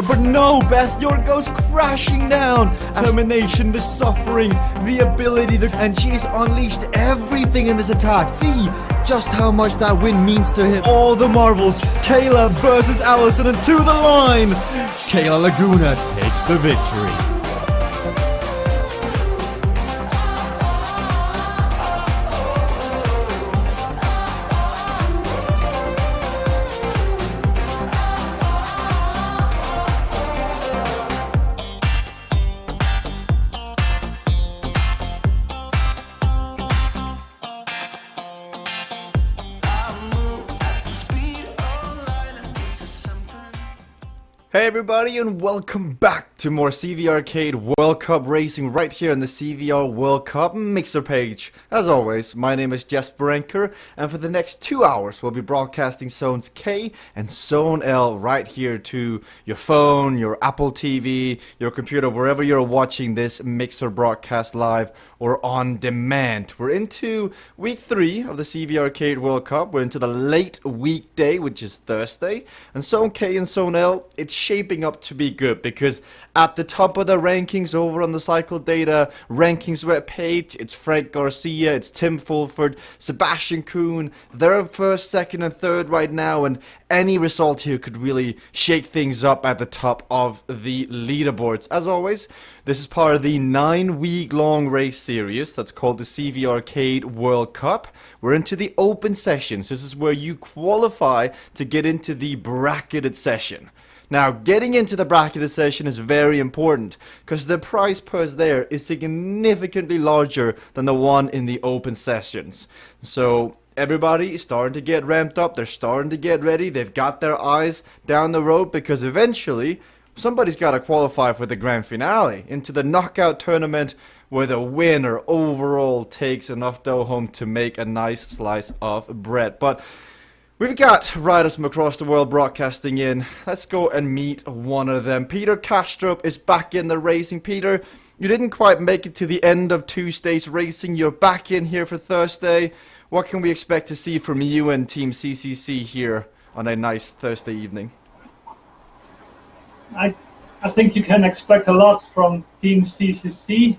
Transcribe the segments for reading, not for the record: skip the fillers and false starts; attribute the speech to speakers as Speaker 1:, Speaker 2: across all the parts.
Speaker 1: But no, Beth York goes crashing down. Determination, the suffering, the ability to... And she's unleashed everything in this attack. See just how much that win means to him. All the marvels. Kayla versus Allison and to the line. Kayla Laguna takes the victory. Hey everybody, and welcome back to more CVRcade World Cup racing right here on the CVR World Cup mixer page. As always, my name is Jesper Enker, and for the next 2 hours we'll be broadcasting Zones K and Zone L right here to your phone, your Apple TV, your computer, wherever you're watching this mixer broadcast live or on demand. We're into week 3 of the CVRcade World Cup. We're into the late weekday, which is Thursday, and Zone K and Zone L, it's shaping up to be good because at the top of the rankings over on the Cycle Data rankings webpage, it's Frank Garcia, it's Tim Fulford, Sebastian Kuhn. They're first, second, and third right now, and any result here could really shake things up at the top of the leaderboards. As always, this is part of the 9-week-long race series that's called the CVRcade World Cup. We're into the open sessions. This is where you qualify to get into the bracketed session. Now, getting into the bracketed session is very important because the prize purse there is significantly larger than the one in the open sessions. So everybody is starting to get ramped up. They're starting to get ready. They've got their eyes down the road because eventually somebody's got to qualify for the grand finale into the knockout tournament where the winner overall takes enough dough home to make a nice slice of bread. But we've got riders from across the world broadcasting in. Let's go and meet one of them. Peter Castro is back in the racing. Peter, you didn't quite make it to the end of Tuesday's racing. You're back in here for Thursday. What can we expect to see from you and Team CCC here on a nice Thursday evening?
Speaker 2: I think you can expect a lot from Team CCC.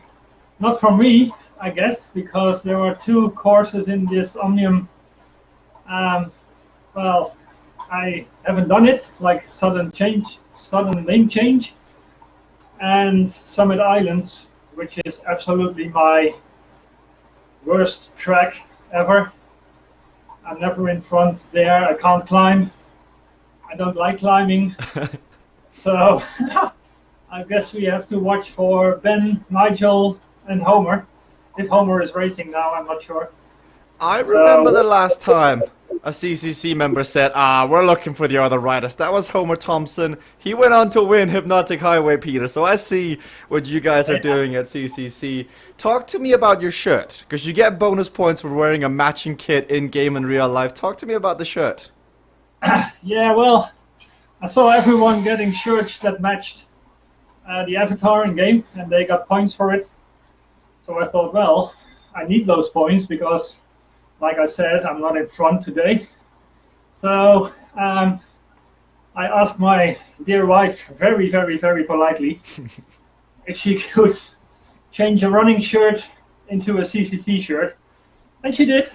Speaker 2: Not from me, I guess, because there are 2 courses in this Omnium. Well, I haven't done it, like Sudden Name Change, and Summit Islands, which is absolutely my worst track ever. I'm never in front there. I can't climb. I don't like climbing. So I guess we have to watch for Ben, Nigel, and Homer. If Homer is racing now, I'm not sure.
Speaker 1: I remember the last time a CCC member said, we're looking for the other riders. That was Homer Thompson. He went on to win Hypnotic Highway, Peter. So I see what you guys are doing at CCC. Talk to me about your shirt, because you get bonus points for wearing a matching kit in-game and real life. Talk to me about the shirt.
Speaker 2: Yeah, well, I saw everyone getting shirts that matched the avatar in-game, and they got points for it. So I thought, well, I need those points because, like I said, I'm not in front today. So I asked my dear wife very, very, very politely if she could change a running shirt into a CCC shirt. And she did.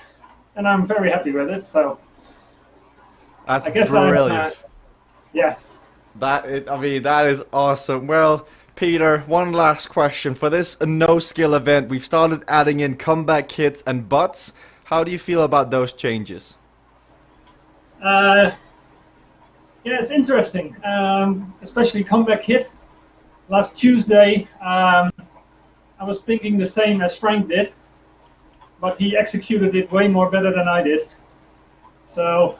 Speaker 2: And I'm very happy with it. So
Speaker 1: that's
Speaker 2: I guess
Speaker 1: brilliant.
Speaker 2: Yeah.
Speaker 1: That is awesome. Well, Peter, one last question. For this no-skill event, we've started adding in comeback kits and butts. How do you feel about those changes?
Speaker 2: Yeah, it's interesting, especially comeback kit. Last Tuesday, I was thinking the same as Frank did, but he executed it way more better than I did. So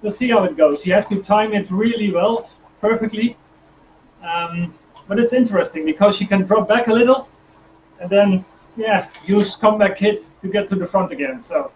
Speaker 2: we'll see how it goes. You have to time it really well, perfectly. But it's interesting because you can drop back a little and then, yeah, use comeback kit to get to the front again. So,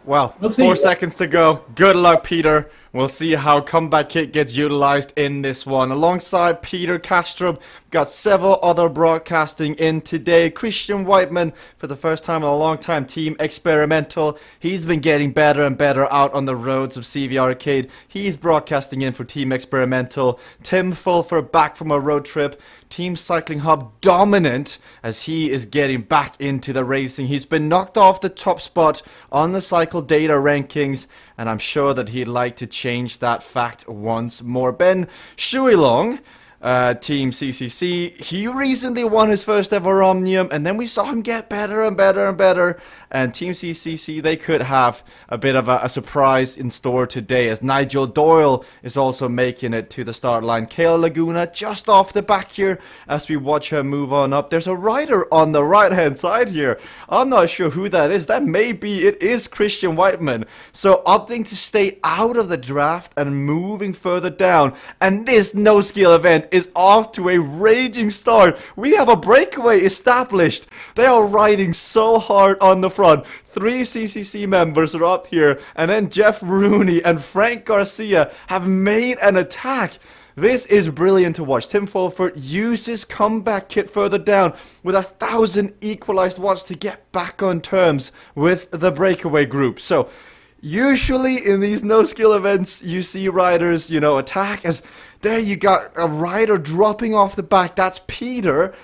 Speaker 1: well,
Speaker 2: we'll see.
Speaker 1: 4 seconds to go. Good luck, Peter. We'll see how Comeback Kit gets utilized in this one. Alongside Peter Castro, got several other broadcasting in today. Christian Whiteman, for the first time in a long time, Team Experimental. He's been getting better and better out on the roads of CVRcade. He's broadcasting in for Team Experimental. Tim Fulford back from a road trip. Team Cycling Hub dominant as he is getting back into the racing. He's been knocked off the top spot on the cycle data rankings, and I'm sure that he'd like to change that fact once more. Ben Shuilong, Team CCC, he recently won his first ever Omnium, and then we saw him get better and better and better. And Team CCC, they could have a bit of a surprise in store today, as Nigel Doyle is also making it to the start line. Kayla Laguna just off the back here as we watch her move on up. There's a rider on the right hand side here. I'm not sure who that is. That may be, it is Christian Whiteman. So opting to stay out of the draft and moving further down. And this no skill event is off to a raging start. We have a breakaway established. They are riding so hard on the front. 3 CCC members are up here, and then Jeff Rooney and Frank Garcia have made an attack. This is brilliant to watch. Tim Fulford uses Comeback Kit further down with 1,000 equalized watts to get back on terms with the breakaway group. So usually in these no skill events you see riders, you know, attack, as there you got a rider dropping off the back. That's Peter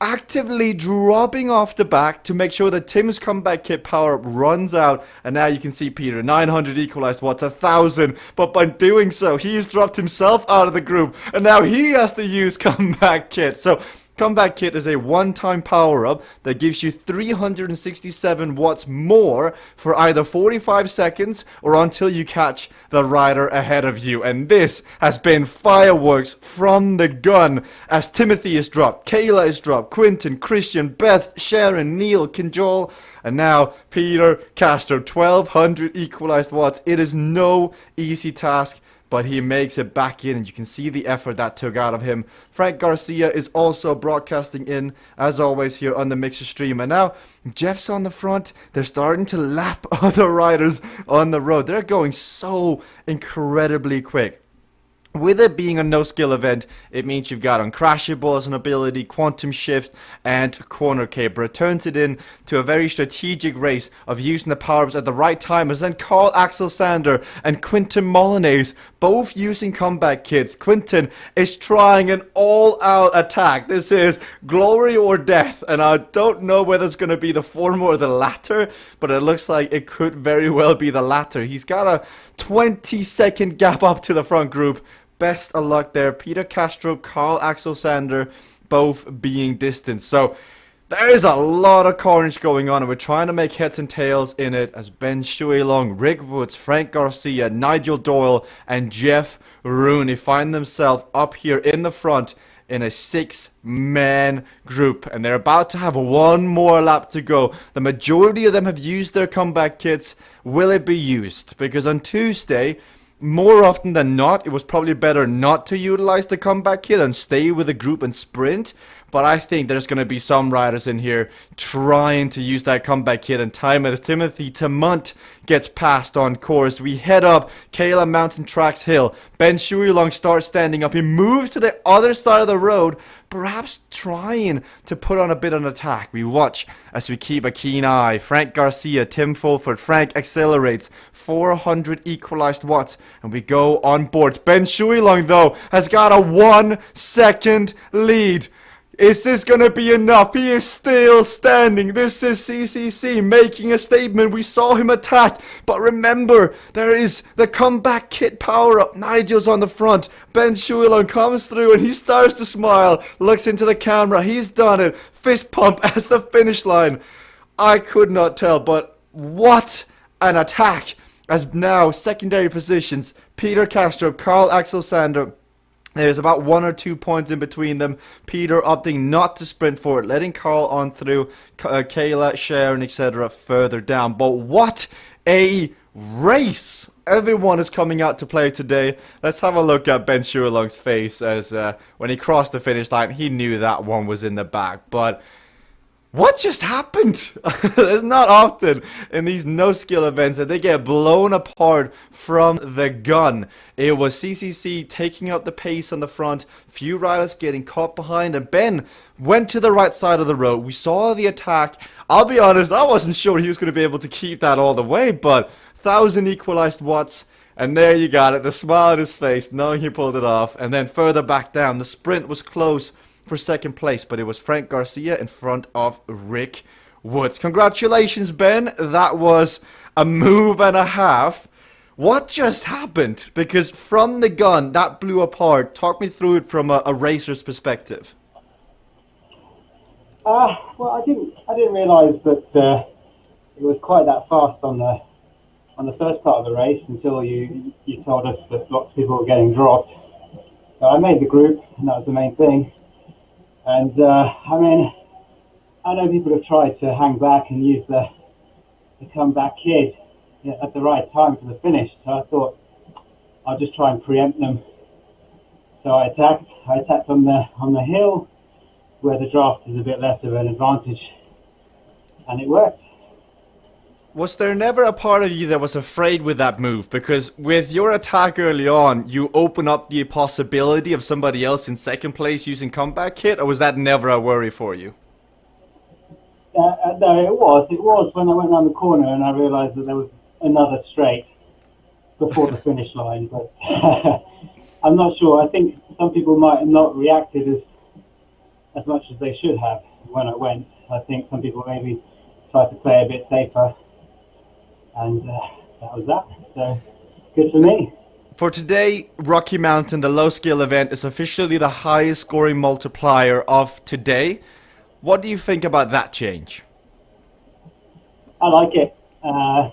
Speaker 1: actively dropping off the back to make sure that Tim's Comeback Kit power up runs out. And now you can see Peter, 900 equalized watts, 1,000. But by doing so, he's dropped himself out of the group, and now he has to use Comeback Kit. So Comeback Kit is a one-time power-up that gives you 367 watts more for either 45 seconds or until you catch the rider ahead of you. And this has been fireworks from the gun, as Timothy is dropped, Kayla is dropped, Quinton, Christian, Beth, Sharon, Neil, Kinjol, and now Peter Castro, 1,200 equalized watts. It is no easy task, but he makes it back in, and you can see the effort that took out of him. Frank Garcia is also broadcasting in, as always, here on the Mixer stream. And now, Jeff's on the front. They're starting to lap other riders on the road. They're going so incredibly quick. With it being a no-skill event, it means you've got Uncrashable as an ability, Quantum Shift, and Corner Caper. It turns it in to a very strategic race of using the power-ups at the right time, as then Carl Axel Sander and Quinton Molyneux both using Comeback Kits. Quinton is trying an all-out attack. This is glory or death, and I don't know whether it's going to be the former or the latter, but it looks like it could very well be the latter. He's got a 20-second gap up to the front group. Best of luck there. Peter Castro, Carl Axel Sander, both being distanced. So there is a lot of carnage going on, and we're trying to make heads and tails in it, as Ben Shuilong, Rick Woods, Frank Garcia, Nigel Doyle, and Jeff Rooney find themselves up here in the front in a 6-man group, and they're about to have one more lap to go. The majority of them have used their Comeback Kits. Will it be used? Because on Tuesday, more often than not, it was probably better not to utilize the Comeback Kit and stay with the group and sprint. But I think there's going to be some riders in here trying to use that Comeback Kit and time it as Timothy Tamont gets passed on course. We head up Kayla Mountain Tracks Hill. Ben Shuilong starts standing up. He moves to the other side of the road, perhaps trying to put on a bit of an attack. We watch as we keep a keen eye. Frank Garcia, Tim Fulford. Frank accelerates 400 equalized watts, and we go on board. Ben Shuilong, though, has got a 1-second lead. Is this going to be enough? He is still standing. This is CCC making a statement. We saw him attack. But remember, there is the Comeback Kit power-up. Nigel's on the front. Ben Shuilong comes through and he starts to smile. Looks into the camera. He's done it. Fist pump as the finish line. I could not tell, but what an attack. As now, secondary positions. Peter Castro, Carl Axel Sander. There's about 1 or 2 points in between them. Peter opting not to sprint forward, letting Carl on through, Kayla, Sharon, etc. further down. But what a race! Everyone is coming out to play today. Let's have a look at Ben Shuilong's face, as when he crossed the finish line, he knew that one was in the back. But What just happened? It's not often in these no-skill events that they get blown apart from the gun. It was CCC taking up the pace on the front, few riders getting caught behind, and Ben went to the right side of the road. We saw the attack. I'll be honest, I wasn't sure he was going to be able to keep that all the way, but 1,000 equalized watts, and there you got it. The smile on his face, knowing he pulled it off. And then further back down, the sprint was close for second place, but it was Frank Garcia in front of Rick Woods. Congratulations, Ben. That was a move and a half. What just happened? Because from the gun, that blew apart. Talk me through it from a racer's perspective.
Speaker 3: Well, I didn't realise that it was quite that fast on the first part of the race until you told us that lots of people were getting dropped. So I made the group, and that was the main thing. And I mean, I know people have tried to hang back and use the comeback kid at the right time for the finish. So I thought I'll just try and preempt them. So I attacked on the hill where the draft is a bit less of an advantage, and it worked.
Speaker 1: Was there never a part of you that was afraid with that move? Because with your attack early on, you open up the possibility of somebody else in second place using comeback kit, or was that never a worry for you?
Speaker 3: No, it was. It was when I went around the corner and I realised that there was another straight before the finish line. But I'm not sure. I think some people might have not reacted as much as they should have when I went. I think some people maybe tried to play a bit safer. And that was that. So, good for me.
Speaker 1: For today, Rocky Mountain, the low skill event, is officially the highest scoring multiplier of today. What do you think about that change?
Speaker 3: I like it. I'm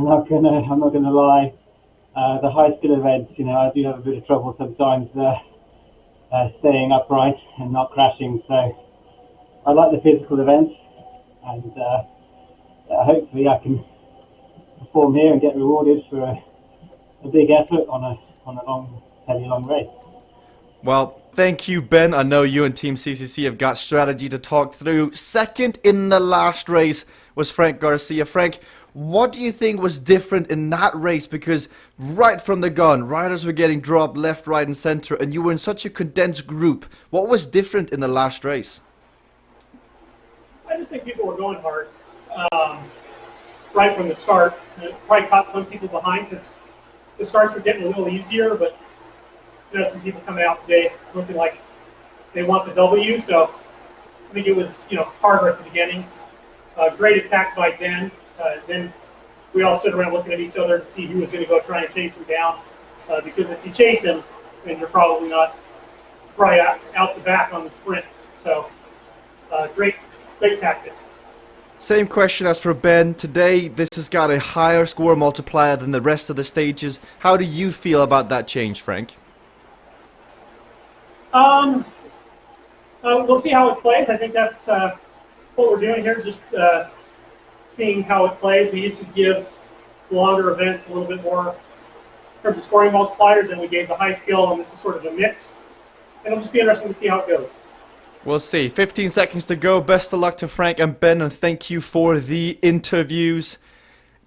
Speaker 3: not gonna lie. The high skill events, I do have a bit of trouble sometimes staying upright and not crashing. So, I like the physical events, and hopefully I can perform here and get rewarded for a big effort on a fairly long race.
Speaker 1: Well, thank you, Ben. I know you and Team CCC have got strategy to talk through. Second in the last race was Frank Garcia. Frank, what do you think was different in that race? Because right from the gun, riders were getting dropped left, right, and center, and you were in such a condensed group. What was different in the last race?
Speaker 2: I just think people were going hard right from the start. It probably caught some people behind because the starts were getting a little easier, but some people coming out today looking like they want the W. So I think it was harder at the beginning. Great attack by Ben. Then we all stood around looking at each other to see who was going to go try and chase him down. Because if you chase him, then you're probably out the back on the sprint. So great tactics.
Speaker 1: Same question as for Ben. Today, this has got a higher score multiplier than the rest of the stages. How do you feel about that change, Frank?
Speaker 2: We'll see how it plays. I think that's what we're doing here, just seeing how it plays. We used to give longer events a little bit more in terms of scoring multipliers, and we gave the high skill, and this is sort of a mix. And it'll just be interesting to see how it goes.
Speaker 1: We'll see. 15 seconds to go. Best of luck to Frank and Ben, and thank you for the interviews.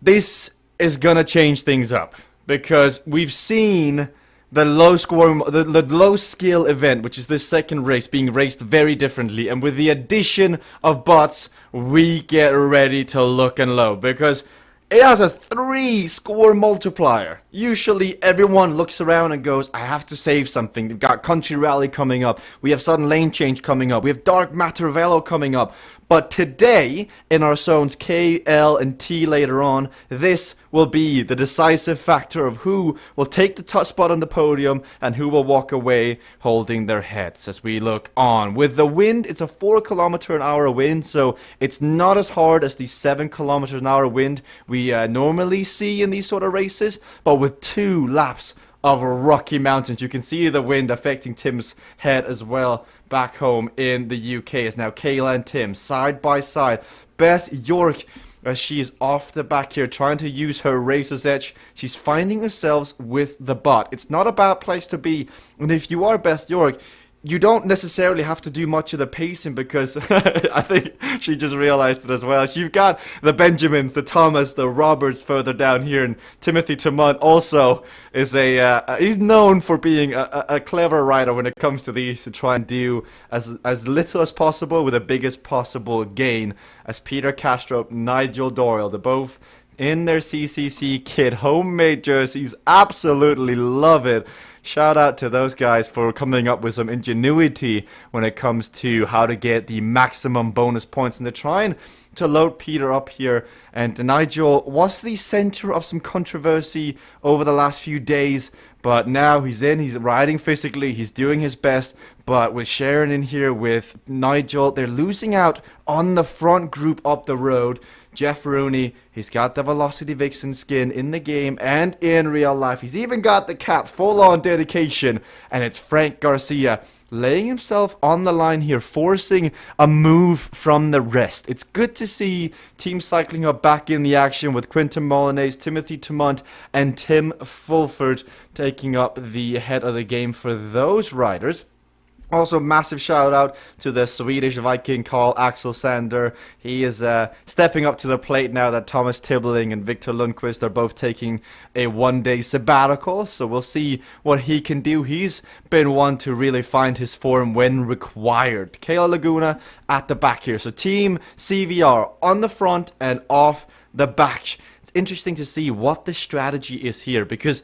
Speaker 1: This is gonna change things up because we've seen the low skill event, which is this second race, being raced very differently, and with the addition of bots, we get ready to look and low because it has a 3 score multiplier. Usually everyone looks around and goes, I have to save something. We've got Country Rally coming up. We have Sudden Lane Change coming up. We have Dark Matter Velo coming up. But today, in our zones K, L, and T later on, this will be the decisive factor of who will take the top spot on the podium and who will walk away holding their heads as we look on. With the wind, it's a 4 km/h wind, so it's not as hard as the 7 km/h wind we normally see in these sort of races, but with 2 laps of Rocky Mountains, you can see the wind affecting Tim's head as well back home in the UK. It's now Kayla and Tim side by side. Beth York, as she is off the back here trying to use her racer's edge. She's finding herself with the bot. It's not a bad place to be, and if you are Beth York, you don't necessarily have to do much of the pacing because I think she just realized it as well. You've got the Benjamins, the Thomas, the Roberts further down here, and Timothy Tamont also is he's known for being a clever rider when it comes to these, to try and do as little as possible with the biggest possible gain. As Peter Castro, Nigel Doyle, they're both in their CVRcade homemade jerseys. Absolutely love it. Shout out to those guys for coming up with some ingenuity when it comes to how to get the maximum bonus points. And they're trying to load Peter up here. And Nigel was the center of some controversy over the last few days. But now he's riding physically, he's doing his best. But with Sharon in here, with Nigel, they're losing out on the front group up the road. Jeff Rooney, he's got the Velocity Vixen skin in the game and in real life. He's even got the cap, full-on dedication. And it's Frank Garcia laying himself on the line here, forcing a move from the rest. It's good to see Team Cycling Hub back in the action with Quinton Molinez, Timothy Tamont, and Tim Fulford taking up the head of the game for those riders. Also, massive shout out to the Swedish Viking Carl Axel Sander. He is stepping up to the plate now that Thomas Tibbling and Victor Lundqvist are both taking a one-day sabbatical. So we'll see what he can do. He's been one to really find his form when required. Kayla Laguna at the back here. So Team CVR on the front and off the back. It's interesting to see what the strategy is here, because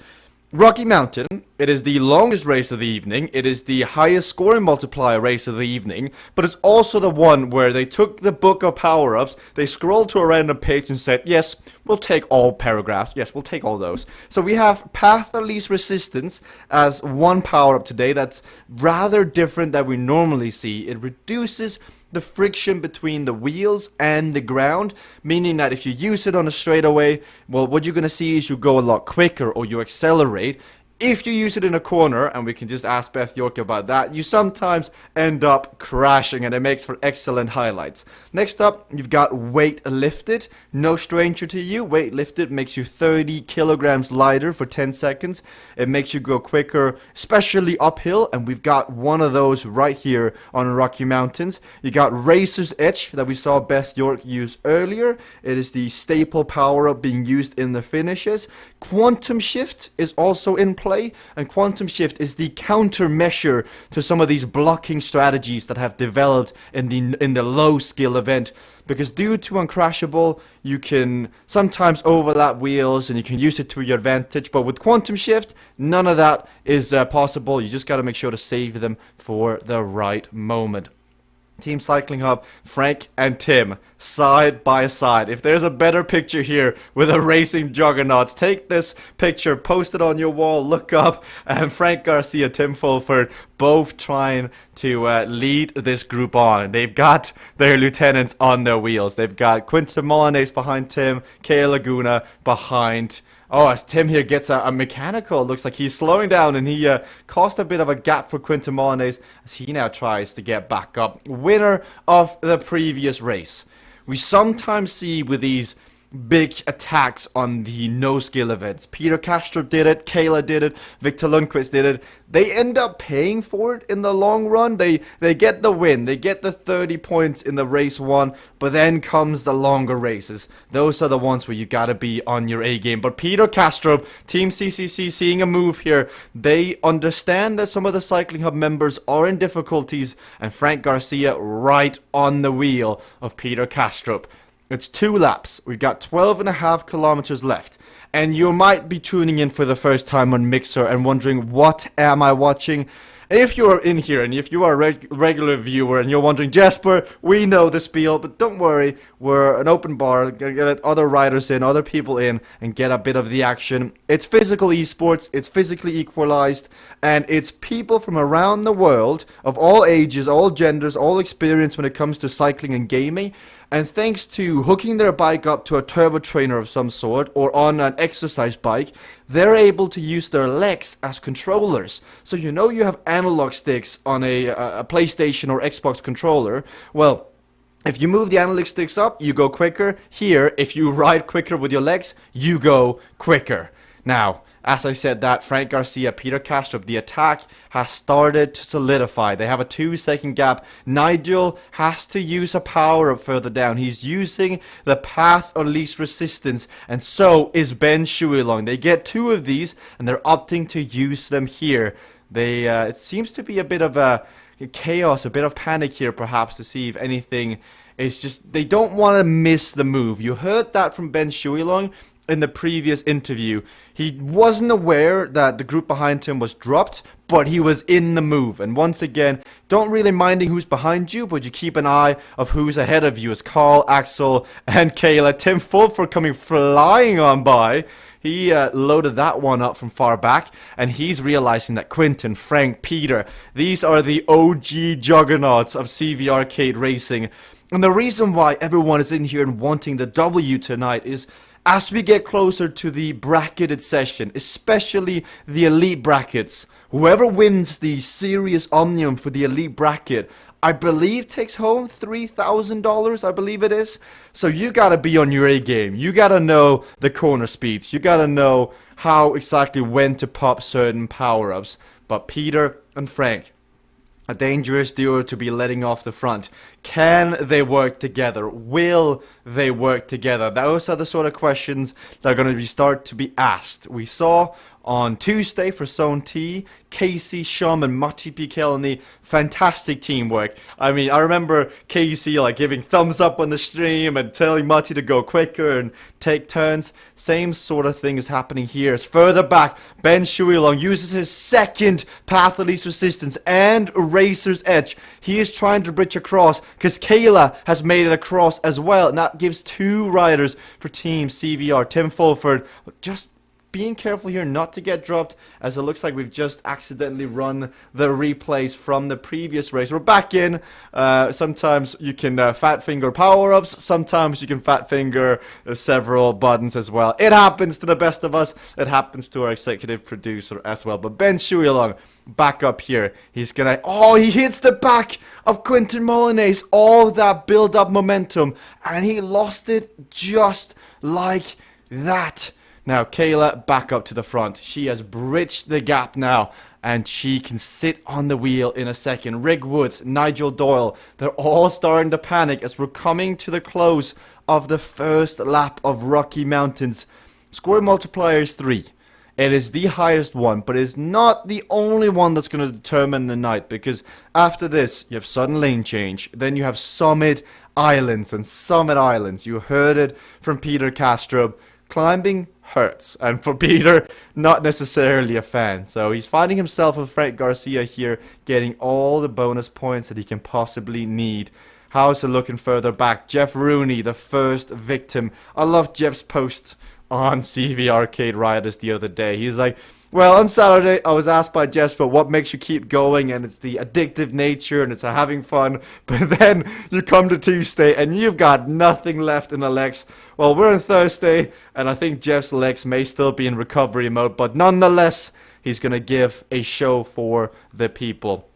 Speaker 1: Rocky Mountain, it is the longest race of the evening, it is the highest scoring multiplier race of the evening, but it's also the one where they took the book of power-ups, they scrolled to a random page and said, yes, we'll take all paragraphs, yes, we'll take all those. So we have Path of Least Resistance as one power-up today that's rather different than we normally see. It reduces the friction between the wheels and the ground, meaning that if you use it on a straightaway, well, what you're going to see is you go a lot quicker or you accelerate. If you use it in a corner, and we can just ask Beth York about that, you sometimes end up crashing, and it makes for excellent highlights. Next up, you've got weight lifted. No stranger to you. Weight lifted makes you 30 kilograms lighter for 10 seconds. It makes you go quicker, especially uphill, and we've got one of those right here on Rocky Mountains. You got Racer's Edge that we saw Beth York use earlier. It is the staple power-up being used in the finishes. Quantum Shift is also in play. And Quantum Shift is the countermeasure to some of these blocking strategies that have developed in the low skill event, because due to Uncrashable you can sometimes overlap wheels and you can use it to your advantage, but with Quantum Shift none of that is possible. You just got to make sure to save them for the right moment. Team Cycling Hub, Frank and Tim, side by side. If there's a better picture here with a racing juggernauts, take this picture, post it on your wall, look up, and Frank Garcia, Tim Fulford, both trying to lead this group on. They've got their lieutenants on their wheels. They've got Quinton Molinez behind Tim, Kayla Laguna behind. Oh, as Tim here gets a mechanical, looks like he's slowing down, and he caused a bit of a gap for Quinton Molinez as he now tries to get back up. Winner of the previous race. We sometimes see with these big attacks on the no-skill events. Peter Castro did it, Kayla did it, Victor Lundqvist did it. They end up paying for it in the long run. They get the win, they get the 30 points in the race one, but then comes the longer races. Those are the ones where you gotta be on your A game. But Peter Castro, Team CCC, seeing a move here. They understand that some of the Cycling Hub members are in difficulties, and Frank Garcia right on the wheel of Peter Castro. It's 2 laps. We've got 12.5 kilometers left. And you might be tuning in for the first time on Mixer and wondering, what am I watching? If you are in here and if you are a regular viewer and you're wondering, Jesper, we know the spiel, but don't worry, we're an open bar, get other riders in, other people in, and get a bit of the action. It's physical esports, it's physically equalized, and it's people from around the world, of all ages, all genders, all experience when it comes to cycling and gaming. And thanks to hooking their bike up to a turbo trainer of some sort or on an exercise bike, they're able to use their legs as controllers. So you know you have analog sticks on a PlayStation or Xbox controller. Well, if you move the analog sticks up, you go quicker. Here, if you ride quicker with your legs, you go quicker. Now, as I said that, Frank Garcia, Peter Castro, the attack has started to solidify. They have a 2-second gap. Nigel has to use a power-up further down. He's using the path of least resistance, and so is Ben Shuilong. They get 2 of these, and they're opting to use them here. It seems to be a bit of a chaos, a bit of panic here, perhaps, to see if anything. It's just, they don't want to miss the move. You heard that from Ben Shuilong in the previous interview. He wasn't aware that the group behind him was dropped, but he was in the move. And once again, don't really minding who's behind you, but you keep an eye of who's ahead of you. As Carl, Axel, and Kayla. Tim Fulford coming flying on by. He loaded that one up from far back, and he's realizing that Quinton, Frank, Peter, these are the OG juggernauts of CVRcade racing. And the reason why everyone is in here and wanting the W tonight is as we get closer to the bracketed session, especially the elite brackets, whoever wins the Serious Omnium for the elite bracket, I believe takes home $3,000, I believe it is. So you gotta be on your A game. You gotta know the corner speeds. You gotta know how exactly when to pop certain power-ups. But Peter and Frank, a dangerous duo to be letting off the front. Can they work together? Will they work together? Those are the sort of questions that are going to start to be asked. We saw on Tuesday for Zone T, Casey, Shum, and Matti Pikelny, fantastic teamwork. I mean, I remember Casey like giving thumbs up on the stream and telling Matti to go quicker and take turns. Same sort of thing is happening here. As further back, Ben Shuilong uses his second path of least resistance and Racer's Edge. He is trying to bridge across because Kayla has made it across as well, and that gives 2 riders for Team CVR. Tim Fulford just being careful here not to get dropped, as it looks like we've just accidentally run the replays from the previous race. We're back in. Sometimes you can fat finger power-ups. Sometimes you can fat finger several buttons as well. It happens to the best of us. It happens to our executive producer as well. But Ben Shuilong back up here. He's gonna... Oh, he hits the back of Quinton Molyneux. All that build-up momentum. And he lost it just like that. Now, Kayla back up to the front. She has bridged the gap now, and she can sit on the wheel in a second. Rig Woods, Nigel Doyle, they're all starting to panic as we're coming to the close of the first lap of Rocky Mountains. Score multiplier is 3. It is the highest one, but it's not the only one that's going to determine the night, because after this, you have sudden lane change. Then you have Summit Islands and Summit Islands. You heard it from Peter Castro. Climbing hurts, and for Peter, not necessarily a fan. So he's finding himself with Frank Garcia here, getting all the bonus points that he can possibly need. How's it looking further back? Jeff Rooney, the first victim. I love Jeff's post on CVRcade Riders the other day. He's like, well, on Saturday, I was asked by Jesper what makes you keep going, and it's the addictive nature, and it's having fun, but then you come to Tuesday, and you've got nothing left in the legs. Well, we're on Thursday, and I think Jeff's legs may still be in recovery mode, but nonetheless, he's going to give a show for the people.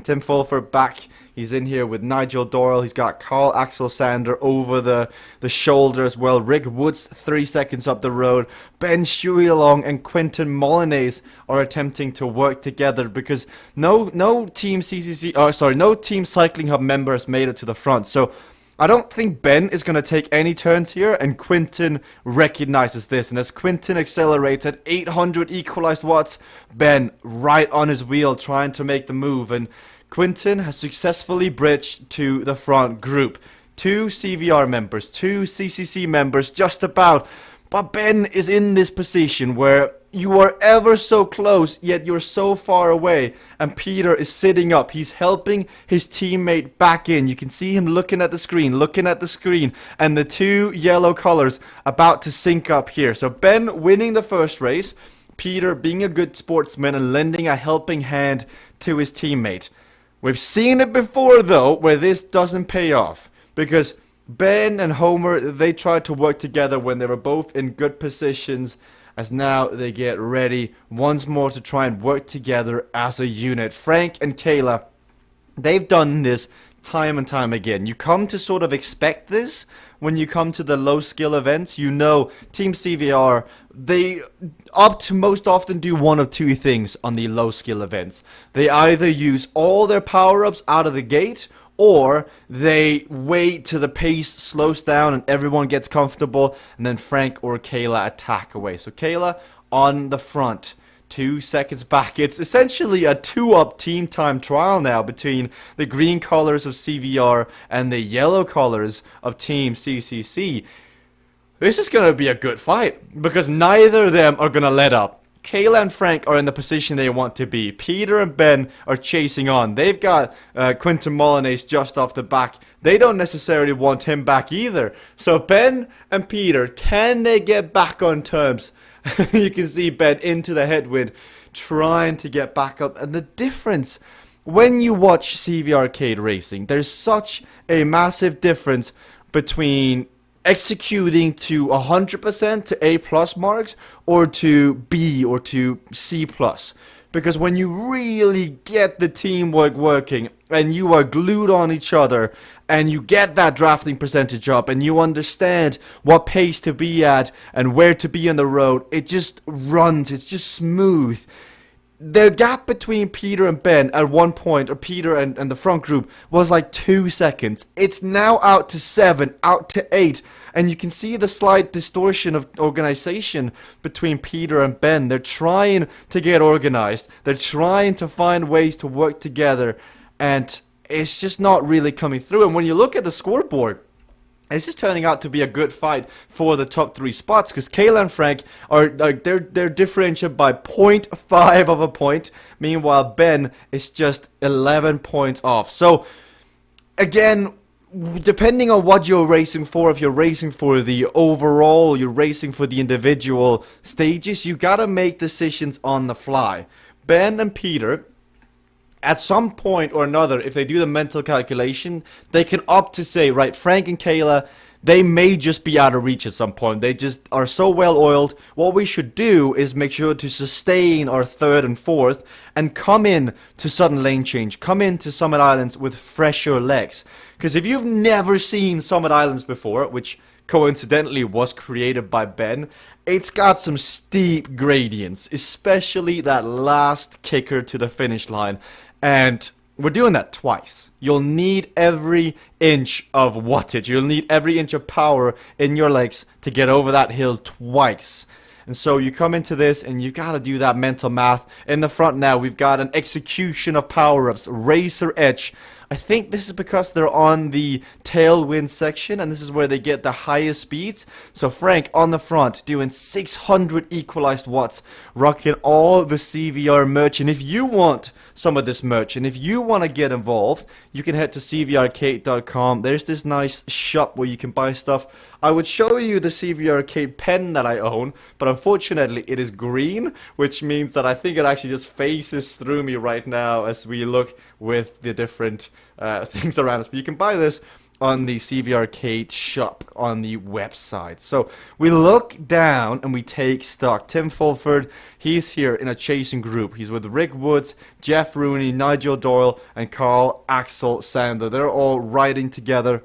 Speaker 1: Tim Fulford back. He's in here with Nigel Doyle. He's got Carl Axel Sander over the shoulder as well. Rick Woods 3 seconds up the road. Ben Shuilong and Quinton Molyneux are attempting to work together because no Team no Team Cycling Hub member has made it to the front. So I don't think Ben is going to take any turns here, and Quinton recognizes this. And as Quinton accelerates at 800 equalized watts, Ben right on his wheel trying to make the move. And Quinton has successfully bridged to the front group. 2 CVR members, 2 CCC members, just about. But Ben is in this position where you are ever so close, yet you're so far away. And Peter is sitting up. He's helping his teammate back in. You can see him looking at the screen, and the 2 yellow colors about to sync up here. So Ben winning the first race, Peter being a good sportsman and lending a helping hand to his teammate. We've seen it before, though, where this doesn't pay off. Because Ben and Homer, they tried to work together when they were both in good positions, as now they get ready once more to try and work together as a unit. Frank and Kayla, they've done this time and time again. You come to sort of expect this when you come to the low skill events. You know, Team CVR, they most often do one of two things on the low skill events. They either use all their power-ups out of the gate, or they wait till the pace slows down and everyone gets comfortable, and then Frank or Kayla attack away. So Kayla on the front, 2 seconds back. It's essentially a 2-up team time trial now between the green colors of CVR and the yellow colors of Team CCC. This is going to be a good fight because neither of them are going to let up. Kayla and Frank are in the position they want to be. Peter and Ben are chasing on. They've got Quinton Molyneux just off the back. They don't necessarily want him back either. So Ben and Peter, can they get back on terms? You can see Ben into the headwind, trying to get back up. And the difference, when you watch CVRcade racing, there's such a massive difference between executing to 100% to A+ marks or to B or to C+. Because when you really get the teamwork working and you are glued on each other and you get that drafting percentage up and you understand what pace to be at and where to be on the road, it just runs, it's just smooth. The gap between Peter and Ben at one point, or Peter and the front group, was like 2 seconds. It's now out to 7, out to 8. And you can see the slight distortion of organization between Peter and Ben. They're trying to get organized. They're trying to find ways to work together. And it's just not really coming through. And when you look at the scoreboard, this is turning out to be a good fight for the top 3 spots, because Kayla and Frank are they're differentiated by 0.5 of a point. Meanwhile, Ben is just 11 points off. So again, depending on what you're racing for, if you're racing for the overall, you're racing for the individual stages, you gotta make decisions on the fly. Ben and Peter, at some point or another, if they do the mental calculation, they can opt to say, right, Frank and Kayla, they may just be out of reach at some point. They just are so well oiled. What we should do is make sure to sustain our 3rd and 4th and come in to sudden lane change. Come into Summit Islands with fresher legs. Because if you've never seen Summit Islands before, which coincidentally was created by Ben, it's got some steep gradients, especially that last kicker to the finish line. And we're doing that twice. You'll need every inch of wattage. You'll need every inch of power in your legs to get over that hill twice. And so you come into this and you gotta do that mental math. In the front now, we've got an execution of power-ups, Racer Edge. I think this is because they're on the tailwind section, and this is where they get the highest speeds. So Frank on the front doing 600 equalized watts, rocking all the CVR merch. And if you want some of this merch, and if you want to get involved, you can head to CVRcade.com. There's this nice shop where you can buy stuff. I would show you the CVRcade pen that I own, but unfortunately it is green, which means that I think it actually just faces through me right now as we look with the different things around us. But you can buy this on the CVRcade shop on the website. So we look down and we take stock. Tim Fulford, he's here in a chasing group. He's with Rick Woods, Jeff Rooney, Nigel Doyle, and Carl Axel Sander. They're all riding together,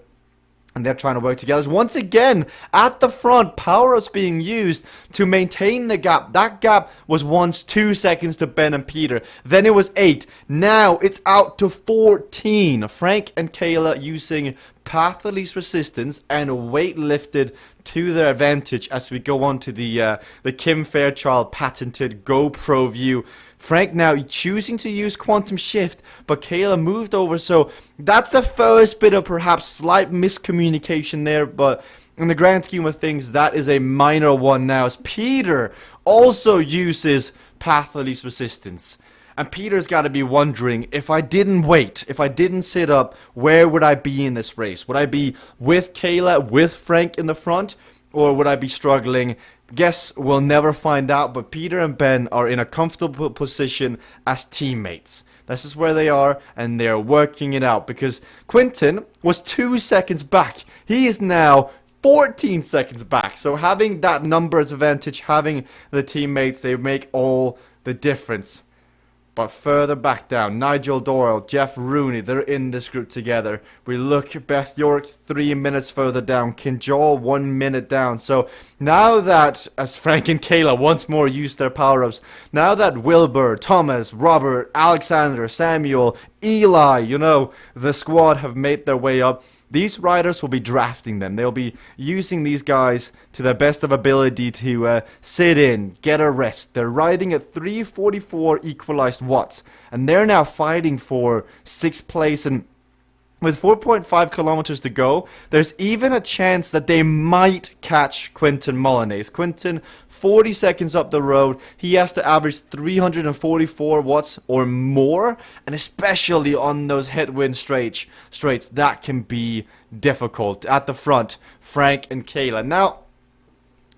Speaker 1: and they're trying to work together. Once again, at the front, power-ups being used to maintain the gap. That gap was once 2 seconds to Ben and Peter. Then it was 8. Now it's out to 14. Frank and Kayla using path of least resistance and weight lifted to their advantage as we go on to the Kim Fairchild patented GoPro view. Frank now choosing to use quantum shift, but Kayla moved over, so that's the first bit of perhaps slight miscommunication there, but in the grand scheme of things, that is a minor one now, as Peter also uses path of least resistance. And Peter's got to be wondering, if I didn't wait, if I didn't sit up, where would I be in this race? Would I be with Kayla, with Frank in the front, or would I be struggling? Guess we'll never find out, but Peter and Ben are in a comfortable position as teammates. This is where they are, and they're working it out, because Quinton was 2 seconds back. He is now 14 seconds back. So having that numbers advantage, having the teammates, they make all the difference. But further back down, Nigel Doyle, Jeff Rooney, they're in this group together. We look, Beth York 3 minutes further down, Kinjal 1 minute down. So now that, as Frank and Kayla once more use their power-ups, now that Wilbur, Thomas, Robert, Alexander, Samuel, Eli, you know, the squad have made their way up, these riders will be drafting them. They'll be using these guys to their best of ability to sit in, get a rest. They're riding at 344 equalized watts, and they're now fighting for 6th place. And with 4.5 kilometers to go, there's even a chance that they might catch Quinton Molinez. Quinton, 40 seconds up the road, he has to average 344 watts or more, and especially on those headwind straights, that can be difficult. At the front, Frank and Kayla. Now,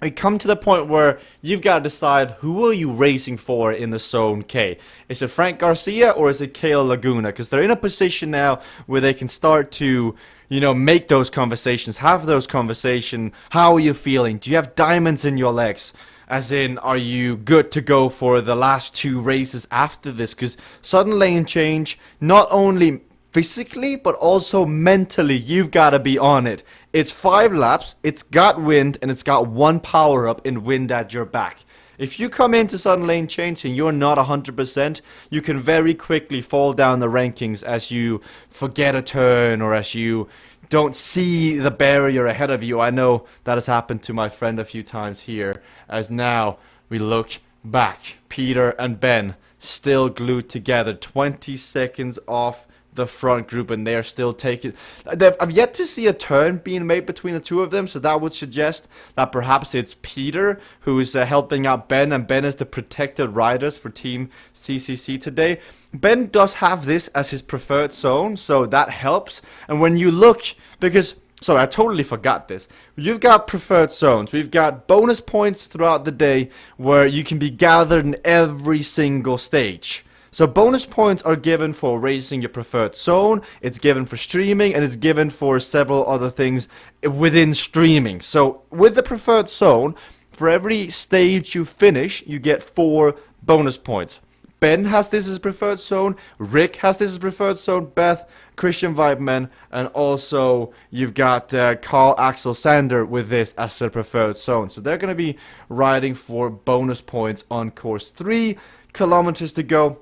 Speaker 1: we come to the point where you've got to decide who are you racing for in the Zone K. Is it Frank Garcia or is it Kayla Laguna? Because they're in a position now where they can start to, you know, make those conversations, have those conversations. How are you feeling? Do you have diamonds in your legs? As in, are you good to go for the last 2 races after this? Because sudden lane change, not only physically, but also mentally, you've got to be on it. It's 5 laps, it's got wind, and it's got 1 power-up in wind at your back. If you come into sudden lane change and you're not 100%, you can very quickly fall down the rankings as you forget a turn or as you don't see the barrier ahead of you. I know that has happened to my friend a few times here, as now we look back. Peter and Ben still glued together, 20 seconds off the front group, and they're still taking. I've yet to see a turn being made between the two of them, so that would suggest that perhaps it's Peter who is helping out Ben, and Ben is the protected riders for Team CCC today. Ben does have this as his preferred zone, so that helps. And when you look, because sorry, I totally forgot this. You've got preferred zones. We've got bonus points throughout the day where you can be gathered in every single stage. So bonus points are given for racing your preferred zone, it's given for streaming, and it's given for several other things within streaming. So with the preferred zone, for every stage you finish, you get 4 bonus points. Ben has this as preferred zone, Rick has this as preferred zone, Beth, Christian Whiteman, and also you've got Carl Axel Sander with this as their preferred zone. So they're going to be riding for bonus points on course 3 kilometers to go.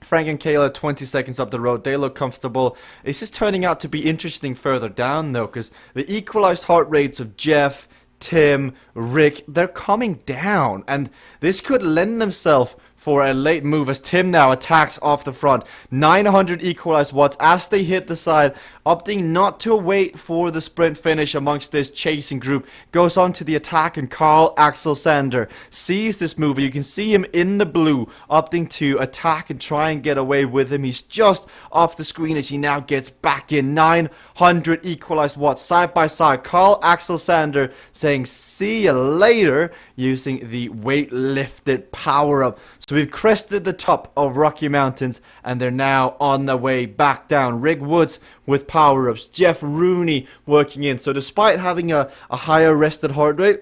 Speaker 1: Frank and Kayla, 20 seconds up the road, they look comfortable. It's just turning out to be interesting further down though, because the equalized heart rates of Jeff, Tim, Rick, they're coming down, and this could lend themselves for a late move as Tim now attacks off the front. 900 equalized watts as they hit the side, opting not to wait for the sprint finish amongst this chasing group. Goes on to the attack, and Carl Axel Sander sees this move. You can see him in the blue, opting to attack and try and get away with him. He's just off the screen as he now gets back in. 900 equalized watts side by side. Carl Axel Sander saying see you later, using the weight lifted power up. So we've crested the top of Rocky Mountains, and they're now on their way back down. Rick Woods with power-ups, Jeff Rooney working in. So despite having a higher rested heart rate,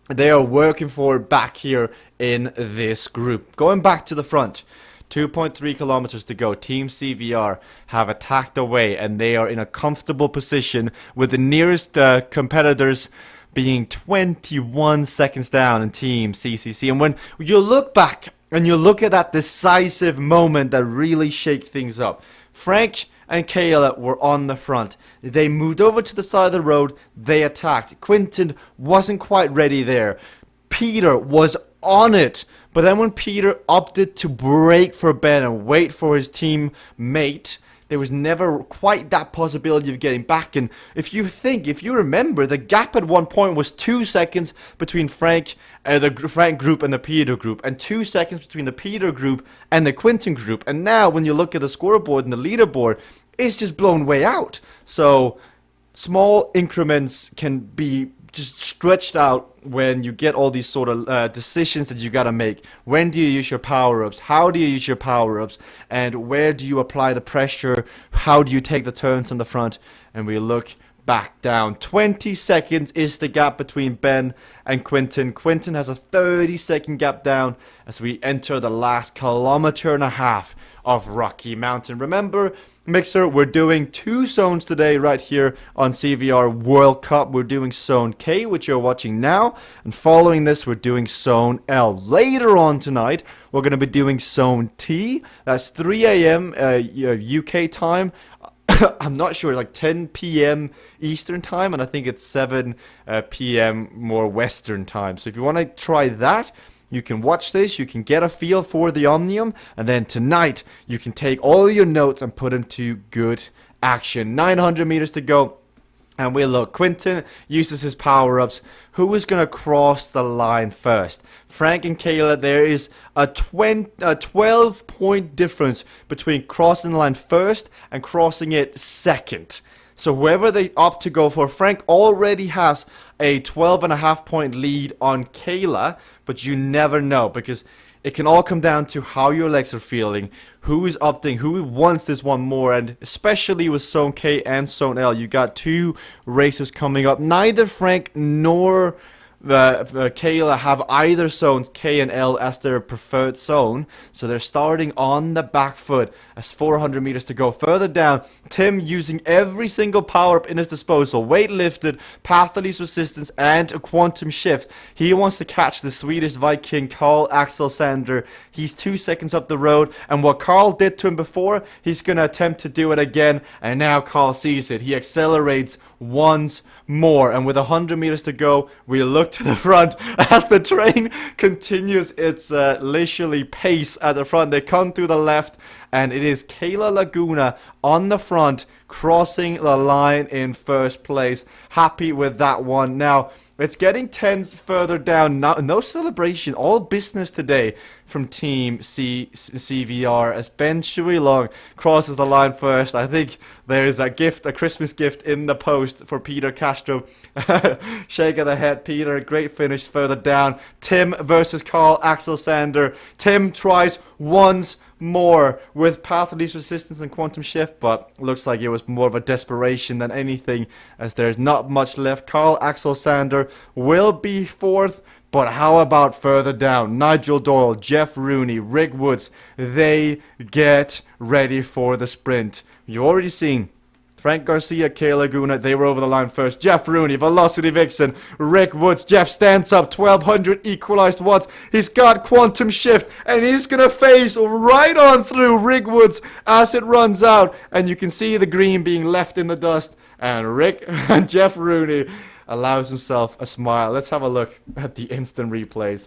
Speaker 1: they are working forward back here in this group. Going back to the front, 2.3 kilometers to go. Team CVR have attacked away, and they are in a comfortable position with the nearest competitors being 21 seconds down in Team CCC. And when you look back and you look at that decisive moment that really shake things up, Frank and Kayla were on the front. They moved over to the side of the road. They attacked. Quinton wasn't quite ready there. Peter was on it. But then when Peter opted to brake for Ben and wait for his teammate, there was never quite that possibility of getting back. And if you remember, the gap at one point was 2 seconds between the Frank group and the Peter group, and 2 seconds between the Peter group and the Quinton group. And now when you look at the scoreboard and the leaderboard, it's just blown way out. So small increments can be just stretched out when you get all these sort of decisions that you gotta make. When do you use your power-ups? How do you use your power-ups? And where do you apply the pressure? How do you take the turns on the front? And we look back down. 20 seconds is the gap between Ben and Quinton. Quinton has a 30-second gap down as we enter the last kilometer and a half of Rocky Mountain. Remember, Mixer, we're doing 2 zones today right here on CVR World Cup. We're doing Zone K, which you're watching now, and following this, we're doing Zone L. Later on tonight, we're going to be doing Zone T. That's 3 a.m. UK time. I'm not sure, like 10 p.m. Eastern time, and I think it's 7 p.m. more Western time. So if you want to try that, you can watch this, you can get a feel for the Omnium, and then tonight you can take all your notes and put them to good action. 900 meters to go. And we look, Quinton uses his power-ups. Who is going to cross the line first? Frank and Kayla, there is a 12-point difference between crossing the line first and crossing it second. So whoever they opt to go for, Frank already has a 12.5-point lead on Kayla, but you never know because it can all come down to how your legs are feeling, who is opting, who wants this one more, and especially with Zone K and Zone L, you got 2 races coming up. Neither Frank nor Kayla have either zones K and L as their preferred zone, so they're starting on the back foot as 400 meters to go. Further down, Tim using every single power-up in his disposal, weight lifted, path of least resistance, and a quantum shift. He wants to catch the Swedish Viking Carl Axel Sander. He's 2 seconds up the road, and what Carl did to him before, he's going to attempt to do it again, and now Carl sees it. He accelerates once more, and with 100 meters to go, we look to the front as the train continues its leisurely pace at the front. They come to the left, and it is Kayla Laguna on the front, crossing the line in first place. Happy with that one. Now, it's getting tense further down. No celebration, all business today from Team CVR as Ben Shuilong crosses the line first. I think there's a gift, a Christmas gift in the post for Peter Castro. Shake of the head, Peter. Great finish further down. Tim versus Carl Axel Sander. Tim tries once more with path of least resistance and quantum shift, but looks like it was more of a desperation than anything as there's not much left. Carl Axel Sander will be 4th, but how about further down? Nigel Doyle, Jeff Rooney, Rick Woods, they get ready for the sprint. You've already seen Frank Garcia, Kayla Laguna, they were over the line first. Jeff Rooney, Velocity Vixen, Rick Woods. Jeff stands up, 1200 equalized watts. He's got quantum shift, and he's going to face right on through Rick Woods as it runs out. And you can see the green being left in the dust. And Rick and Jeff Rooney allows himself a smile. Let's have a look at the instant replays.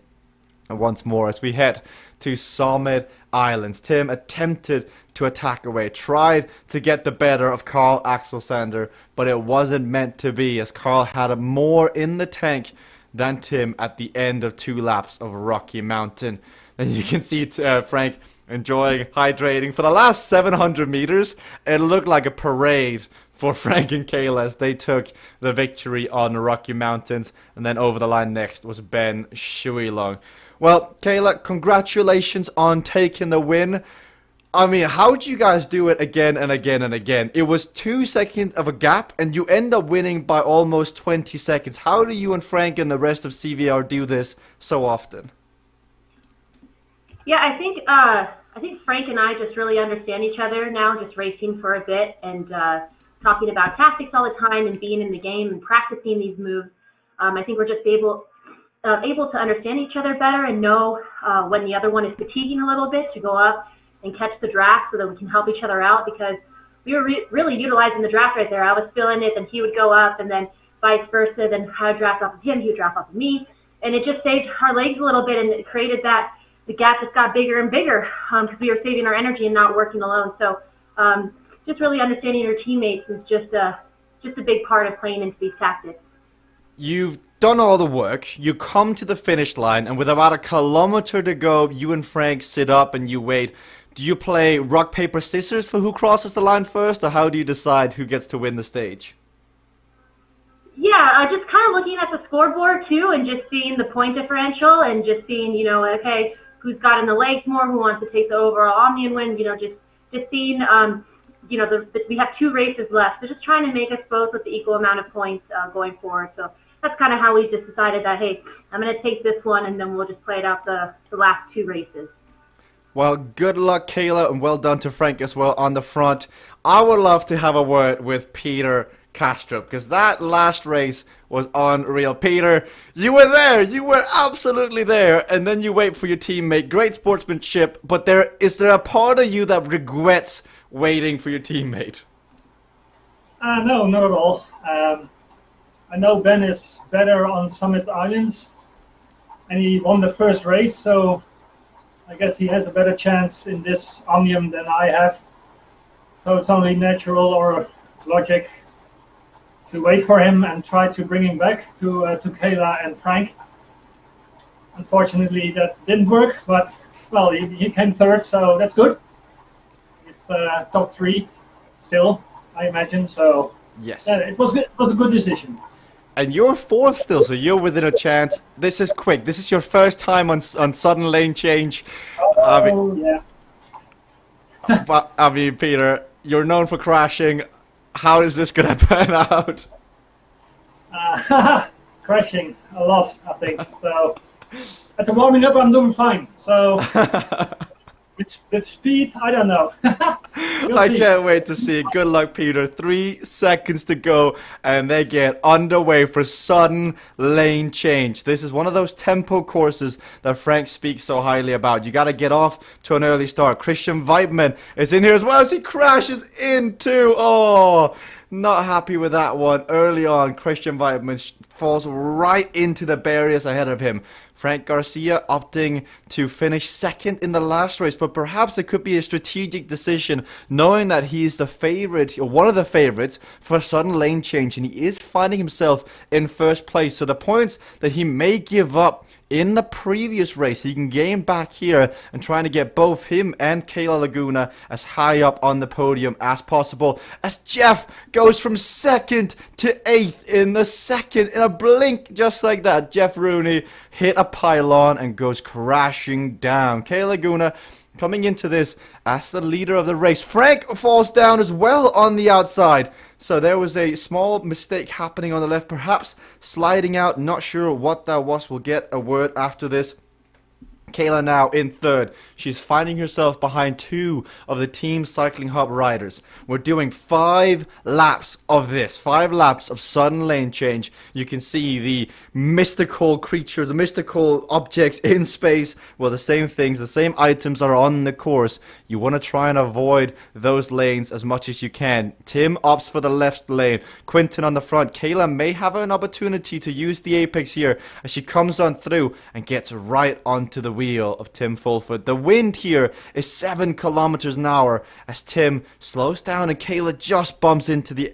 Speaker 1: And once more, as we head to Summit Islands, Tim attempted to attack away, tried to get the better of Carl Axel Sander, but it wasn't meant to be as Carl had more in the tank than Tim at the end of 2 laps of Rocky Mountain. And you can see Frank enjoying hydrating. For the last 700 meters, it looked like a parade for Frank and Kayla as they took the victory on Rocky Mountains. And then over the line next was Ben Shuilong. Well, Kayla, congratulations on taking the win. I mean, how did you guys do it again and again and again? It was 2 seconds of a gap, and you end up winning by almost 20 seconds. How do you and Frank and the rest of CVR do this so often?
Speaker 4: Yeah, I think Frank and I just really understand each other now, just racing for a bit and talking about tactics all the time and being in the game and practicing these moves. I think we're just able to understand each other better and know when the other one is fatiguing a little bit to go up and catch the draft so that we can help each other out, because we were really utilizing the draft right there. I was feeling it, then he would go up, and then vice versa. Then I would draft off of him, he would draft off of me, and it just saved our legs a little bit, and it created that the gap just got bigger and bigger because we were saving our energy and not working alone. So just really understanding your teammates is just a big part of playing into these tactics.
Speaker 1: You've done all the work, you come to the finish line, and with about a kilometer to go, you and Frank sit up and you wait. Do you play rock, paper, scissors for who crosses the line first, or how do you decide who gets to win the stage?
Speaker 4: Yeah, just kind of looking at the scoreboard too, and just seeing the point differential, and just seeing, okay, who's got in the legs more, who wants to take the overall Omnium win, just seeing you know, we have 2 races left. So just trying to make us both with the equal amount of points going forward. So that's kind of how we just decided that, hey, I'm going to take this one, and then we'll just play it out the last 2 races.
Speaker 1: Well, good luck, Kayla, and well done to Frank as well on the front. I would love to have a word with Peter Castro, because that last race was unreal. Peter, you were there. You were absolutely there. And then you wait for your teammate. Great sportsmanship. But is there a part of you that regrets waiting for your teammate?
Speaker 2: No, not at all. I know Ben is better on Summit Islands, and he won the first race, so I guess he has a better chance in this Omnium than I have. So it's only natural or logic to wait for him and try to bring him back to Kayla and Frank. Unfortunately, that didn't work, but, well, he came third, so that's good. He's top 3 still, I imagine, so
Speaker 1: yes,
Speaker 2: it was good. It was a good decision.
Speaker 1: And you're 4th still, so you're within a chance. This is quick. This is your first time on sudden lane change.
Speaker 2: Yeah.
Speaker 1: But, I mean, Peter, you're known for crashing. How is this going to pan out?
Speaker 2: Crashing a lot, I think. So at the warming up, I'm doing fine. So with speed, I don't know.
Speaker 1: I can't wait to see it. Good luck, Peter. 3 seconds to go, and they get underway for sudden lane change. This is one of those tempo courses that Frank speaks so highly about. You got to get off to an early start. Christian Whiteman is in here as well as he crashes into. Oh, not happy with that one. Early on, Christian Whiteman falls right into the barriers ahead of him. Frank Garcia opting to finish 2nd in the last race, but perhaps it could be a strategic decision, knowing that he is the favorite, or one of the favorites, for sudden lane change, and he is finding himself in 1st place. So the points that he may give up in the previous race, he can gain back here and trying to get both him and Kayla Laguna as high up on the podium as possible, as Jeff goes from 2nd to 8th in the 2nd in a blink, just like that. Jeff Rooney hit a pylon and goes crashing down. Kayla Laguna coming into this as the leader of the race. Frank falls down as well on the outside. So there was a small mistake happening on the left, perhaps sliding out. Not sure what that was. We'll get a word after this. Kayla now in 3rd. She's finding herself behind 2 of the Team Cycling Hub riders. We're doing 5 laps of this. 5 laps of sudden lane change. You can see the mystical creatures, the mystical objects in space. Well, the same things, the same items are on the course. You want to try and avoid those lanes as much as you can. Tim opts for the left lane. Quinton on the front. Kayla may have an opportunity to use the apex here as she comes on through and gets right onto the wheel of Tim Fulford. The wind here is 7 kilometers an hour as Tim slows down and Kayla just bumps into the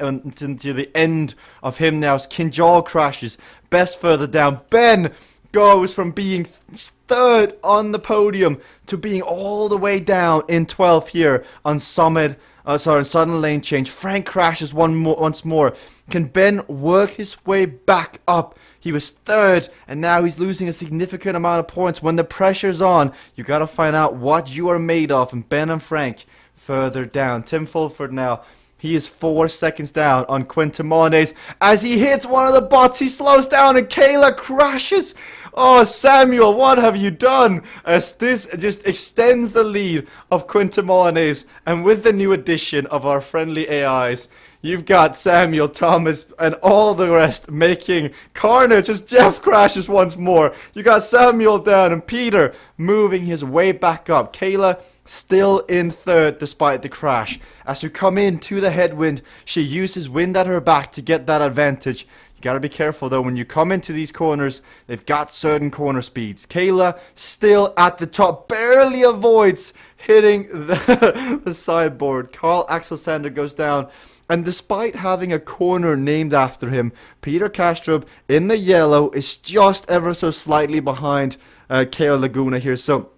Speaker 1: end of him now as Kinjal crashes. Best further down. Ben goes from being 3rd on the podium to being all the way down in 12th here on sudden lane change. Frank crashes once more. Can Ben work his way back up? He was 3rd, and now he's losing a significant amount of points. When the pressure's on, you got to find out what you are made of. And Ben and Frank further down. Tim Fulford now, he is 4 seconds down on Quinton Mones. As he hits one of the bots, he slows down, and Kayla crashes. Oh, Samuel, what have you done? As this just extends the lead of Quinton Mones. And with the new addition of our friendly AIs, you've got Samuel, Thomas, and all the rest making carnage as Jeff crashes once more. You got Samuel down and Peter moving his way back up. Kayla still in 3rd despite the crash. As we come into the headwind, she uses wind at her back to get that advantage. You gotta be careful though when you come into these corners. They've got certain corner speeds. Kayla still at the top, barely avoids hitting the sideboard. Carl Axel Sander goes down. And despite having a corner named after him, Peter Castro in the yellow is just ever so slightly behind Kayla Laguna here. So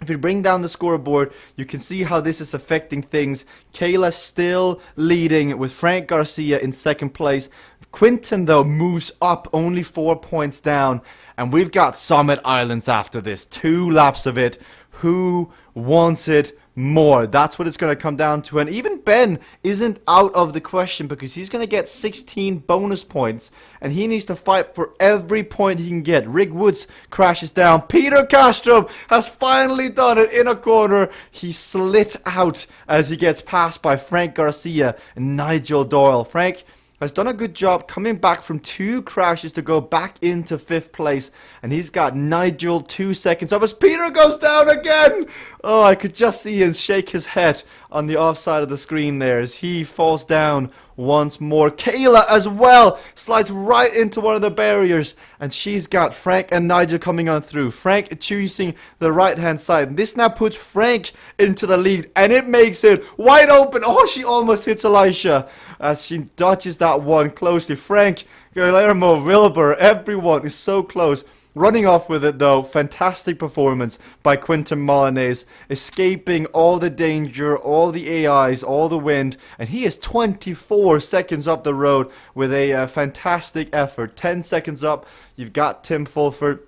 Speaker 1: if you bring down the scoreboard, you can see how this is affecting things. Kayla still leading with Frank Garcia in 2nd place. Quinton, though, moves up only 4 points down. And we've got Summit Islands after this. 2 laps of it. Who wants it more. That's what it's going to come down to. And even Ben isn't out of the question because he's going to get 16 bonus points and he needs to fight for every point he can get. Rick Woods crashes down. Peter Castro has finally done it in a corner. He slit out as he gets passed by Frank Garcia and Nigel Doyle. Frank has done a good job coming back from 2 crashes to go back into 5th place. And he's got Nigel 2 seconds up as Peter goes down again. Oh, I could just see him shake his head on the offside of the screen there as he falls down once more. Kayla as well slides right into one of the barriers. And she's got Frank and Nigel coming on through. Frank choosing the right-hand side. This now puts Frank into the lead. And it makes it wide open. Oh, she almost hits Elisha as she dodges that one closely. Frank, Guillermo, Wilbur, everyone is so close. Running off with it though, fantastic performance by Quinton Molinez, escaping all the danger, all the AIs, all the wind, and he is 24 seconds up the road with a fantastic effort. 10 seconds up, you've got Tim Fulford,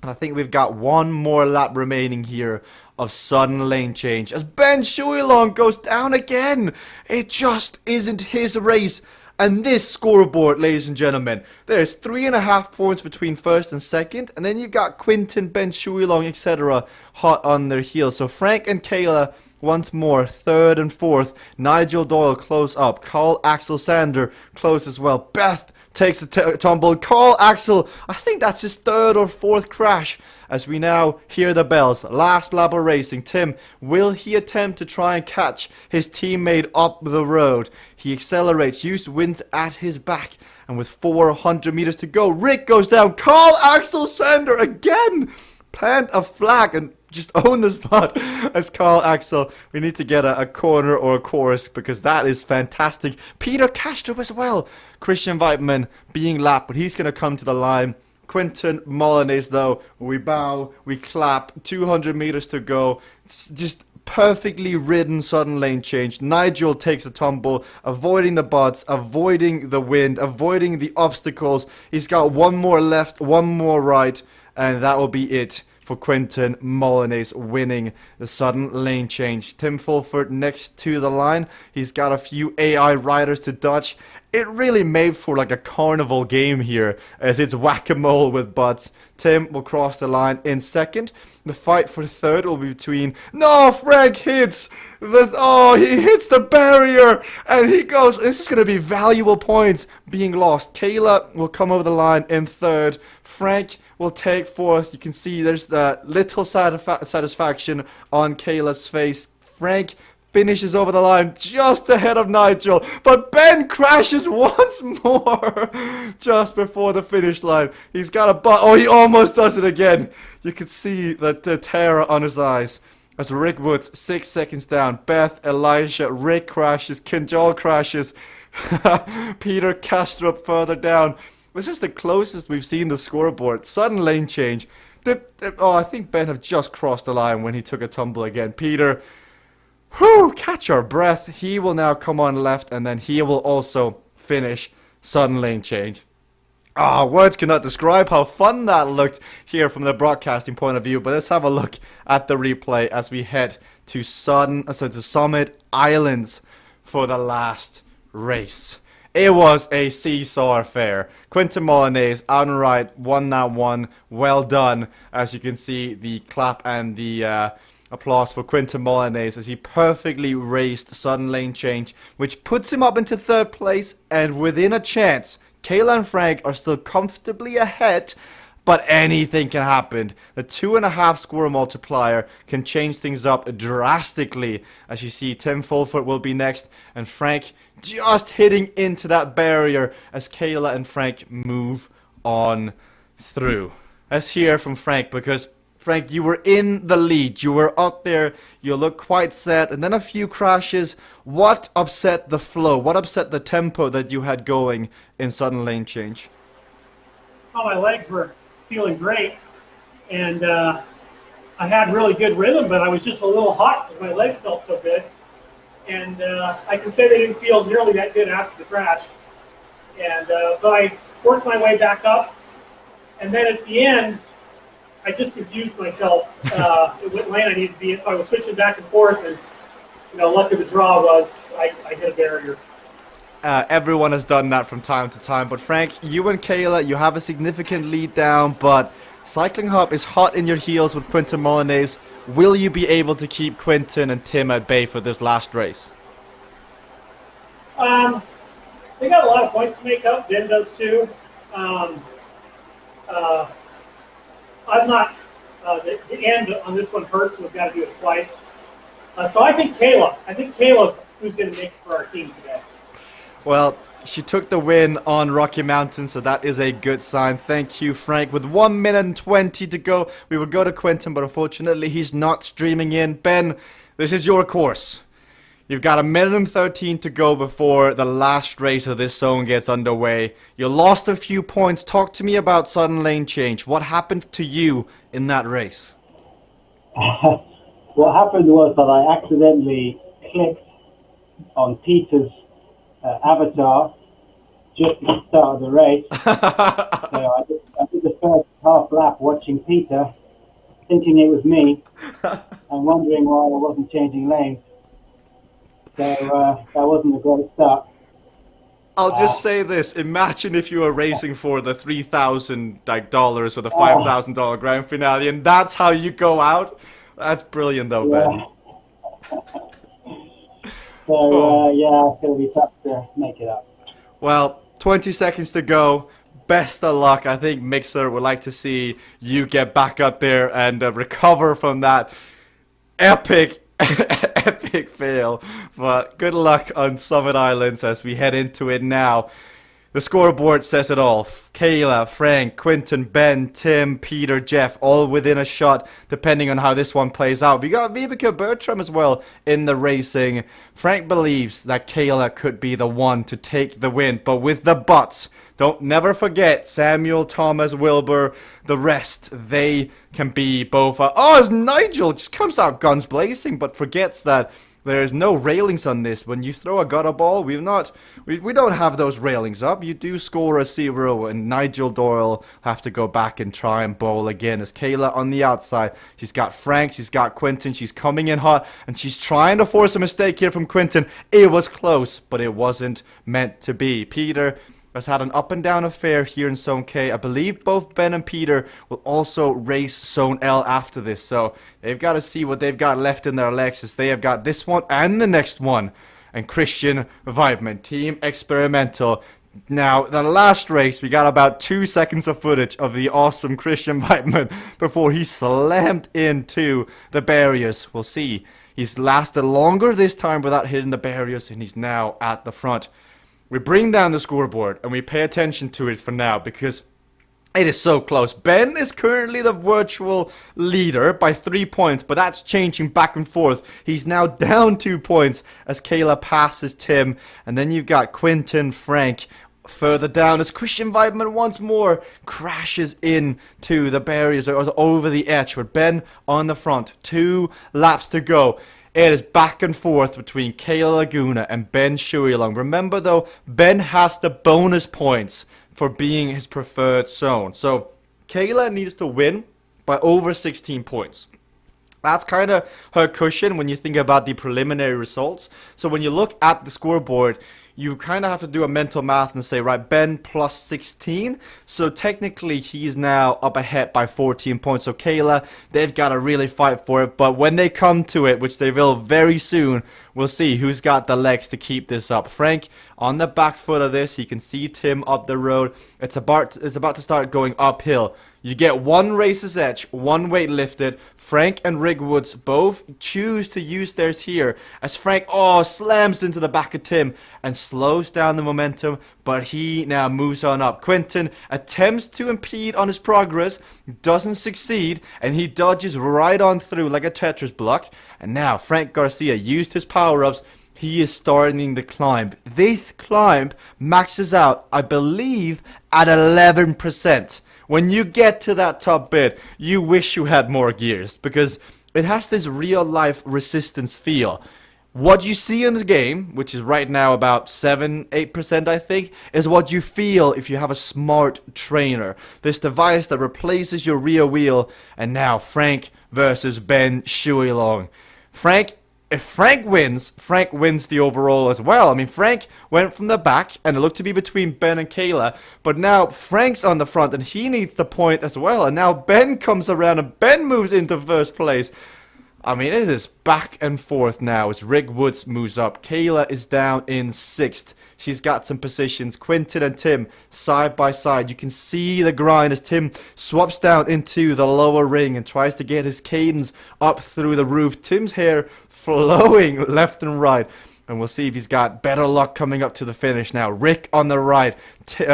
Speaker 1: and I think we've got one more lap remaining here of sudden lane change as Ben Shuilong goes down again. It just isn't his race. And this scoreboard, ladies and gentlemen, there's 3.5 points between first and second, and then you've got Quinton, Ben Shuilong, etc. hot on their heels. So Frank and Kayla once more, 3rd and 4th. Nigel Doyle close up. Carl Axel Sander close as well. Beth takes a tumble. Carl Axel, I think that's his 3rd or 4th crash as we now hear the bells. Last lap of racing. Tim, will he attempt to try and catch his teammate up the road? He accelerates, used wind at his back, and with 400 meters to go, Rick goes down. Carl Axel Sander again! Plant a flag and just own the spot as Carl Axel. We need to get a corner or a chorus because that is fantastic. Peter Castro as well. Christian Whiteman being lapped, but he's going to come to the line. Quinton Molinez though, we bow, we clap, 200 meters to go. It's just perfectly ridden sudden lane change. Nigel takes a tumble, avoiding the butts, avoiding the wind, avoiding the obstacles. He's got one more left, one more right, and that will be it for Quinton Molinez winning the sudden lane change. Tim Fulford next to the line. He's got a few AI riders to dodge. It really made for like a carnival game here as it's whack-a-mole with butts. Tim will cross the line in second. The fight for 3rd will be between... No, Frank hits! He hits the barrier! And he goes... This is going to be valuable points being lost. Kayla will come over the line in 3rd. Frank will take 4th. You can see there's the little satisfaction on Kayla's face. Frank finishes over the line just ahead of Nigel, but Ben crashes once more just before the finish line. He's got a butt. Oh, he almost does it again. You can see the terror on his eyes as Rick Woods 6 seconds down. Beth, Elisha, Rick crashes, Kinjal crashes, Peter Castro further down. This is the closest we've seen the scoreboard. Sudden lane change. I think Ben have just crossed the line when he took a tumble again. Peter, catch our breath. He will now come on left, and then he will also finish sudden lane change. Words cannot describe how fun that looked here from the broadcasting point of view. But let's have a look at the replay as we head to Summit Islands for the last race. It was a seesaw affair. Quinton Molinez, out and right, won that one. Well done. As you can see, the clap and the applause for Quinton Molinez as he perfectly raced sudden lane change, which puts him up into 3rd place and within a chance. Kayla and Frank are still comfortably ahead, but anything can happen. The 2.5 score multiplier can change things up drastically. As you see, Tim Fulford will be next, and Frank just hitting into that barrier as Kayla and Frank move on through. Let's hear from Frank, because Frank, you were in the lead. You were up there. You look quite set, and then a few crashes. What upset the flow? What upset the tempo that you had going in sudden lane change?
Speaker 2: Oh, my legs were feeling great, and I had really good rhythm, but I was just a little hot because my legs felt so good. And I can say they didn't feel nearly that good after the crash. And but I worked my way back up, and then at the end, I just confused myself in what lane I needed to be in, so I was switching back and forth, and luck of the draw was I hit a barrier.
Speaker 1: Everyone has done that from time to time, but Frank, you and Kayla, you have a significant lead down, but Cycling Hub is hot in your heels with Quinton Molinez. Will you be able to keep Quinton and Tim at bay for this last race?
Speaker 2: They got a lot of points to make up. Ben does too. I'm not. The end on this one hurts. We've got to do it twice. So I think Kayla. Kayla's who's going to make it for our team today.
Speaker 1: Well, she took the win on Rocky Mountain, so that is a good sign. Thank you, Frank. With 1 minute and 20 to go, we would go to Quinton, but unfortunately he's not streaming in. Ben, this is your course. You've got 1 minute and 13 to go before the last race of this zone gets underway. You lost a few points. Talk to me about sudden lane change. What happened to you in that race?
Speaker 3: What happened was that I accidentally clicked on Peter's avatar just at the start of the race. So I did the first half lap watching Peter, thinking it was me, and wondering why I wasn't changing lanes. So that wasn't a great start.
Speaker 1: I'll just say this. Imagine if you were racing for the $3,000 or the $5,000 grand finale, and that's how you go out. That's brilliant, though, Ben.
Speaker 3: So, it's going to be tough to make it up.
Speaker 1: Well, 20 seconds to go. Best of luck. I think Mixer would like to see you get back up there and recover from that epic fail. But good luck on Summit Islands as we head into it now. The scoreboard says it all. Kayla, Frank, Quinton, Ben, Tim, Peter, Jeff, all within a shot, depending on how this one plays out. We got Vibeke Bertram as well in the racing. Frank believes that Kayla could be the one to take the win, but with the buts. Don't never forget Samuel, Thomas, Wilbur, the rest. They can be both. It's Nigel just comes out guns blazing, but forgets that there's no railings on this. When you throw a gutter ball, we don't have those railings up. You do score a 0, and Nigel Doyle have to go back and try and bowl again. As Kayla on the outside, she's got Frank, she's got Quinton, she's coming in hot, and she's trying to force a mistake here from Quinton. It was close, but it wasn't meant to be. Peter has had an up and down affair here in Zone K. I believe both Ben and Peter will also race Zone L after this. So they've got to see what they've got left in their legs, as they have got this one and the next one. And Christian Weidman, Team Experimental. Now, the last race, we got about 2 seconds of footage of the awesome Christian Weidman before he slammed into the barriers. We'll see. He's lasted longer this time without hitting the barriers, and he's now at the front. We bring down the scoreboard and we pay attention to it for now because it is so close. Ben is currently the virtual leader by 3 points, but that's changing back and forth. He's now down 2 points as Kayla passes Tim. And then you've got Quinton, Frank further down as Christian Weidman once more crashes into the barriers or over the edge with Ben on the front. 2 laps to go. It is back and forth between Kayla Laguna and Ben Shuilong. Remember though, Ben has the bonus points for being his preferred zone. So Kayla needs to win by over 16 points. That's kind of her cushion when you think about the preliminary results. So when you look at the scoreboard, you kind of have to do a mental math and say, right, Ben plus 16. So technically, he's now up ahead by 14 points. So Kayla, they've got to really fight for it. But when they come to it, which they will very soon, we'll see who's got the legs to keep this up. Frank on the back foot of this. You can see Tim up the road. It's about to start going uphill. You get 1 racer's edge, 1 weight lifted. Frank and Rick Woods both choose to use theirs here as Frank slams into the back of Tim and slows down the momentum, but he now moves on up. Quinton attempts to impede on his progress, doesn't succeed, and he dodges right on through like a Tetris block. And now Frank Garcia used his power-ups. He is starting the climb. This climb maxes out, I believe, at 11%. When you get to that top bit, you wish you had more gears because it has this real life resistance feel. What you see in the game, which is right now about 7-8% I think, is what you feel if you have a smart trainer. This device that replaces your rear wheel. And now Frank versus Ben Shuilong. If Frank wins the overall as well. I mean, Frank went from the back, and it looked to be between Ben and Kayla, but now Frank's on the front, and he needs the point as well, and now Ben comes around, and Ben moves into first place. I mean, it is back and forth now as Rick Woods moves up. Kayla is down in 6th. She's got some positions. Quinton and Tim side by side. You can see the grind as Tim swaps down into the lower ring and tries to get his cadence up through the roof. Tim's hair flowing left and right. And we'll see if he's got better luck coming up to the finish now. Rick on the right,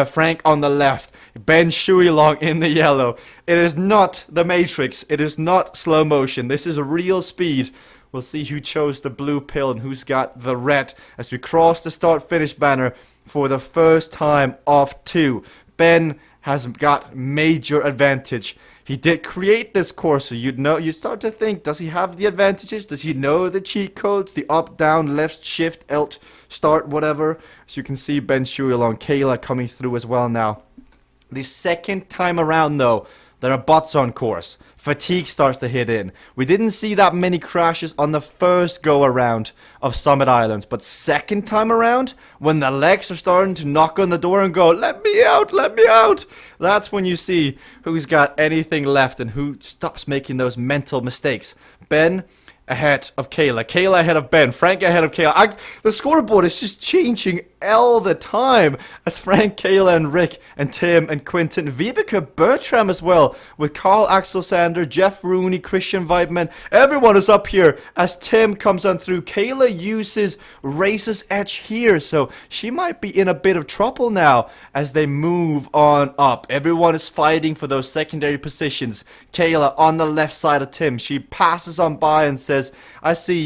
Speaker 1: Frank on the left, Ben Shuilong in the yellow. It is not the Matrix. It is not slow motion. This is real speed. We'll see who chose the blue pill and who's got the red as we cross the start-finish banner for the first time of 2. Ben has got major advantage. He did create this course, so you start to think, does he have the advantages? Does he know the cheat codes? The up, down, left, shift, alt, start, whatever. As you can see, Ben Shuilong, Kayla coming through as well now. The second time around, though, there are bots on course. Fatigue starts to hit in. We didn't see that many crashes on the first go-around of Summit Islands, but second time around, when the legs are starting to knock on the door and go, let me out, let me out, that's when you see who's got anything left and who stops making those mental mistakes. Ben ahead of Kayla, Kayla ahead of Ben, Frank ahead of Kayla. The scoreboard is just changing all the time as Frank, Kayla, and Rick, and Tim, and Quinton, Vibeke Bertram as well, with Carl Axel Sander, Jeff Rooney, Christian Whiteman. Everyone is up here as Tim comes on through. Kayla uses Racer's Edge here, so she might be in a bit of trouble now as they move on up. Everyone is fighting for those secondary positions. Kayla on the left side of Tim. She passes on by and says, I see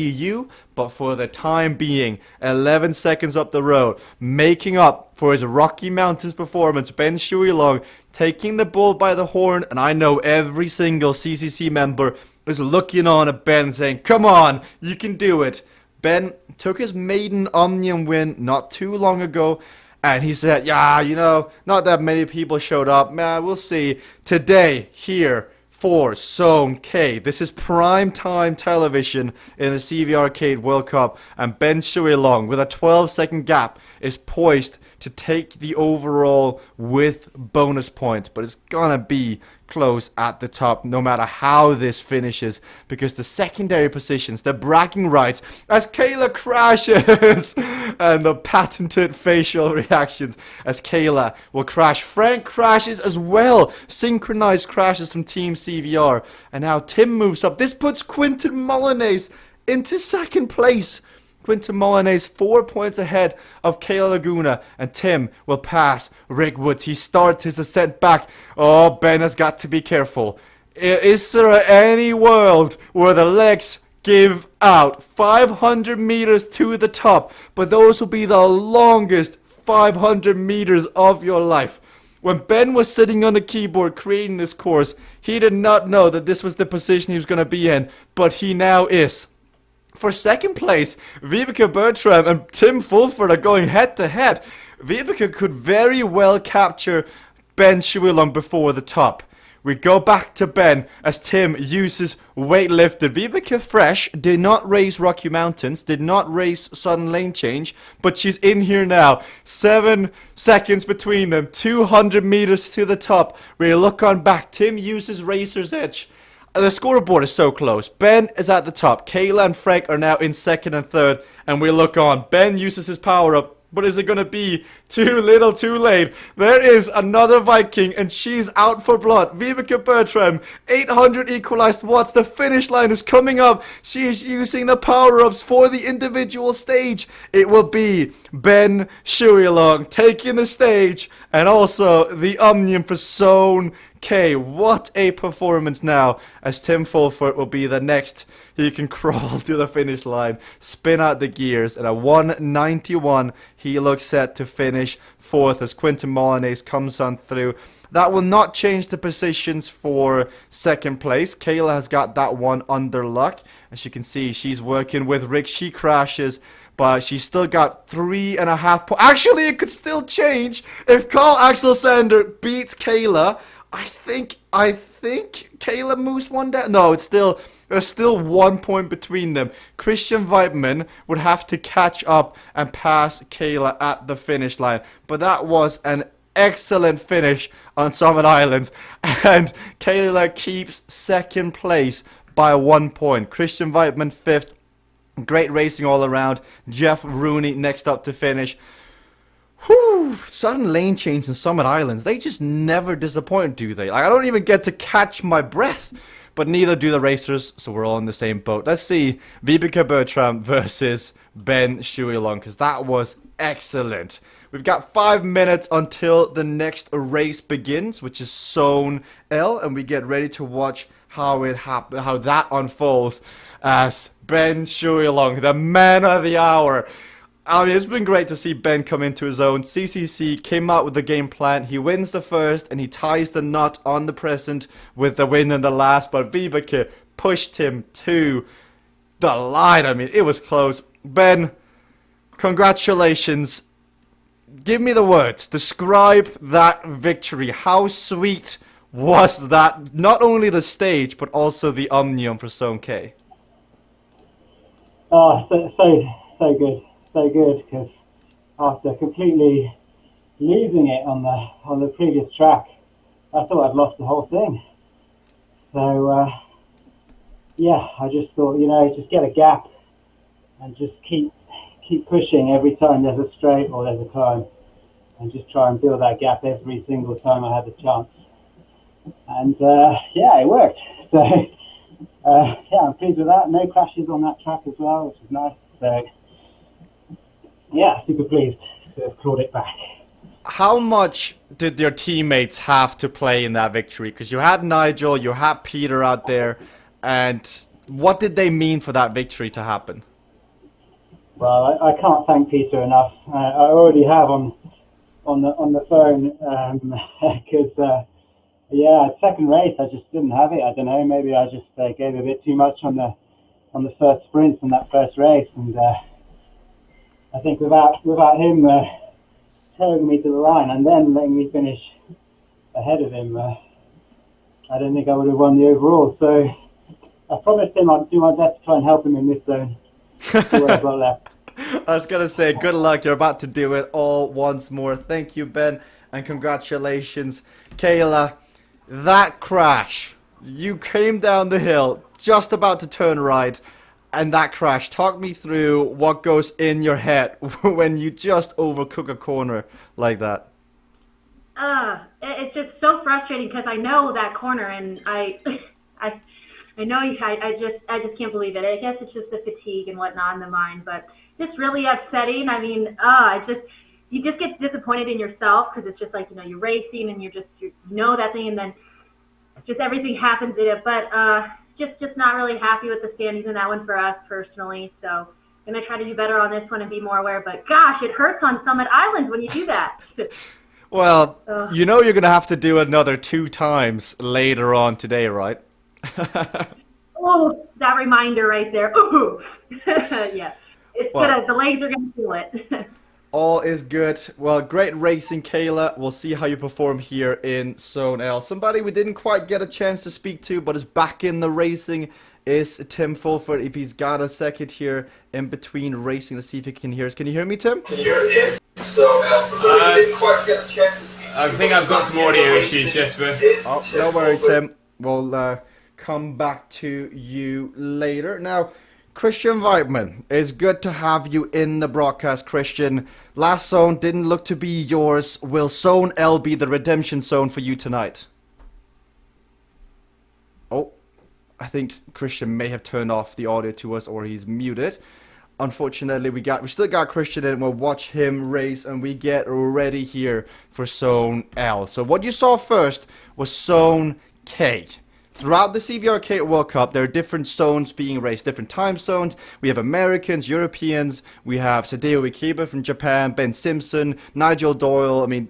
Speaker 1: you, but for the time being, 11 seconds up the road, making up for his Rocky Mountains performance, Ben Shuilong taking the bull by the horn, and I know every single CCC member is looking on at Ben saying, come on, you can do it. Ben took his maiden Omnium win not too long ago, and he said, yeah, you know, not that many people showed up, man, we'll see. Today, here, for Zone K. This is prime time television in the CVRcade World Cup, and Ben Shuilong, with a 12-second gap, is poised to take the overall with bonus points, but it's gonna be close at the top no matter how this finishes, because the secondary positions, the bragging rights as Kayla crashes and the patented facial reactions as Kayla will crash. Frank crashes as well, synchronized crashes from Team CVR, and now Tim moves up. This puts Quinton Molinez into second place. Quinton Molinez 4 points ahead of Kayla Laguna, and Tim will pass Rick Woods. He starts his ascent back. Oh, Ben has got to be careful. Is there any world where the legs give out? 500 meters to the top, but those will be the longest 500 meters of your life. When Ben was sitting on the keyboard creating this course, he did not know that this was the position he was going to be in, but he now is. For second place, Vibeke Bertram and Tim Fulford are going head to head. Vibeke could very well capture Ben Shuilong before the top. We go back to Ben as Tim uses weightlifted. Vibeke Fresh did not race Rocky Mountains, did not race sudden lane change, but she's in here now. 7 seconds between them, 200 meters to the top. We look on back, Tim uses Racer's Edge. The scoreboard is so close. Ben is at the top. Kayla and Frank are now in second and third. And we look on. Ben uses his power up. But is it going to be too little too late? There is another Viking and she's out for blood. Vibeke Bertram, 800 equalized watts. The finish line is coming up. She is using the power-ups for the individual stage. It will be Ben Shuilong taking the stage And also the Omnium for Zone K. What a performance now, as Tim Fulford will be the next. He can crawl to the finish line, spin out the gears, and at 191 he looks set to finish 4th as Quinton Molyneux comes on through. That will not change the positions for 2nd place. Kayla has got that one under luck. As you can see, she's working with Rick. She crashes, but she's still got 3.5 points. Actually, it could still change if Carl Axel Sander beats Kayla. I think Kayla moves one down. No, there's still 1 point between them. Christian Whiteman would have to catch up and pass Kayla at the finish line. But that was an excellent finish on Summit Islands, and Kayla keeps 2nd place by 1 point. Christian Whiteman 5th. Great racing all around. Jeff Rooney next up to finish. Whew, sudden lane change in Summit Islands. They just never disappoint, do they? Like, I don't even get to catch my breath. But neither do the racers, so we're all in the same boat. Let's see Vibeke Bertram versus Ben Shuilong, because that was excellent. We've got 5 minutes until the next race begins, which is Zone L, and we get ready to watch how that unfolds as Ben Shuilong, the man of the hour. I mean, it's been great to see Ben come into his own. CCC came out with the game plan. He wins the first, and he ties the knot on the present with the win in the last. But Vibeke pushed him to the line. I mean, it was close. Ben, congratulations. Give me the words. Describe that victory. How sweet was that? Not only the stage, but also the Omnium for Zone K.
Speaker 3: Oh, so good. So good, because after completely losing it on the previous track, I thought I'd lost the whole thing. So yeah, I just thought, just get a gap and just keep pushing every time there's a straight or there's a climb, and just try and build that gap every single time I had the chance. And yeah, it worked. So yeah, I'm pleased with that. No crashes on that track as well, which is nice. So yeah, super pleased to have clawed it back.
Speaker 1: How much did your teammates have to play in that victory? Because you had Nigel, you had Peter out there, and what did they mean for that victory to happen?
Speaker 3: Well, I can't thank Peter enough. I already have on the phone, because yeah, 2nd race I just didn't have it. I don't know, maybe I just gave a bit too much on the first sprint in that first race, and I think without him towing me to the line and then letting me finish ahead of him, I don't think I would have won the overall. So I promised him I'd do my best to try and help him in this zone. What I've got left.
Speaker 1: I was going to say, good luck. You're about to do it all once more. Thank you, Ben, and congratulations. Kayla, that crash. You came down the hill, just about to turn right, and that crash. Talk me through what goes in your head when you just overcook a corner like that.
Speaker 4: It's just so frustrating because I know that corner, and I know I just can't believe it. I guess it's just the fatigue and whatnot in the mind, but just really upsetting. I mean, you just get disappointed in yourself because it's just like, you're racing and you that thing, and then just everything happens in it. But just not really happy with the standings in that one for us personally. So I'm gonna try to do better on this one and be more aware. But gosh, it hurts on Summit Islands when you do that.
Speaker 1: Well, you're gonna have to do another 2 times later on today, right?
Speaker 4: Oh, that reminder right there. Ooh. Yeah, it's gonna. The legs are gonna feel it.
Speaker 1: All is good. Well, great racing, Kayla. We'll see how you perform here in Zone L. Somebody we didn't quite get a chance to speak to, but is back in the racing, is Tim Fulford. If he's got a second here in between racing, let's see if he can hear us. Can you hear me, Tim?
Speaker 5: Can you hear me? Zone L. Somebody we didn't quite get a chance to speak to. I think I've got some audio issues, Jesper.
Speaker 1: Oh, don't worry, Tim. We'll come back to you later. Now, Christian Whiteman, it's good to have you in the broadcast, Christian. Last zone didn't look to be yours. Will Zone L be the redemption zone for you tonight? Oh, I think Christian may have turned off the audio to us, or he's muted. unfortunately, we still got Christian in. We'll watch him race, and we get ready here for Zone L. So what you saw first was Zone K. Throughout the CVRcade World Cup, there are different zones being raced, different time zones. We have Americans, Europeans, we have Sadeo Ikiba from Japan, Ben Simpson, Nigel Doyle. I mean,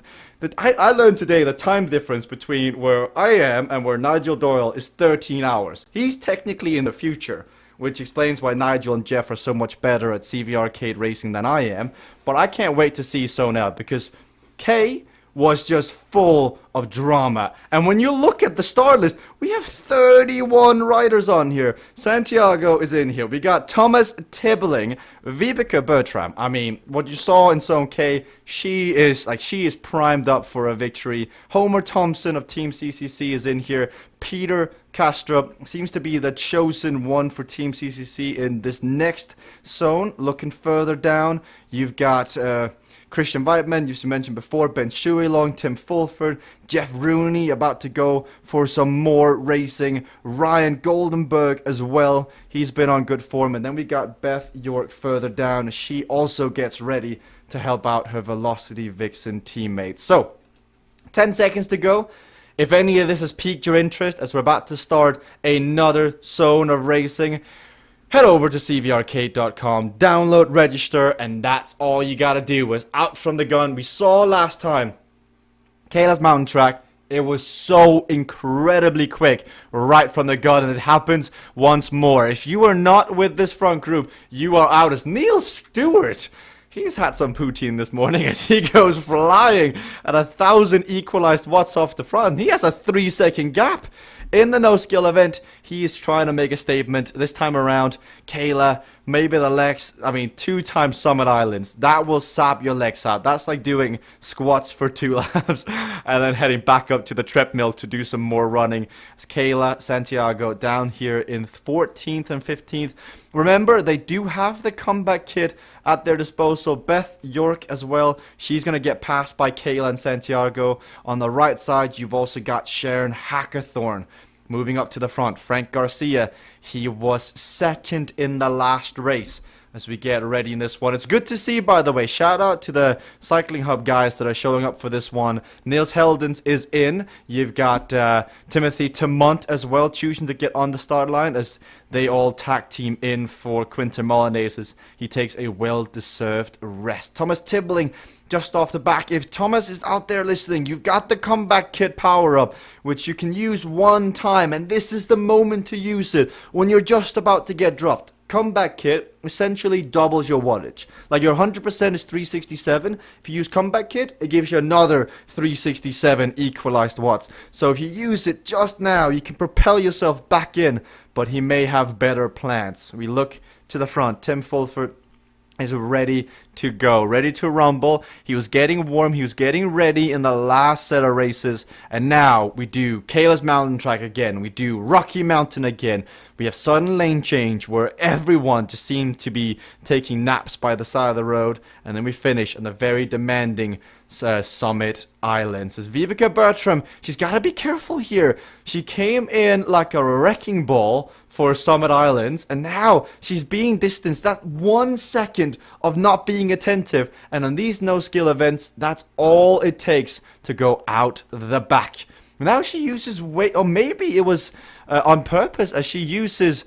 Speaker 1: I learned today the time difference between where I am and where Nigel Doyle is 13 hours. He's technically in the future, which explains why Nigel and Jeff are so much better at CVRcade racing than I am. But I can't wait to see Zone L, because K was just full of drama. And when you look at the start list, we have 31 riders on here. Santiago is in here. We got Thomas Tibbling, Vibeke Bertram. I mean, what you saw in Zone K, she is primed up for a victory. Homer Thompson of Team CCC is in here. Peter Castro seems to be the chosen one for Team CCC in this next zone. Looking further down, you've got Christian Whiteman, you mentioned before, Ben Shuilong, Tim Fulford, Jeff Rooney about to go for some more racing, Ryan Goldenberg as well, he's been on good form, and then we got Beth York further down. She also gets ready to help out her Velocity Vixen teammates. So, 10 seconds to go. If any of this has piqued your interest, as we're about to start another zone of racing, head over to CVRcade.com, download, register, and that's all you gotta do. Is out from the gun. We saw last time, Kayla's mountain track, it was so incredibly quick right from the gun, and it happens once more. If you are not with this front group, you are out. As Neil Stewart, he's had some poutine this morning as he goes flying at 1,000 equalized watts off the front. He has a 3-second gap. In the no-skill event, he is trying to make a statement. This time around, Kayla, maybe the legs, 2 times Summit Islands. That will sap your legs out. That's like doing squats for 2 laps and then heading back up to the treadmill to do some more running. It's Kayla, Santiago down here in 14th and 15th. Remember, they do have the comeback kit at their disposal. Beth York as well. She's going to get passed by Kayla and Santiago. On the right side, you've also got Sharon Hackathorn. Moving up to the front, Frank Garcia. He was second in the last race. As we get ready in this one, it's good to see, by the way. Shout out to the Cycling Hub guys that are showing up for this one. Niels Heldens is in. You've got Timothy Tamont as well, choosing to get on the start line as they all tag team in for Quinton Molinese as he takes a well-deserved rest. Thomas Tibbling just off the back. If Thomas is out there listening, you've got the comeback kit power-up, which you can use one time, and this is the moment to use it when you're just about to get dropped. Comeback kit essentially doubles your wattage. Like your 100% is 367. If you use comeback kit, it gives you another 367 equalized watts. So if you use it just now, you can propel yourself back in, but he may have better plans. We look to the front. Tim Fulford is ready to go, ready to rumble. He was getting warm, he was getting ready in the last set of races, and now we do Kayla's mountain track again, we do Rocky Mountain again, we have sudden lane change where everyone just seemed to be taking naps by the side of the road, and then we finish on the very demanding Summit Islands. As Vibeke Bertram, she's got to be careful here. She came in like a wrecking ball for Summit Islands, and now she's being distanced. That 1 second of not being attentive, and on these no-skill events, that's all it takes to go out the back. Now she uses weight, or maybe it was on purpose, as she uses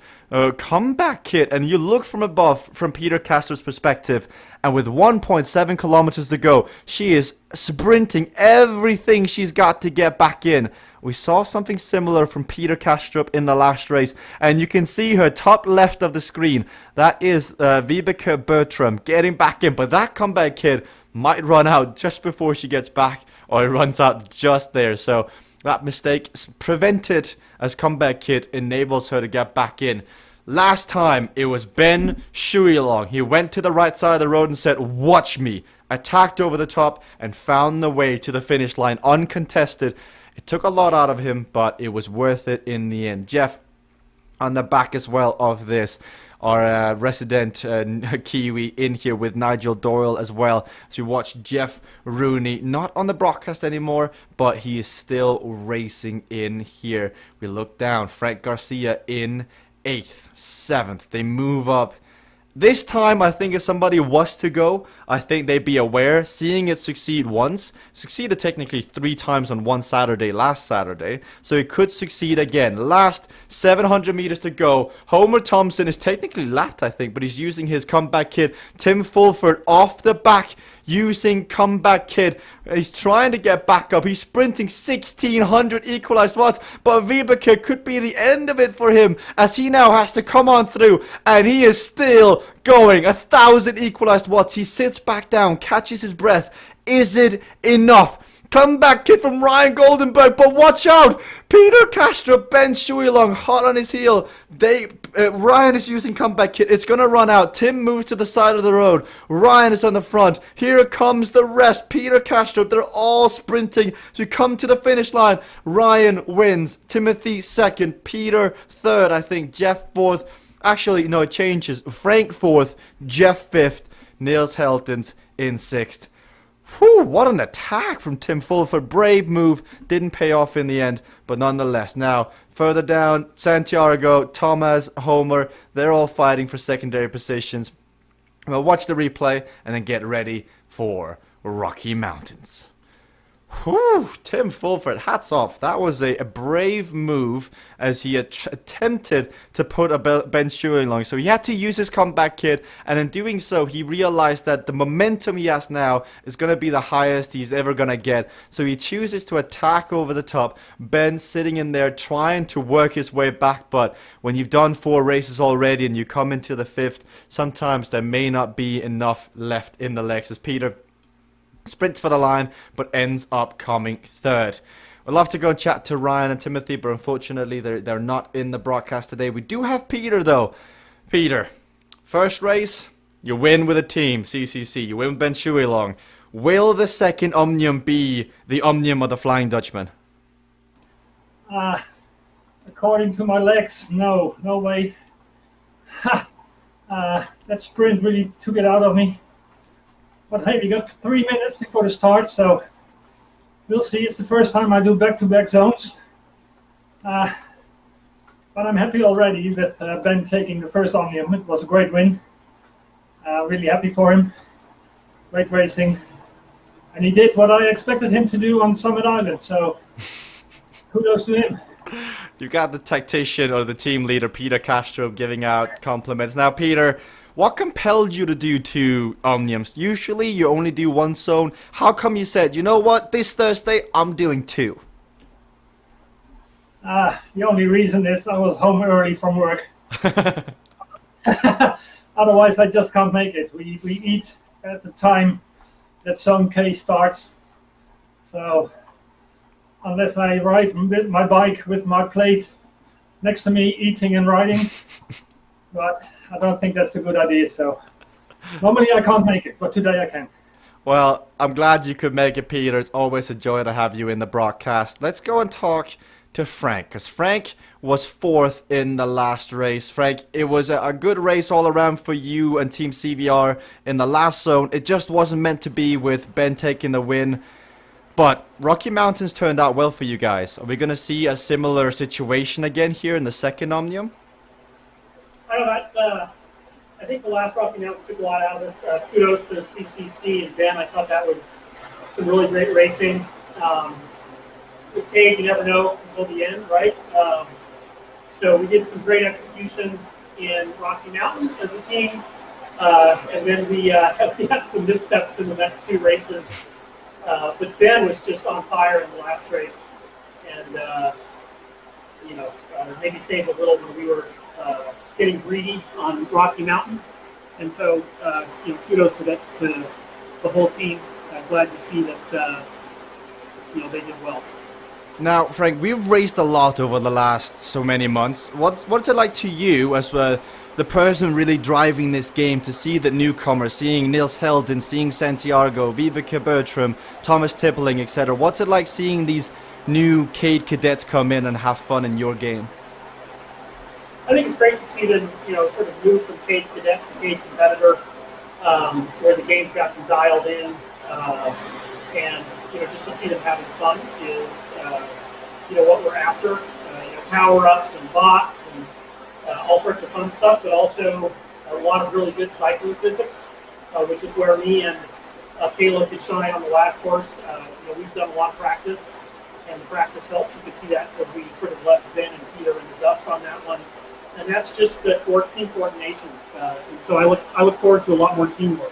Speaker 1: comeback kit, and you look from above from Peter Castro's perspective, and with 1.7 kilometers to go, she is sprinting everything she's got to get back in. We saw something similar from Peter Castro in the last race, and you can see her top left of the screen. That is Vibeke Bertram getting back in, but that comeback kit might run out just before she gets back, or it runs out just there. So that mistake prevented as comeback kit enables her to get back in. Last time, it was Ben Shuilong. He went to the right side of the road and said, "Watch me." Attacked over the top and found the way to the finish line uncontested. It took a lot out of him, but it was worth it in the end. Jeff, on the back as well of this, our resident Kiwi in here with Nigel Doyle as well. So we watch Jeff Rooney, not on the broadcast anymore, but he is still racing in here. We look down, Frank Garcia in 8th, 7th. They move up This time, I think if somebody was to go, I think they'd be aware. Seeing it succeed once, succeeded technically 3 times on one Saturday, last Saturday, so it could succeed again. Last 700 meters to go. Homer Thompson is technically lapped, I think, but he's using his comeback kid. Tim Fulford off the back, using comeback kid. He's trying to get back up. He's sprinting 1600 equalized watts, but Vibeke could be the end of it for him, as he now has to come on through, and he is still going 1000 equalized watts. He sits back down, catches his breath. Is it enough? Comeback kid from Ryan Goldenberg, but watch out! Peter Castro, Ben Shuilong, hot on his heel. Ryan is using comeback kid. It's gonna run out. Tim moves to the side of the road. Ryan is on the front. Here comes the rest. Peter Castro, they're all sprinting to come to the finish line. Ryan wins. Timothy second. Peter third, I think. Jeff fourth. Actually, no, it changes. Frank fourth. Jeff fifth. Niels Heltens in sixth. Whew, what an attack from Tim Fulford. Brave move. Didn't pay off in the end, but nonetheless. Now, further down, Santiago, Thomas, Homer, they're all fighting for secondary positions. Well, watch the replay and then get ready for Rocky Mountains. Whew, Tim Fulford, hats off. That was a brave move as he attempted to put a Ben Shuilong. So he had to use his comeback kid, and in doing so, he realized that the momentum he has now is going to be the highest he's ever going to get. So he chooses to attack over the top. Ben sitting in there trying to work his way back, but when you've done 4 races already and you come into the 5th, sometimes there may not be enough left in the legs, as Peter sprints for the line, but ends up coming third. I'd love to go and chat to Ryan and Timothy, but unfortunately they're not in the broadcast today. We do have Peter, though. Peter, first race, you win with a team, CCC. You win with Ben Shuilong. Will the second Omnium be the Omnium of the Flying Dutchman?
Speaker 2: According to my legs, no way. That sprint really took it out of me. But hey, we got 3 minutes before the start, so we'll see. It's the first time I do back-to-back zones. But I'm happy already with Ben taking the first Omnium. It was a great win. Really happy for him. Great racing. And he did what I expected him to do on Summit Island, so kudos to him.
Speaker 1: You got the tactician or the team leader, Peter Castro, giving out compliments. Now, Peter, what compelled you to do 2 Omniums? Usually you only do 1 zone. How come you said, you know what, this Thursday I'm doing 2?
Speaker 2: The only reason is I was home early from work. Otherwise I just can't make it. We eat at the time that Zone K starts. So unless I ride my bike with my plate next to me, eating and riding, but I don't think that's a good idea, so normally I can't make it, but today I can.
Speaker 1: Well, I'm glad you could make it, Peter. It's always a joy to have you in the broadcast. Let's go and talk to Frank, because Frank was 4th in the last race. Frank, it was a good race all around for you and Team CVR in the last zone. It just wasn't meant to be with Ben taking the win. But Rocky Mountains turned out well for you guys. Are we going to see a similar situation again here in the second Omnium?
Speaker 6: I think the last Rocky Mountains took a lot out of this. Kudos to CCC and Ben. I thought that was some really great racing. With Cade, you never know until the end, right? So we did some great execution in Rocky Mountain as a team. And then we had some missteps in the next 2 races. But Ben was just on fire in the last race. And, maybe saved a little when we were getting greedy on Rocky Mountain, and so kudos to the whole team. Glad to see that they did well.
Speaker 1: Now, Frank, we've raced a lot over the last so many months. What's it like to you as the person really driving this game, to see the newcomers, seeing Niels Helden, seeing Santiago, Vibeke Bertram, Thomas Tippling, etc.? What's it like seeing these new Cade cadets come in and have fun in your game?
Speaker 6: I think it's great to see them, sort of move from Cade cadet to Cade competitor, where the game's gotten dialed in, and just to see them having fun is, what we're after. Power-ups and bots and all sorts of fun stuff, but also, a lot of really good cycling physics, which is where me and Kayla could shine on the last course. We've done a lot of practice, and the practice helps. You can see that as we sort of left Ben and Peter in the dust on that one. And that's just the team coordination. And so I look forward to a lot more teamwork.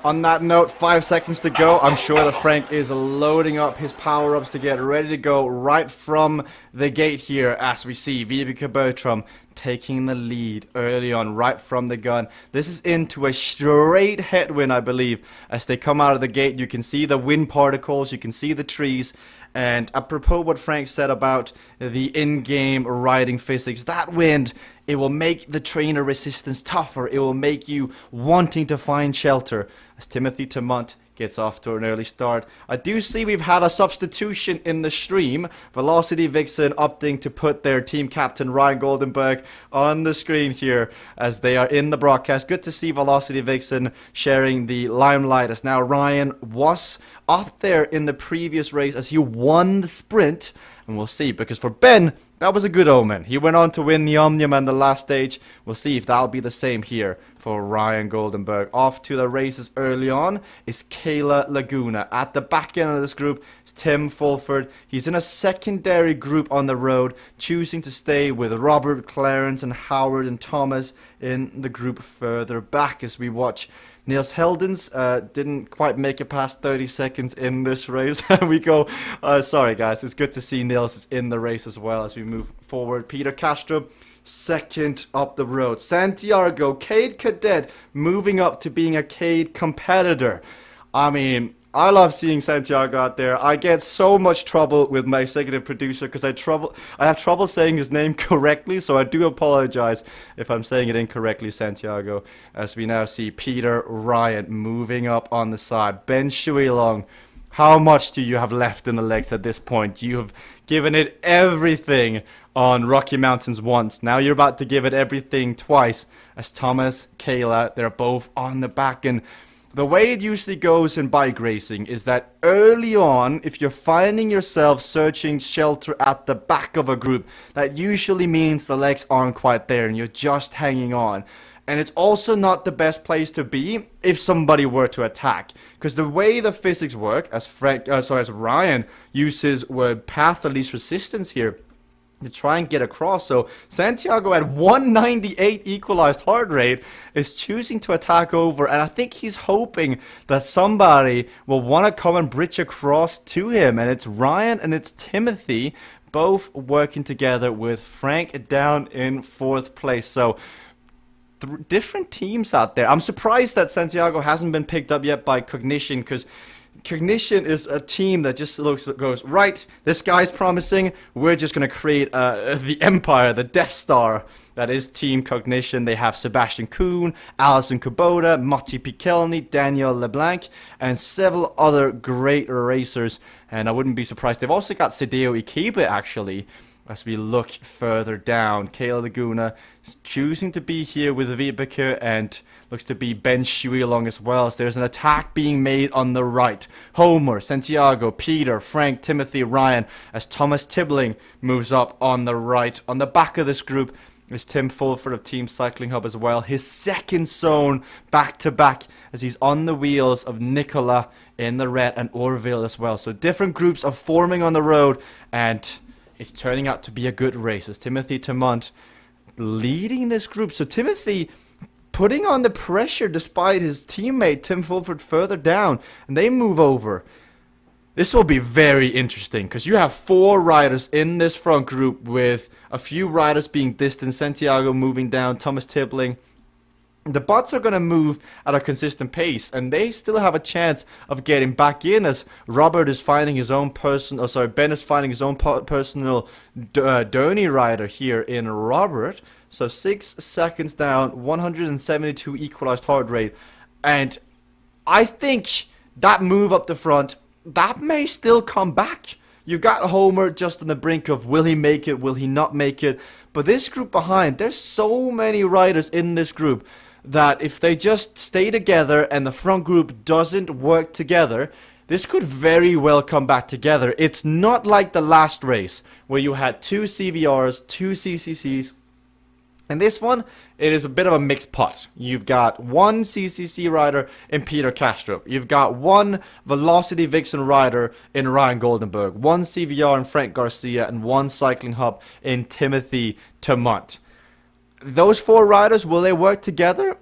Speaker 1: On that note, 5 seconds to go. I'm sure that Frank is loading up his power-ups to get ready to go right from the gate here as we see Vibeke Bertram taking the lead early on right from the gun. This is into a straight headwind, I believe. As they come out of the gate, you can see the wind particles, you can see the trees. And apropos what Frank said about the in-game riding physics, that wind, it will make the trainer resistance tougher. It will make you wanting to find shelter. As Timothy Tamont gets off to an early start. I do see we've had a substitution in the stream. Velocity Vixen opting to put their team captain Ryan Goldenberg on the screen here as they are in the broadcast. Good to see Velocity Vixen sharing the limelight as now Ryan was up there in the previous race as he won the sprint. And we'll see, because for Ben, that was a good omen. He went on to win the Omnium and the last stage. We'll see if that'll be the same here for Ryan Goldenberg. Off to the races early on is Kayla Laguna. At the back end of this group is Tim Fulford. He's in a secondary group on the road, choosing to stay with Robert, Clarence, and Howard and Thomas in the group further back as we watch Niels Heldens didn't quite make it past 30 seconds in this race. We go, sorry guys, it's good to see Niels is in the race as well as we move forward. Peter Castro, second up the road. Santiago, Cade Cadet, moving up to being a Cade competitor. I mean, I love seeing Santiago out there. I get so much trouble with my executive producer because I have trouble saying his name correctly, so I do apologize if I'm saying it incorrectly, Santiago. As we now see Peter Ryan moving up on the side. Ben Shuilong, how much do you have left in the legs at this point? You have given it everything on Rocky Mountains once. Now you're about to give it everything twice. As Thomas, Kayla, they're both on the back, and the way it usually goes in bike racing is that early on, if you're finding yourself searching shelter at the back of a group, that usually means the legs aren't quite there and you're just hanging on. And it's also not the best place to be if somebody were to attack. Because the way the physics work, as Ryan uses word path of least resistance here, to try and get across. So Santiago at 198 equalized heart rate is choosing to attack over, and I think he's hoping that somebody will want to come and bridge across to him, and it's Ryan and it's Timothy both working together with Frank down in 4th place. So different teams out there. I'm surprised that Santiago hasn't been picked up yet by Cognition, because Cognition is a team that just goes, right, this guy's promising, we're just going to create the empire, the Death Star. That is Team Cognition. They have Sebastian Kuhn, Alison Kubota, Matti Pikelny, Daniel LeBlanc, and several other great racers. And I wouldn't be surprised. They've also got Sedeo Ikebe, actually, as we look further down. Kayla Laguna choosing to be here with Vibeke, and looks to be Ben Shuilong as well. So there's an attack being made on the right. Homer, Santiago, Peter, Frank, Timothy, Ryan, as Thomas Tibbling moves up on the right. On the back of this group is Tim Fulford of Team Cycling Hub as well. His second zone back-to-back as he's on the wheels of Nicola in the red and Orville as well. So different groups are forming on the road, and it's turning out to be a good race as Timothy Tamont leading this group. So Timothy putting on the pressure despite his teammate Tim Fulford further down, and they move over. This will be very interesting because you have 4 riders in this front group with a few riders being distant. Santiago moving down, Thomas Tibbling. The bots are going to move at a consistent pace, and they still have a chance of getting back in as Robert is finding his own Ben is finding his own personal Durney rider here in Robert. So 6 seconds down, 172 equalized heart rate, and I think that move up the front, that may still come back. You've got Homer just on the brink of will he make it, will he not make it, but this group behind, there's so many riders in this group that if they just stay together and the front group doesn't work together, this could very well come back together. It's not like the last race where you had 2 CVRs, 2 CCCs, And this one, it is a bit of a mixed pot. You've got one CCC rider in Peter Castro. You've got one Velocity Vixen rider in Ryan Goldenberg. One CVR in Frank Garcia. And one Cycling Hub in Timothy Tamont. Those 4 riders, will they work together?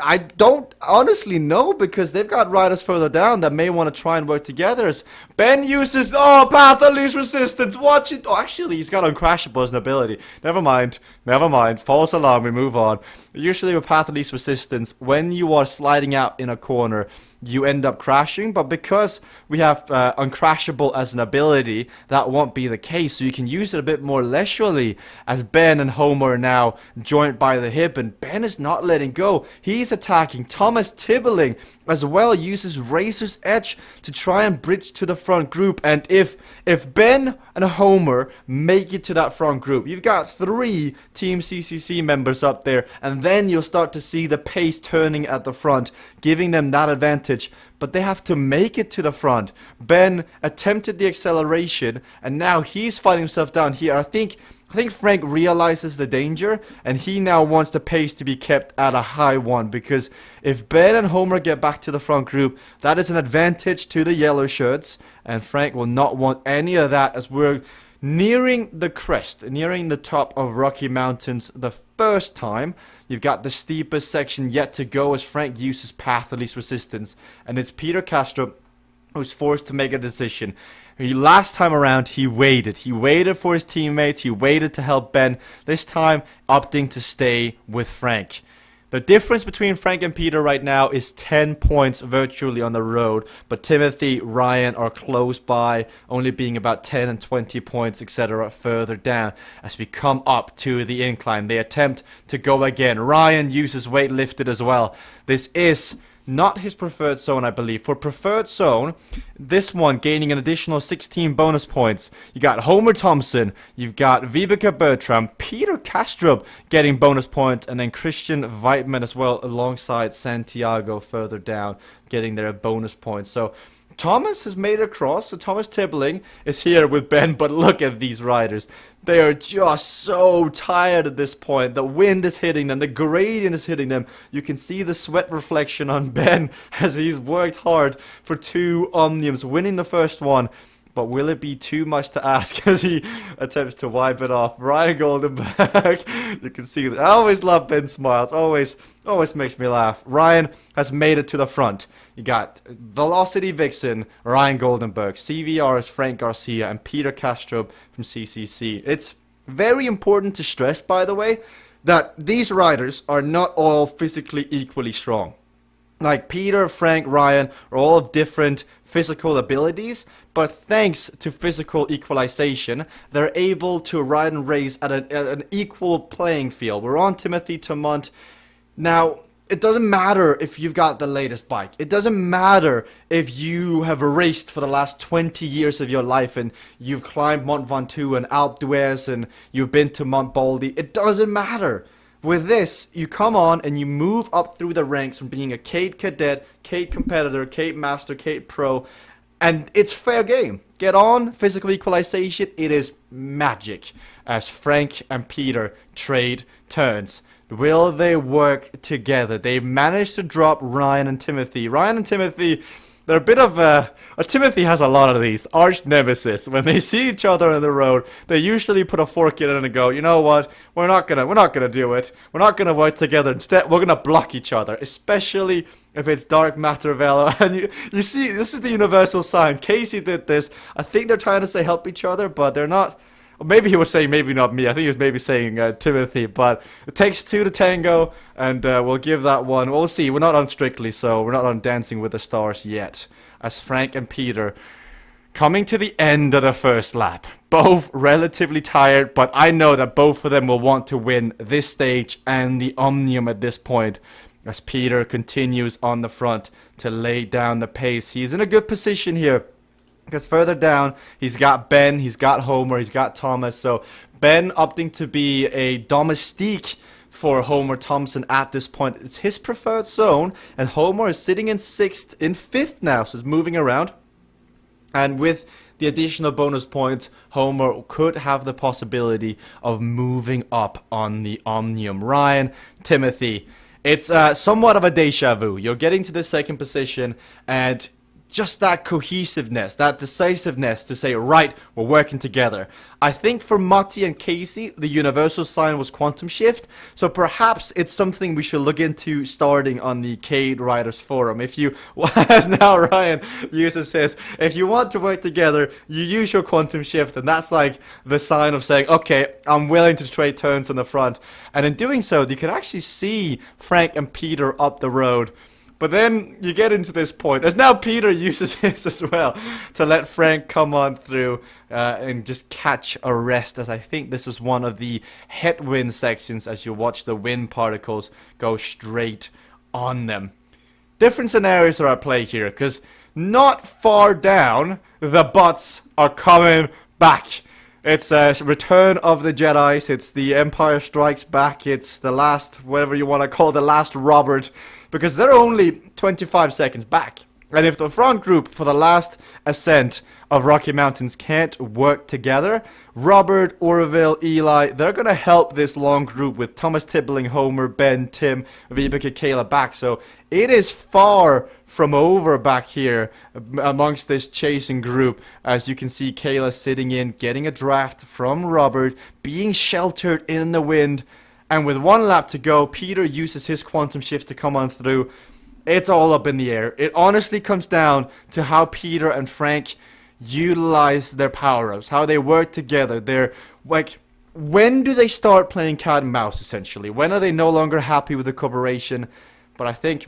Speaker 1: I don't honestly know, because they've got riders further down that may want to try and work together. As Ben uses, path of least resistance, watch it. Oh, actually, he's got uncrashable as an ability. Never mind, false alarm, we move on. Usually with path of least resistance, when you are sliding out in a corner, you end up crashing, but because we have uncrashable as an ability, that won't be the case, so you can use it a bit more leisurely, as Ben and Homer are now joined by the hip, and Ben is not letting go. He's attacking. Thomas Tibbling as well uses Razor's Edge to try and bridge to the front group, and if Ben and Homer make it to that front group, you've got 3 Team CCC members up there, and then you'll start to see the pace turning at the front, giving them that advantage. But they have to make it to the front. Ben attempted the acceleration, and now he's fighting himself down here. I think Frank realizes the danger, and he now wants the pace to be kept at a high one, because if Ben and Homer get back to the front group, that is an advantage to the yellow shirts, and Frank will not want any of that, as we're nearing the crest, nearing the top of Rocky Mountains the first time. You've got the steepest section yet to go as Frank uses path of least resistance, and it's Peter Castro who's forced to make a decision. Last time around, he waited. He waited for his teammates. He waited to help Ben. This time, opting to stay with Frank. The difference between Frank and Peter right now is 10 points virtually on the road, but Timothy, Ryan are close by, only being about 10 and 20 points, etc. further down. As we come up to the incline, they attempt to go again. Ryan uses weight lifted as well. This is not his preferred zone, I believe. For preferred zone, this one gaining an additional 16 bonus points. You got Homer Thompson, you've got Vibeke Bertram, Peter Castro getting bonus points, and then Christian Whiteman as well, alongside Santiago further down, getting their bonus points. So Thomas has made it across, so Thomas Tibbling is here with Ben, but look at these riders. They are just so tired at this point. The wind is hitting them, the gradient is hitting them. You can see the sweat reflection on Ben as he's worked hard for 2 Omniums, winning the first one. But will it be too much to ask as he attempts to wipe it off? Ryan Goldenberg, you can see that. I always love Ben's smiles, always makes me laugh. Ryan has made it to the front. You got Velocity Vixen, Ryan Goldenberg, CVR's Frank Garcia, and Peter Castro from CCC. It's very important to stress, by the way, that these riders are not all physically equally strong. Like Peter, Frank, Ryan are all of different physical abilities, but thanks to physical equalization, they're able to ride and race at an equal playing field. We're on Timothy Tamont. Now, it doesn't matter if you've got the latest bike. It doesn't matter if you have raced for the last 20 years of your life and you've climbed Mont Ventoux and Alpe d'Huez and you've been to Mont Baldy. It doesn't matter. With this, you come on and you move up through the ranks from being a Cade Cadet, Cade Competitor, Cade Master, Cade Pro, and it's fair game. Get on, physical equalization, it is magic as Frank and Peter trade turns. Will they work together? They managed to drop Ryan and Timothy. Ryan and Timothy, they're a bit of Timothy has a lot of these arch nemesis. When they see each other on the road, they usually put a fork in it and go, you know what? We're not gonna do it. We're not gonna work together. Instead, we're gonna block each other, especially if it's dark matter velo. And you see, this is the universal sign. Casey did this. I think they're trying to say help each other, but they're not. Maybe he was saying maybe not me. I think he was maybe saying Timothy. But it takes 2 to tango, and we'll give that one. We'll see. We're not on Strictly, so we're not on Dancing with the Stars yet. As Frank and Peter coming to the end of the first lap. Both relatively tired, but I know that both of them will want to win this stage and the Omnium at this point. As Peter continues on the front to lay down the pace. He's in a good position here. Because further down, he's got Ben, he's got Homer, he's got Thomas. So Ben opting to be a domestique for Homer Thompson at this point. It's his preferred zone, and Homer is sitting in 5th now, so it's moving around. And with the additional bonus points, Homer could have the possibility of moving up on the Omnium. Ryan, Timothy, it's somewhat of a deja vu. You're getting to the second position, and just that cohesiveness, that decisiveness to say, right, we're working together. I think for Matti and Casey, the universal sign was Quantum Shift, so perhaps it's something we should look into starting on the Cade Riders Forum. If you, as now Ryan uses his, if you want to work together, you use your Quantum Shift, and that's like the sign of saying, okay, I'm willing to trade turns on the front. And in doing so, you can actually see Frank and Peter up the road. But then you get into this point, as now Peter uses his as well, to let Frank come on through and just catch a rest, as I think this is one of the headwind sections as you watch the wind particles go straight on them. Different scenarios are at play here, because not far down, the bots are coming back. It's a Return of the Jedi, it's the Empire Strikes Back, it's the last, whatever you want to call the last Robert, because they're only 25 seconds back. And if the front group for the last ascent of Rocky Mountains can't work together, Robert, Orville, Eli, they're going to help this long group with Thomas Tibbling, Homer, Ben, Tim, Vibeke, Kayla back. So it is far from over back here amongst this chasing group. As you can see, Kayla sitting in, getting a draft from Robert, being sheltered in the wind. And with one lap to go, Peter uses his Quantum Shift to come on through. It's all up in the air. It honestly comes down to how Peter and Frank utilize their power-ups, how they work together. They're like, when do they start playing cat and mouse, essentially? When are they no longer happy with the cooperation? But I think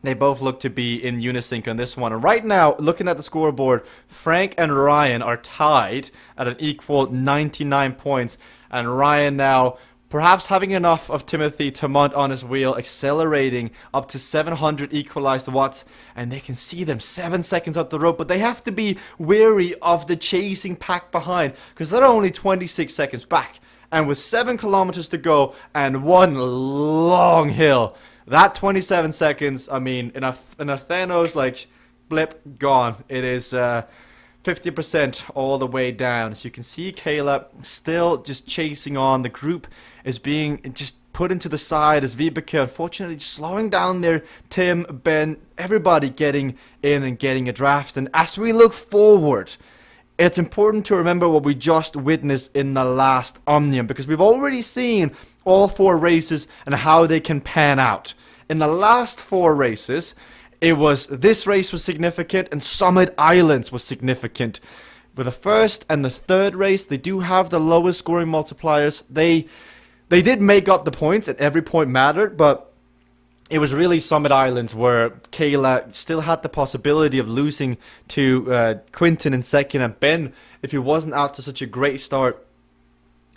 Speaker 1: they both look to be in unison on this one. And right now, looking at the scoreboard, Frank and Ryan are tied at an equal 99 points. And Ryan now, perhaps having enough of Timothy Tamont on his wheel, accelerating up to 700 equalized watts, and they can see them 7 seconds up the road, but they have to be wary of the chasing pack behind, because they're only 26 seconds back. And with 7 kilometers to go and one long hill, that 27 seconds, I mean, in a Thanos, like, blip, gone. It is 50% all the way down. As you can see, Kayla still just chasing on. The group is being just put into the side as Vibeke, unfortunately, slowing down there. Tim, Ben, everybody getting in and getting a draft. And as we look forward, it's important to remember what we just witnessed in the last Omnium, because we've already seen all 4 races and how they can pan out. In the last 4 races, this race was significant, and Summit Islands was significant. With the first and the third race, they do have the lowest scoring multipliers. They did make up the points, and every point mattered, but it was really Summit Islands where Kayla still had the possibility of losing to Quinton in second, and Ben, if he wasn't out to such a great start,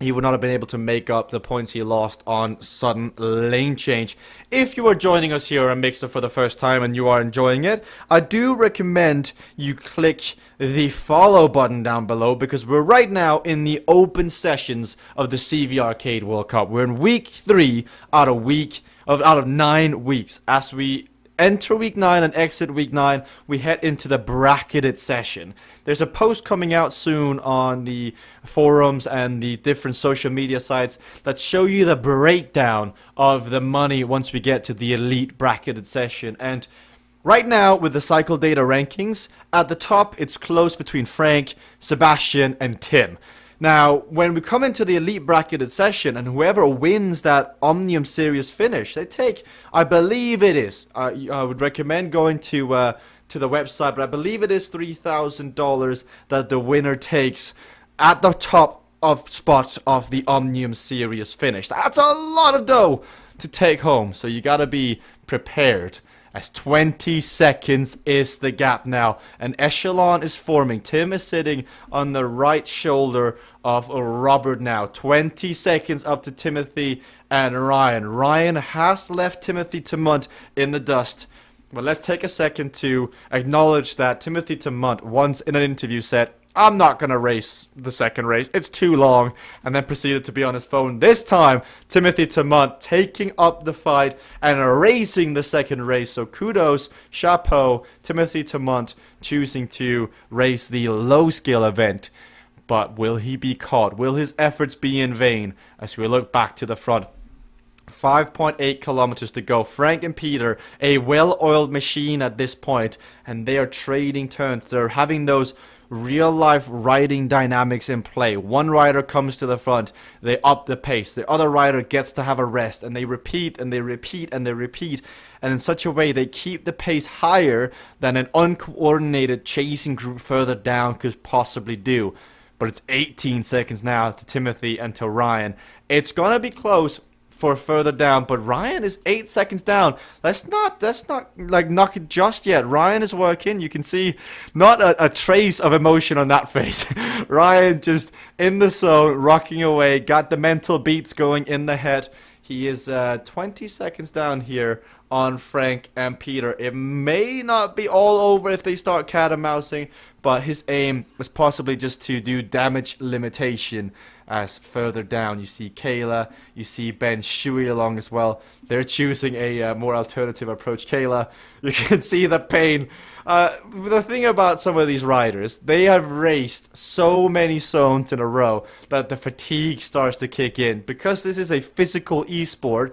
Speaker 1: he would not have been able to make up the points he lost on sudden lane change. If you are joining us here on Mixer for the first time and you are enjoying it, I do recommend you click the follow button down below, because we're right now in the open sessions of the CVRcade World Cup. We're in week 3 out of 9 weeks. As we enter week 9 and exit week 9, we head into the bracketed session. There's a post coming out soon on the forums and the different social media sites that show you the breakdown of the money once we get to the elite bracketed session. And right now, with the cycle data rankings, at the top it's close between Frank, Sebastian, and Tim. Now, when we come into the elite bracketed session, and whoever wins that Omnium Series finish, they take, I believe it is, I would recommend going to the website, but I believe it is $3,000 that the winner takes at the top of spots of the Omnium Series finish. That's a lot of dough to take home, so you gotta be prepared. As 20 seconds is the gap now. An echelon is forming. Tim is sitting on the right shoulder of Robert now. 20 seconds up to Timothy and Ryan. Ryan has left Timothy Tamont in the dust. But let's take a second to acknowledge that Timothy Tamont once in an interview said, I'm not going to race the second race. It's too long. And then proceeded to be on his phone. This time, Timothy Tamont taking up the fight and racing the second race. So kudos, chapeau, Timothy Tamont choosing to race the low-skill event. But will he be caught? Will his efforts be in vain as we look back to the front? 5.8 kilometers to go. Frank and Peter, a well-oiled machine at this point, and they are trading turns. They're having those real-life riding dynamics in play. One rider comes to the front, they up the pace. The other rider gets to have a rest, and they repeat, and they repeat, and they repeat. And in such a way, they keep the pace higher than an uncoordinated chasing group further down could possibly do. But it's 18 seconds now to Timothy and to Ryan. It's going to be close for further down, but Ryan is 8 seconds down. Let's not like knock it just yet. Ryan is working. You can see not a trace of emotion on that face. Ryan just in the zone, rocking away, got the mental beats going in the head. He is 20 seconds down here on Frank and Peter. It may not be all over if they start cat and mousing, but his aim was possibly just to do damage limitation. As further down you see Kayla, you see Ben Shui along as well. They're choosing a more alternative approach. Kayla, you can see the pain. The thing about some of these riders, they have raced so many zones in a row that the fatigue starts to kick in. Because this is a physical esport,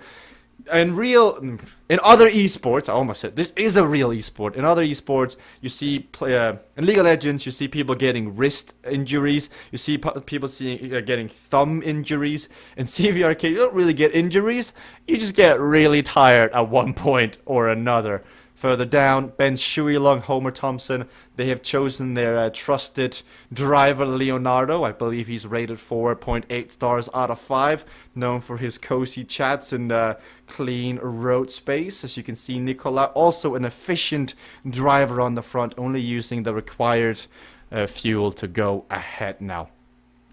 Speaker 1: in other esports, I almost said this is a real esport. In other esports, you see in League of Legends, you see people getting wrist injuries. You see people getting thumb injuries. In CVRcade, you don't really get injuries. You just get really tired at one point or another. Further down, Ben Shui along Homer Thompson. They have chosen their trusted driver, Leonardo. I believe he's rated 4.8 stars out of 5. Known for his cozy chats and clean road space. As you can see, Nicola, also an efficient driver on the front, only using the required fuel to go ahead now.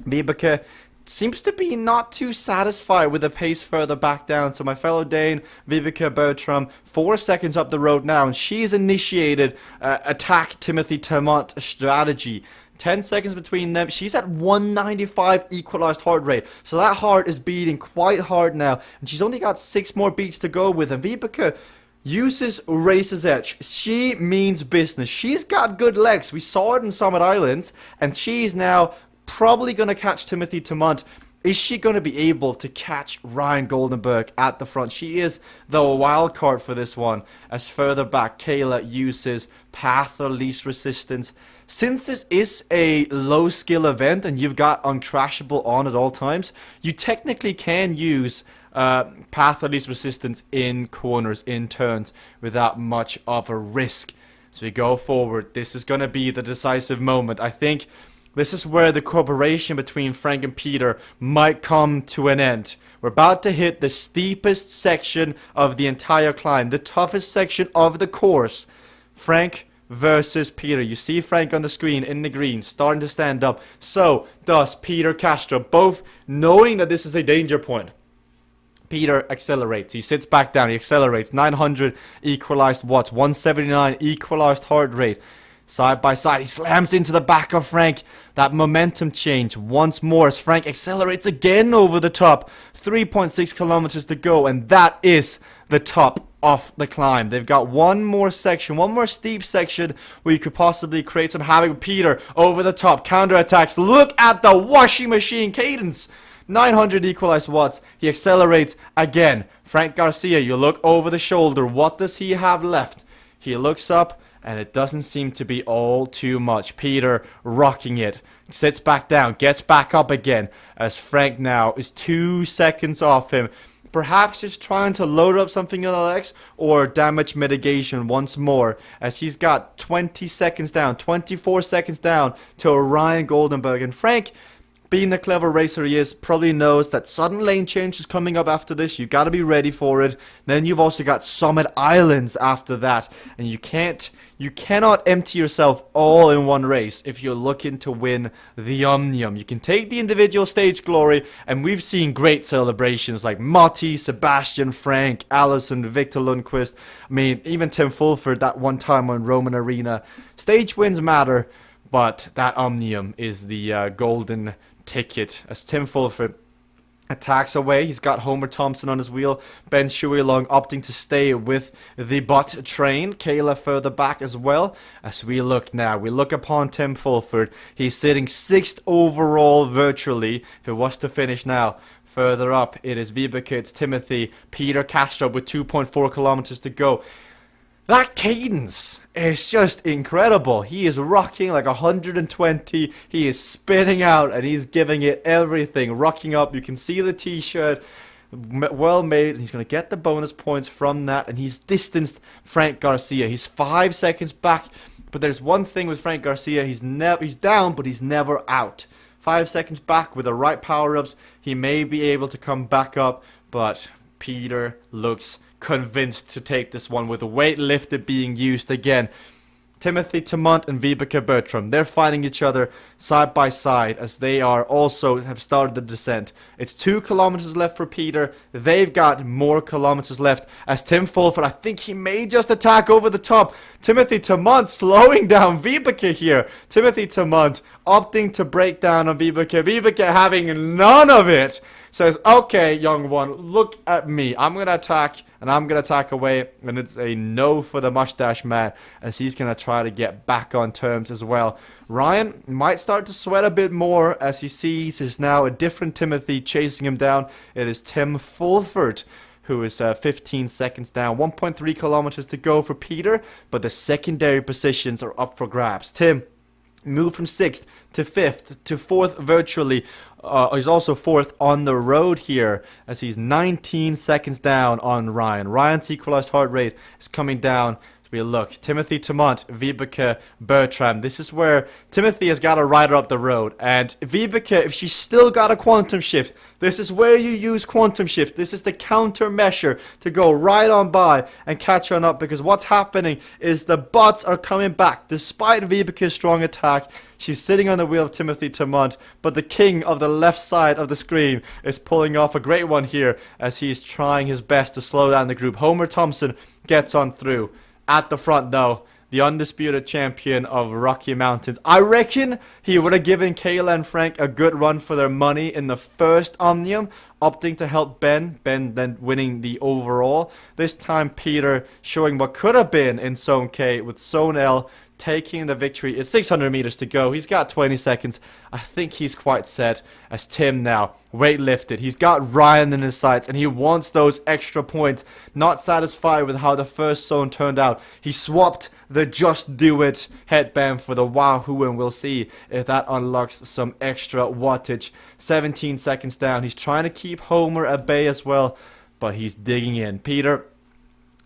Speaker 1: Vibeke seems to be not too satisfied with the pace further back down. So my fellow Dane, Vibeke Bertram, 4 seconds up the road now, and she's initiated attack Timothy Tamont strategy. 10 seconds between them. She's at 195 equalized heart rate. So that heart is beating quite hard now, and she's only got 6 more beats to go with. And Vibeke uses Racer's Edge. She means business. She's got good legs. We saw it in Summit Islands, and she's now probably going to catch Timothy Tamont. Is she going to be able to catch Ryan Goldenberg at the front? She is the wild card for this one. As further back, Kayla uses Path of Least Resistance. Since this is a low skill event and you've got Uncrashable on at all times, you technically can use Path of Least Resistance in corners, in turns, without much of a risk. So we go forward. This is going to be the decisive moment. I think this is where the cooperation between Frank and Peter might come to an end. We're about to hit the steepest section of the entire climb, the toughest section of the course. Frank versus Peter. You see Frank on the screen in the green, starting to stand up. So does Peter Castro, both knowing that this is a danger point. Peter accelerates. He sits back down. He accelerates. 900 equalized watts, 179 equalized heart rate. Side by side, he slams into the back of Frank. That momentum change once more as Frank accelerates again over the top. 3.6 kilometers to go, and that is the top of the climb. They've got one more section, one more steep section where you could possibly create some havoc. Peter over the top, counterattacks. Look at the washing machine cadence. 900 equalized watts. He accelerates again. Frank Garcia, you look over the shoulder. What does he have left? He looks up, and it doesn't seem to be all too much. Peter rocking it. Sits back down. Gets back up again. As Frank now is 2 seconds off him. Perhaps just trying to load up something on the legs. Or damage mitigation once more. As he's got 20 seconds down. 24 seconds down to Ryan Goldenberg. And Frank, being the clever racer he is, probably knows that sudden lane change is coming up after this. You got to be ready for it. Then you've also got Summit Islands after that, and you cannot empty yourself all in one race if you're looking to win the Omnium. You can take the individual stage glory, and we've seen great celebrations like Motti, Sebastian, Frank, Allison, Victor Lundqvist. I mean, even Tim Fulford that one time on Roman Arena. Stage wins matter. but that Omnium is the golden ticket as Tim Fulford attacks away. He's got Homer Thompson on his wheel. Ben Shuey Long opting to stay with the bot train. Kayla further back as well. As we look now, we look upon Tim Fulford. He's sitting 6th overall virtually. If it was to finish now, further up, it is Vibeke, it's Timothy, Peter Castro with 2.4 kilometers to go. That cadence is just incredible. He is rocking like 120. He is spinning out and he's giving it everything. Rocking up. You can see the t-shirt. Well made. He's going to get the bonus points from that. And he's distanced Frank Garcia. He's 5 seconds back. But there's one thing with Frank Garcia. He's down, but he's never out. 5 seconds back with the right power-ups. He may be able to come back up. But Peter looks convinced to take this one with the weight lifted being used again. Timothy Tamont and Vibeke Bertram, they're finding each other side by side as they are also have started the descent. It's 2 kilometers left for Peter. They've got more kilometers left as Tim Fulford, I think he may just attack over the top. Timothy Tamont slowing down Vibeke here. Timothy Tamont opting to break down on Vibeke. Vibeke having none of it. Says, okay, young one, look at me. I'm going to attack, and I'm going to attack away. And it's a no for the mustache man, as he's going to try to get back on terms as well. Ryan might start to sweat a bit more as he sees there's now a different Timothy chasing him down. It is Tim Fulford, who is 15 seconds down. 1.3 kilometers to go for Peter, but the secondary positions are up for grabs. Tim moved from 6th to 5th to 4th virtually. He's also 4th on the road here as he's 19 seconds down on Ryan. Ryan's equalized heart rate is coming down. We look, Timothy Tamont, Vibeke Bertram. This is where Timothy has got a rider up the road. And Vibeke, if she's still got a quantum shift, this is where you use quantum shift. This is the countermeasure to go right on by and catch on up. Because what's happening is the bots are coming back. Despite Vibeke's strong attack, she's sitting on the wheel of Timothy Tamont. But the king of the left side of the screen is pulling off a great one here as he's trying his best to slow down the group. Homer Thompson gets on through. At the front, though, the undisputed champion of Rocky Mountains. I reckon he would have given Kayla and Frank a good run for their money in the first Omnium, opting to help Ben. Ben then winning the overall. This time, Peter showing what could have been in Zone K with Zone L taking the victory. It's 600 meters to go. He's got 20 seconds. I think he's quite set as Tim now. Weight lifted. He's got Ryan in his sights and he wants those extra points. Not satisfied with how the first zone turned out. He swapped the Just Do It headband for the Wahoo, and we'll see if that unlocks some extra wattage. 17 seconds down. He's trying to keep Homer at bay as well, but he's digging in. Peter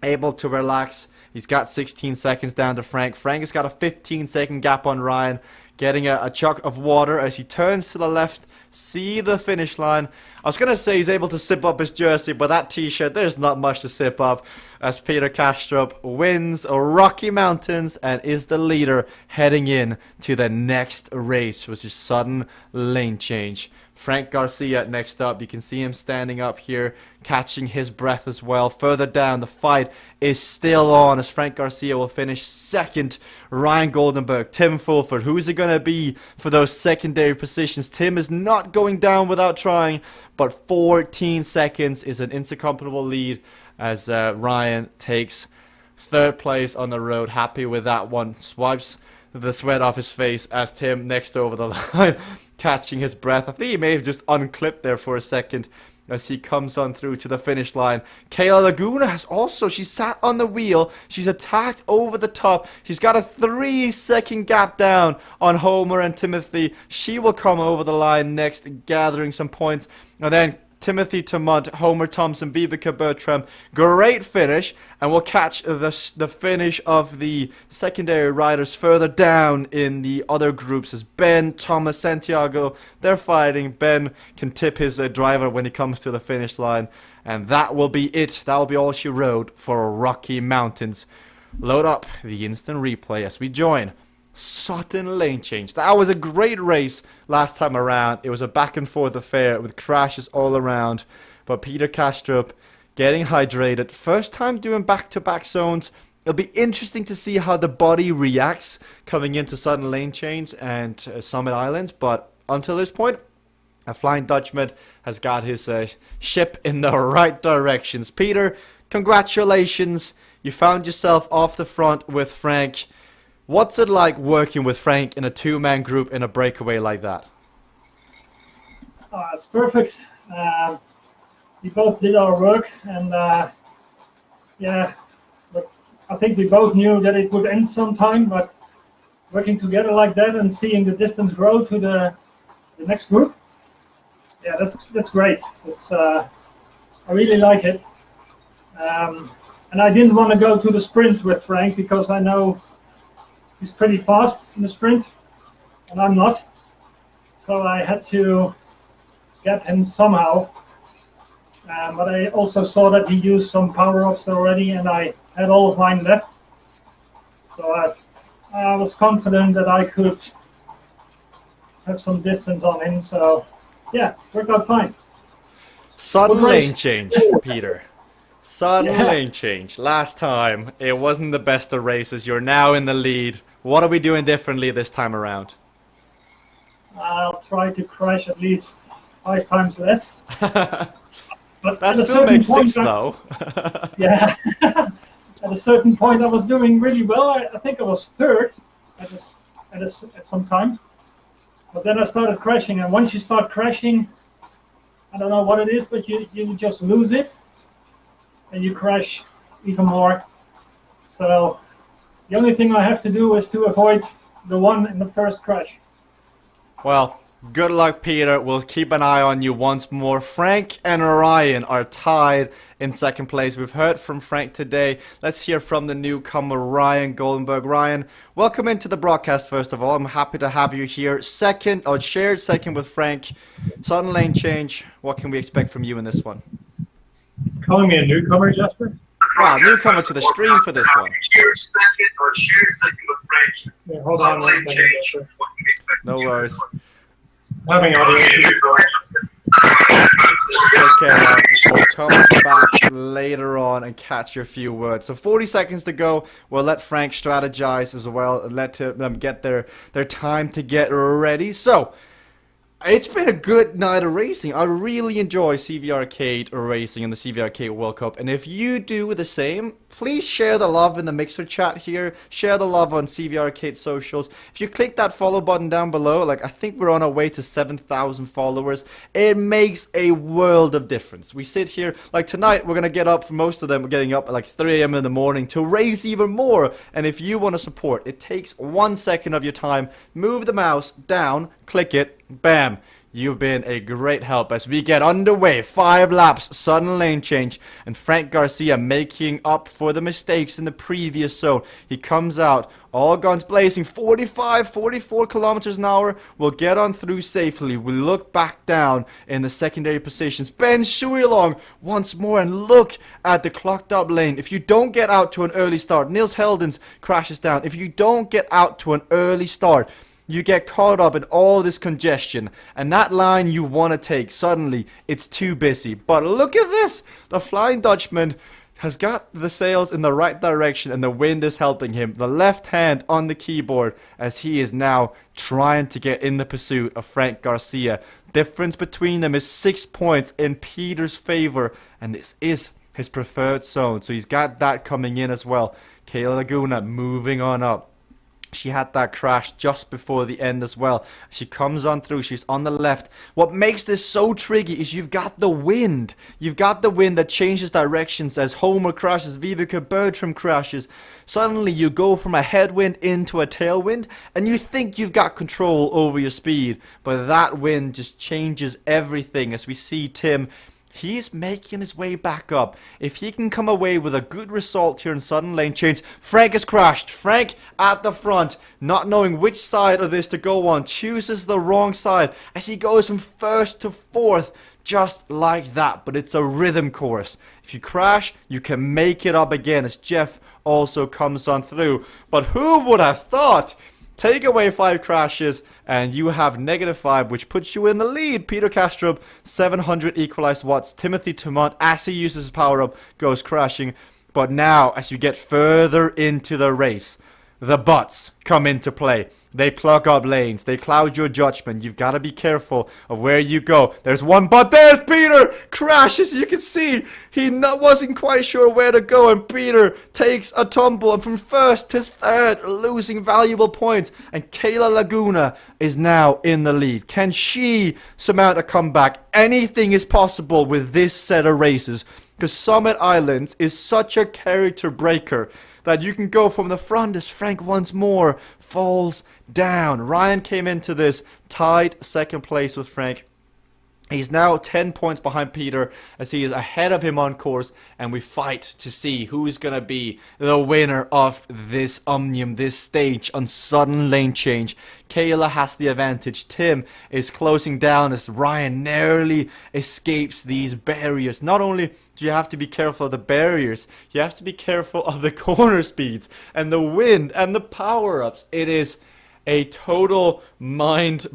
Speaker 1: able to relax. He's got 16 seconds down to Frank. Frank has got a 15-second gap on Ryan. Getting a chug of water as he turns to the left. See the finish line. I was going to say he's able to sip up his jersey, but that t-shirt, there's not much to sip up. As Peter Castro wins Rocky Mountains and is the leader heading in to the next race, which is sudden lane change. Frank Garcia next up. You can see him standing up here, catching his breath as well. Further down, the fight is still on as Frank Garcia will finish second. Ryan Goldenberg, Tim Fulford. Who is it going to be for those secondary positions? Tim is not going down without trying, but 14 seconds is an insurmountable lead as Ryan takes third place on the road. Happy with that one. Swipes the sweat off his face as Tim next over the line. Catching his breath. I think he may have just unclipped there for a second as he comes on through to the finish line. Kayla Laguna has also, she sat on the wheel. She's attacked over the top. She's got a 3-second gap down on Homer and Timothy. She will come over the line next, gathering some points. And then Timothy Tamont, Homer Thompson, Vibeke Bertram. Great finish. And we'll catch the finish of the secondary riders further down in the other groups as Ben, Thomas, Santiago. They're fighting. Ben can tip his driver when he comes to the finish line. And that will be it. That will be all she wrote for Rocky Mountains. Load up the instant replay as we join Sutton lane change. That was a great race last time around. It was a back and forth affair with crashes all around. But Peter Castro getting hydrated. First time doing back-to-back zones It'll be interesting to see how the body reacts coming into sudden lane change and Summit Island. But until this point, a Flying Dutchman has got his ship in the right directions. Peter, congratulations. You found yourself off the front with Frank. What's it like working with Frank in a two-man group in a breakaway like that?
Speaker 2: It's perfect. We both did our work, and yeah, but I think we both knew that it would end sometime, but working together like that and seeing the distance grow to the next group, yeah, that's great. It's I really like it. And I didn't want to go to the sprint with Frank because I know he's pretty fast in the sprint, and I'm not. So I had to get him somehow. But I also saw that he used some power-ups already, and I had all of mine left. So I was confident that I could have some distance on him. So yeah, worked out fine.
Speaker 1: Sudden lane change, Peter. Sudden lane change. Last time, it wasn't the best of races. You're now in the lead. What are we doing differently this time around?
Speaker 2: I'll try to crash at least 5 times less. But
Speaker 1: that still makes 6, though.
Speaker 2: Yeah. At a certain point, I was doing really well. I think I was 3rd at some time. But then I started crashing. And once you start crashing, I don't know what it is, but you just lose it. And you crash even more. So the only thing I have to do is to avoid the one in the first crash.
Speaker 1: Well, good luck, Peter. We'll keep an eye on you once more. Frank and Ryan are tied in 2nd place. We've heard from Frank today. Let's hear from the newcomer, Ryan Goldenberg. Ryan, welcome into the broadcast, first of all. I'm happy to have you here. Shared second with Frank. Sudden lane change. What can we expect from you in this one?
Speaker 2: Calling me a newcomer, Jasper?
Speaker 1: Wow, newcomer to the stream for this one.
Speaker 5: Shared second with Frank.
Speaker 2: Yeah, hold on one second, Jasper.
Speaker 1: No worries.
Speaker 2: Having audio issues.
Speaker 1: Okay, we'll come back later on and catch your few words. So 40 seconds to go. We'll let Frank strategize as well and let them get their time to get ready. So, it's been a good night of racing. I really enjoy CVRcade racing in the CVRcade World Cup. And if you do the same, please share the love in the Mixer chat here. Share the love on CVRcade socials. If you click that follow button down below, like I think we're on our way to 7,000 followers. It makes a world of difference. We sit here, like tonight, we're going to get up, for most of them, we're getting up at like 3 a.m. in the morning to race even more. And if you want to support, it takes 1 second of your time. Move the mouse down, click it, bam. You've been a great help as we get underway. 5 laps, sudden lane change, and Frank Garcia making up for the mistakes in the previous zone. He comes out, all guns blazing, 45, 44 kilometers an hour. We'll get on through safely. We look back down in the secondary positions. Ben Shuilong once more, and look at the clocked up lane. If you don't get out to an early start, Niels Heldens crashes down. If you don't get out to an early start, you get caught up in all this congestion, and that line you want to take, suddenly it's too busy. But look at this! The Flying Dutchman has got the sails in the right direction, and the wind is helping him. The left hand on the keyboard as he is now trying to get in the pursuit of Frank Garcia. Difference between them is 6 points in Peter's favor, and this is his preferred zone, so he's got that coming in as well. Kayla Laguna moving on up. She had that crash just before the end as well. She comes on through. She's on the left. What makes this so tricky is you've got the wind. You've got the wind that changes directions as Homer crashes, Vibeke Bertram crashes. Suddenly you go from a headwind into a tailwind, and you think you've got control over your speed. But that wind just changes everything as we see Tim. He's making his way back up. If he can come away with a good result here in sudden lane change. Frank has crashed. Frank at the front, not knowing which side of this to go on, chooses the wrong side as he goes from 1st to 4th, just like that. But it's a rhythm course. If you crash, you can make it up again as Jeff also comes on through. But who would have thought? Take away 5 crashes and you have -5, which puts you in the lead. Peter Castro, 700 equalized watts. Timothy Tumont, as he uses his power up, goes crashing. But now, as you get further into the race, the butts come into play. They plug up lanes. They cloud your judgment. You've got to be careful of where you go. There's one butt. There's Peter! Crashes. You can see he wasn't quite sure where to go. And Peter takes a tumble. And from first to third, losing valuable points. And Kayla Laguna is now in the lead. Can she surmount a comeback? Anything is possible with this set of races. Because Summit Islands is such a character breaker that you can go from the front as Frank once more falls down. Ryan came into this tied second place with Frank. He's now 10 points behind Peter as he is ahead of him on course, and we fight to see who's going to be the winner of this Omnium, this stage on sudden lane change. Kayla has the advantage. Tim is closing down as Ryan narrowly escapes these barriers. Not only do you have to be careful of the barriers, you have to be careful of the corner speeds and the wind and the power-ups. It is a total mind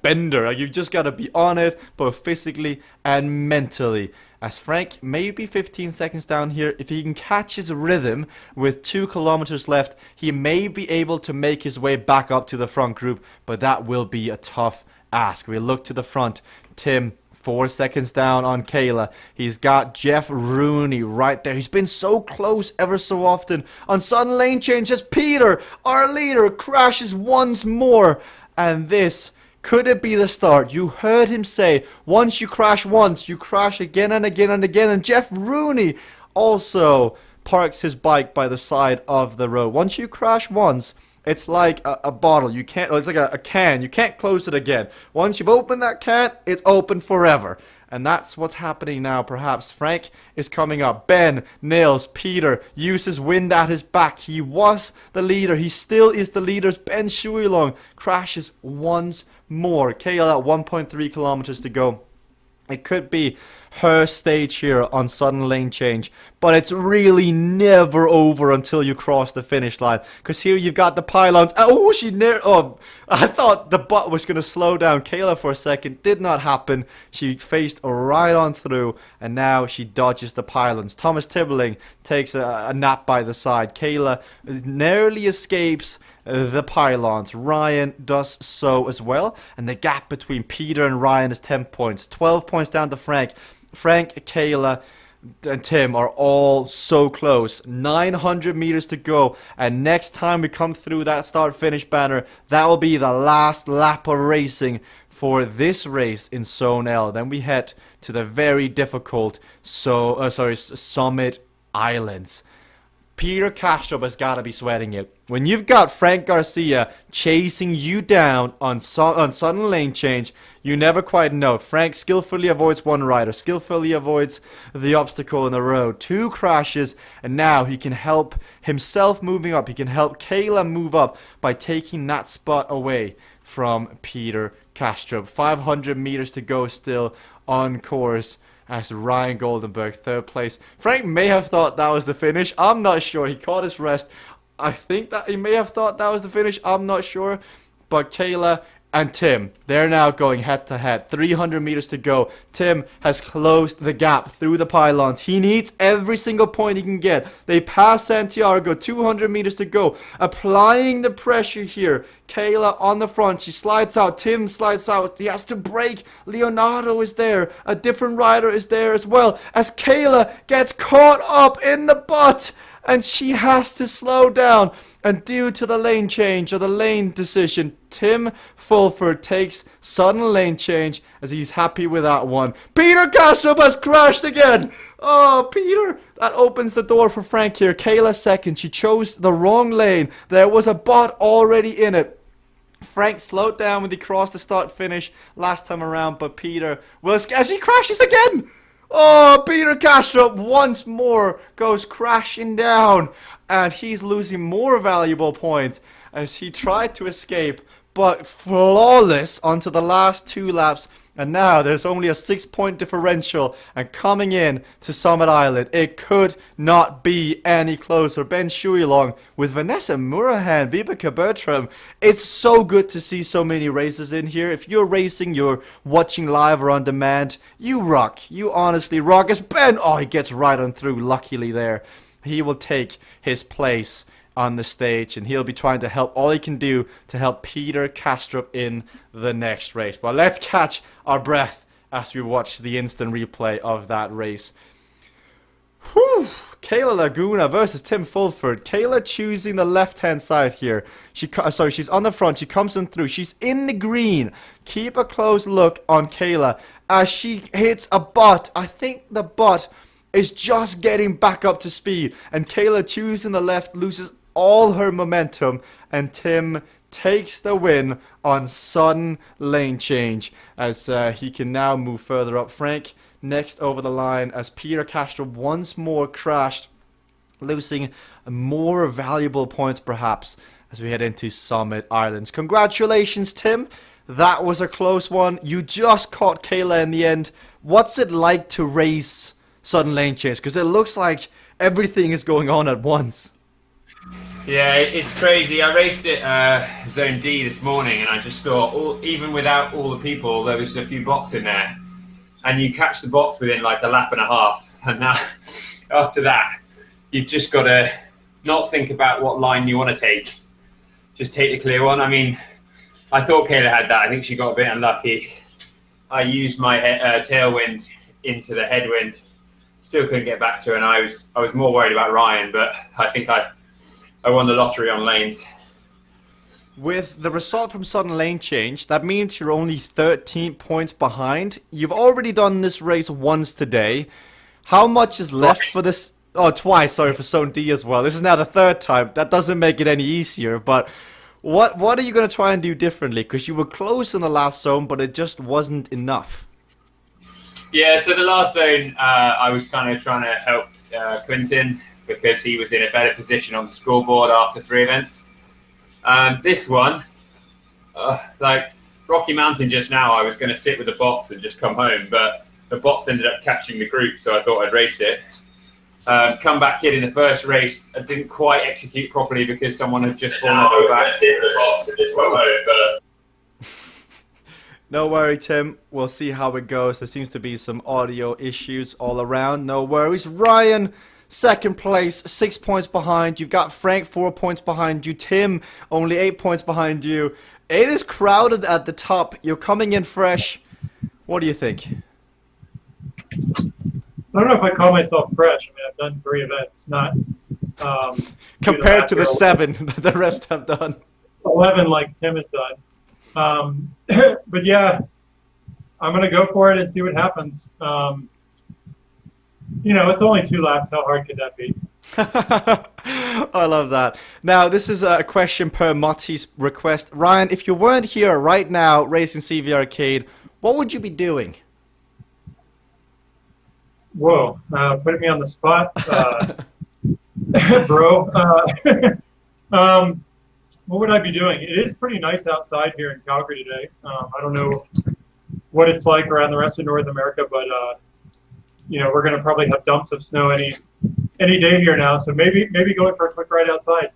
Speaker 1: bender. You've just got to be on it, both physically and mentally. As Frank may be 15 seconds down here, if he can catch his rhythm with 2 kilometers left, he may be able to make his way back up to the front group, but that will be a tough ask. We look to the front. Tim, 4 seconds down on Kayla. He's got Jeff Rooney right there. He's been so close ever so often. On sudden lane change as Peter, our leader, crashes once more. And this, could it be the start? You heard him say, once you crash once, you crash again and again and again. And Jeff Rooney also parks his bike by the side of the road. Once you crash once, it's like a bottle. You can't, it's like a can. You can't close it again. Once you've opened that can, it's open forever. And that's what's happening now, perhaps. Frank is coming up. Ben nails Peter, uses wind at his back. He was the leader. He still is the leader. Ben Shuilong crashes once more. Kayla at 1.3 kilometers to go. It could be her stage here on sudden lane change, but it's really never over until you cross the finish line. Because here you've got the pylons. Oh, I thought the butt was going to slow down Kayla for a second. Did not happen. She faced right on through, and now she dodges the pylons. Thomas Tibbling takes a nap by the side. Kayla narrowly escapes the pylons. Ryan does so as well, and the gap between Peter and Ryan is 10 points. 12 points down to Frank. Frank, Kayla, and Tim are all so close. 900 meters to go, and next time we come through that start-finish banner, that will be the last lap of racing for this race in Zone L. Then we head to the very difficult Summit Islands. Peter Castro has got to be sweating it. When you've got Frank Garcia chasing you down on sudden lane change, you never quite know. Frank skillfully avoids one rider, skillfully avoids the obstacle in the road. 2 crashes, and now he can help himself moving up. He can help Kayla move up by taking that spot away from Peter Castro. 500 meters to go still on course. As Ryan Goldenberg, 3rd place. Frank may have thought that was the finish. I'm not sure. He caught his rest. I think that he may have thought that was the finish. I'm not sure. But Kayla and Tim, they're now going head to head. 300 meters to go. Tim has closed the gap through the pylons. He needs every single point he can get. They pass Santiago. 200 meters to go. Applying the pressure here. Kayla on the front. She slides out. Tim slides out. He has to brake. Leonardo is there. A different rider is there as well. As Kayla gets caught up in the butt. And she has to slow down. And due to the lane change, or the lane decision, Tim Fulford takes sudden lane change as he's happy with that one. Peter Castro has crashed again. Oh, Peter. That opens the door for Frank here. Kayla second. She chose the wrong lane. There was a bot already in it. Frank slowed down when he crossed the start finish last time around, but Peter was, as he crashes again. Oh, Peter Castro once more goes crashing down, and he's losing more valuable points as he tried to escape, but flawless onto the last 2 laps. And now there's only a 6-point differential, and coming in to Summit Island, it could not be any closer. Ben Shuilong with Vanessa Murahan, Vibeke Bertram. It's so good to see so many races in here. If you're racing, you're watching live or on demand, you rock. You honestly rock. As Ben, oh, he gets right on through, luckily there. he will take his place on the stage, and he'll be trying to help all he can do to help Peter Castro in the next race. But let's catch our breath as we watch the instant replay of that race. Whew! Kayla Laguna versus Tim Fulford. Kayla choosing the left-hand side here. She's on the front. She comes in through. She's in the green. Keep a close look on Kayla as she hits a butt. I think the butt is just getting back up to speed. And Kayla choosing the left loses all her momentum. And Tim takes the win on sudden lane change as he can now move further up. Frank next over the line as Peter Castro once more crashed, losing more valuable points perhaps as we head into Summit Islands. Congratulations, Tim. That was a close one. You just caught Kayla in the end. What's it like to race sudden lane change? Because it looks like everything is going on at once.
Speaker 5: Yeah, it's crazy. I raced it Zone D this morning, and I just thought, even without all the people, there was a few bots in there. And you catch the bots within like a lap and a half. And now, after that, you've just got to not think about what line you want to take. Just take the clear one. I mean, I thought Kayla had that. I think she got a bit unlucky. I used my tailwind into the headwind. Still couldn't get back to her, and I was more worried about Ryan, but I think I won the lottery on lanes.
Speaker 1: With the result from sudden lane change, that means you're only 13 points behind. You've already done this race once today. How much is left for this? Oh, twice, sorry, for Zone D as well. This is now the third time. That doesn't make it any easier, but what are you going to try and do differently? Because you were close in the last zone, but it just wasn't enough.
Speaker 5: Yeah, so the last zone, I was kind of trying to help Clinton because he was in a better position on the scoreboard after 3 events. This one, like Rocky Mountain just now, I was going to sit with the bots and just come home, but the bots ended up catching the group, so I thought I'd race it. Come back in the first race, I didn't quite execute properly because someone had just fallen off the back. Sit with the bots and just come home, but...
Speaker 1: No worry, Tim. We'll see how it goes. There seems to be some audio issues all around. No worries. Ryan, second place, 6 points behind. You've got Frank 4 points behind you. Tim, only 8 points behind you. It is crowded at the top. You're coming in fresh. What do you think?
Speaker 2: I don't know if I call myself fresh. I mean, I've done 3 events, not
Speaker 1: compared to the 7 that the rest have done.
Speaker 2: 11 like Tim has done. But yeah, I'm going to go for it and see what happens. You know, it's only 2 laps. How hard could that be?
Speaker 1: I love that. Now, this is a question per Motti's request. Ryan, if you weren't here right now racing CVRcade, what would you be doing?
Speaker 2: Whoa, putting me on the spot, bro. What would I be doing? It is pretty nice outside here in Calgary today. I don't know what it's like around the rest of North America, but you know, we're going to probably have dumps of snow any day here now. So maybe going for a quick ride outside.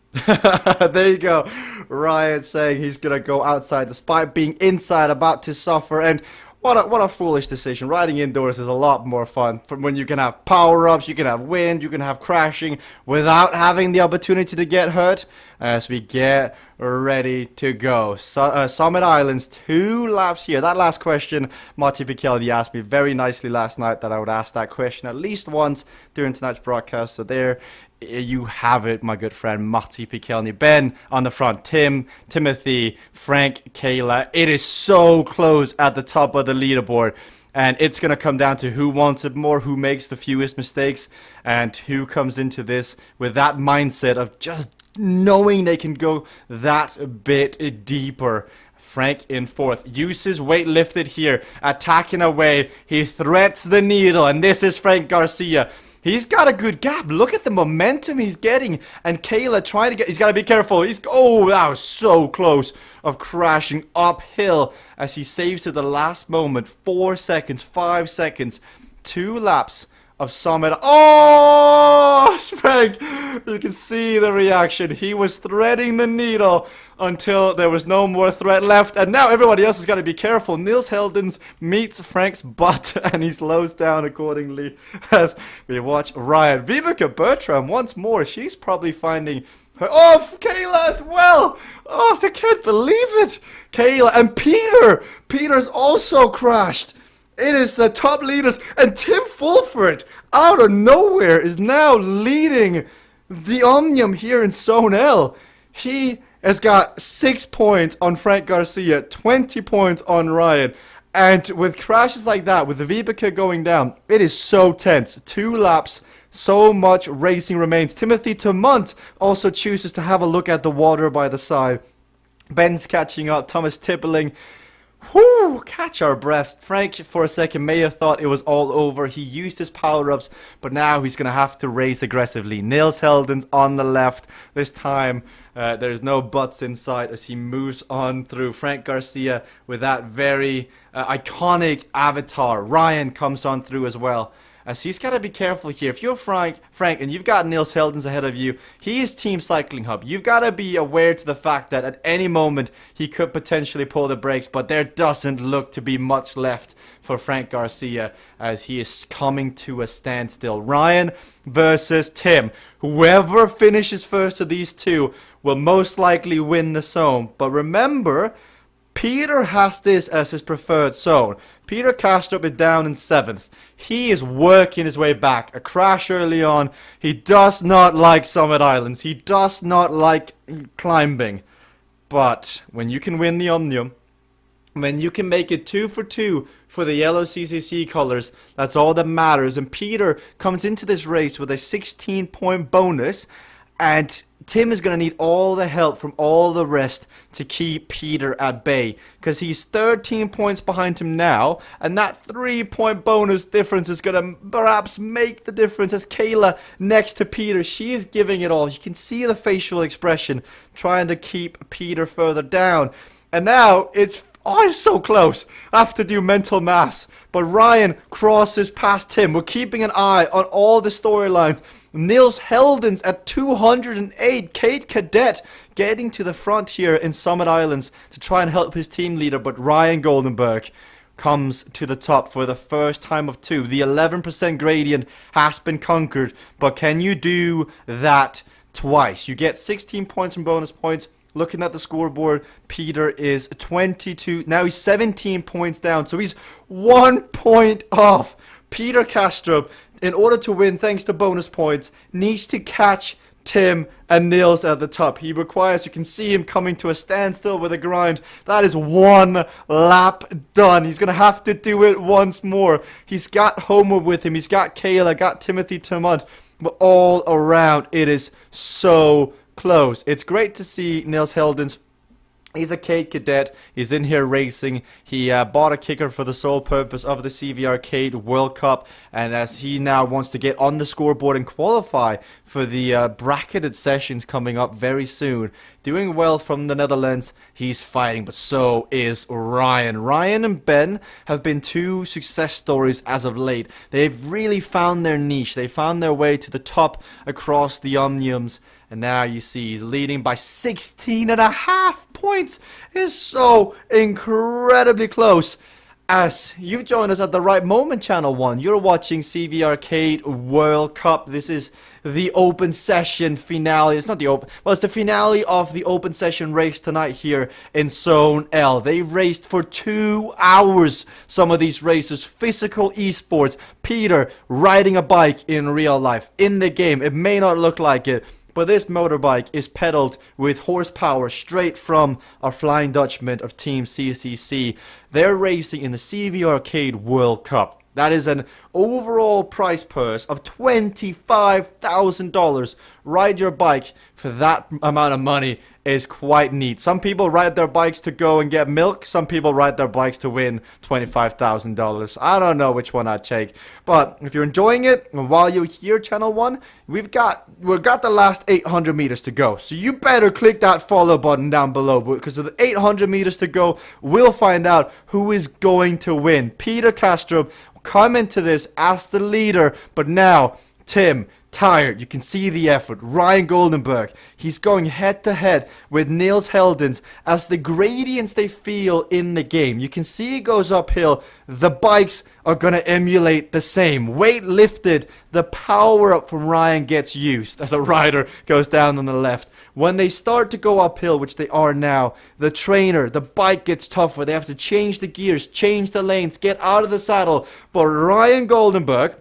Speaker 1: There you go. Ryan saying he's going to go outside despite being inside, about to suffer. And what a foolish decision. Riding indoors is a lot more fun from when you can have power-ups, you can have wind, you can have crashing without having the opportunity to get hurt as we get ready to go. Summit Islands, 2 laps here. That last question, Marty Pichelli asked me very nicely last night that I would ask that question at least once during tonight's broadcast. So there you have it, my good friend Marty Pichelli. Ben on the front, Tim, Timothy, Frank, Kayla. It is so close at the top of the leaderboard. And it's going to come down to who wants it more, who makes the fewest mistakes, and who comes into this with that mindset of just knowing they can go that bit deeper. Frank in 4th, uses weight lifted here, attacking away. He threats the needle, and this is Frank Garcia. He's got a good gap. Look at the momentum he's getting. And Kayla trying to get... He's got to be careful. Oh, that was so close of crashing uphill as he saves at the last moment. 4 seconds, 5 seconds, 2 laps of Summit. Oh, Frank, you can see the reaction. He was threading the needle until there was no more threat left. And now everybody else has got to be careful. Niels Heldens meets Frank's butt and he slows down accordingly as we watch Ryan. Vibeke Bertram once more. She's probably finding her. Oh, Kayla as well. Oh, I can't believe it. Kayla and Peter. Peter's also crashed. It is the top leaders. And Tim Fulford, out of nowhere, is now leading the Omnium here in Zone L. He has got 6 points on Frank Garcia, 20 points on Ryan. And with crashes like that, with the Vibeke going down, it is so tense. 2 laps, so much racing remains. Timothy Tamont also chooses to have a look at the water by the side. Ben's catching up, Thomas Tippling. Whoo! Catch our breath. Frank, for a second, may have thought it was all over. He used his power-ups, but now he's going to have to race aggressively. Niels Heldens on the left. This time, there's no butts in sight as he moves on through. Frank Garcia with that very iconic avatar. Ryan comes on through as well. As he's got to be careful here. If you're Frank, and you've got Niels Heldens ahead of you, he is Team Cycling Hub. You've got to be aware to the fact that at any moment he could potentially pull the brakes, but there doesn't look to be much left for Frank Garcia as he is coming to a standstill. Ryan versus Tim. Whoever finishes first of these two will most likely win the zone. But remember, Peter has this as his preferred zone. Peter Castro is down in 7th. He is working his way back. A crash early on. He does not like Summit Islands. He does not like climbing. But when you can win the Omnium, when you can make it 2 for 2 for the yellow CCC colors, that's all that matters. And Peter comes into this race with a 16-point bonus. And Tim is going to need all the help from all the rest to keep Peter at bay. Because he's 13 points behind him now. And that 3-point bonus difference is going to perhaps make the difference. As Kayla next to Peter, she is giving it all. You can see the facial expression trying to keep Peter further down. And now it's so close. I have to do mental maths. But Ryan crosses past him. We're keeping an eye on all the storylines. Niels Heldens at 208. Kate Cadet getting to the front here in Summit Islands to try and help his team leader. But Ryan Goldenberg comes to the top for the first time of 2. The 11% gradient has been conquered. But can you do that twice? You get 16 points from bonus points. Looking at the scoreboard, Peter is 22. Now he's 17 points down. So he's 1 point off. Peter Castro, in order to win thanks to bonus points, needs to catch Tim and Niels at the top. He requires, you can see him coming to a standstill with a grind. That is 1 lap done. He's going to have to do it once more. He's got Homer with him. He's got Kayla, got Timothy Tamont. But all around, it is so close. It's great to see Niels Heldens. He's a Kate Cadet. He's in here racing. He bought a kicker for the sole purpose of the CVRcade World Cup. And as he now wants to get on the scoreboard and qualify for the bracketed sessions coming up very soon. Doing well from the Netherlands. He's fighting, but so is Ryan. Ryan and Ben have been 2 success stories as of late. They've really found their niche. They found their way to the top across the Omniums. And now you see he's leading by 16.5 points. It's so incredibly close. As you've joined us at the right moment, Channel 1. You're watching CVRcade World Cup. This is the open session finale. It's not the open, well, it's the finale of the open session race tonight here in Zone L. They raced for 2 hours, some of these racers. Physical esports. Peter riding a bike in real life. In the game, it may not look like it, but this motorbike is pedaled with horsepower straight from our Flying Dutchman of Team CCC. They're racing in the CVRcade World Cup. That is an overall prize purse of $25,000. Ride your bike for that amount of money is quite neat. Some people ride their bikes to go and get milk. Some people ride their bikes to win $25,000. I don't know which one I'd take. But if you're enjoying it, and while you're here, Channel 1, we've got the last 800 meters to go. So you better click that follow button down below, because of the 800 meters to go, we'll find out who is going to win. Peter Castro come into this as the leader, but now Tim, tired. You can see the effort. Ryan Goldenberg, he's going head to head with Niels Heldens as the gradients they feel in the game. You can see it goes uphill. The bikes are going to emulate the same. Weight lifted, the power up from Ryan gets used as a rider goes down on the left. When they start to go uphill, which they are now, the bike gets tougher. They have to change the gears, change the lanes, get out of the saddle. But Ryan Goldenberg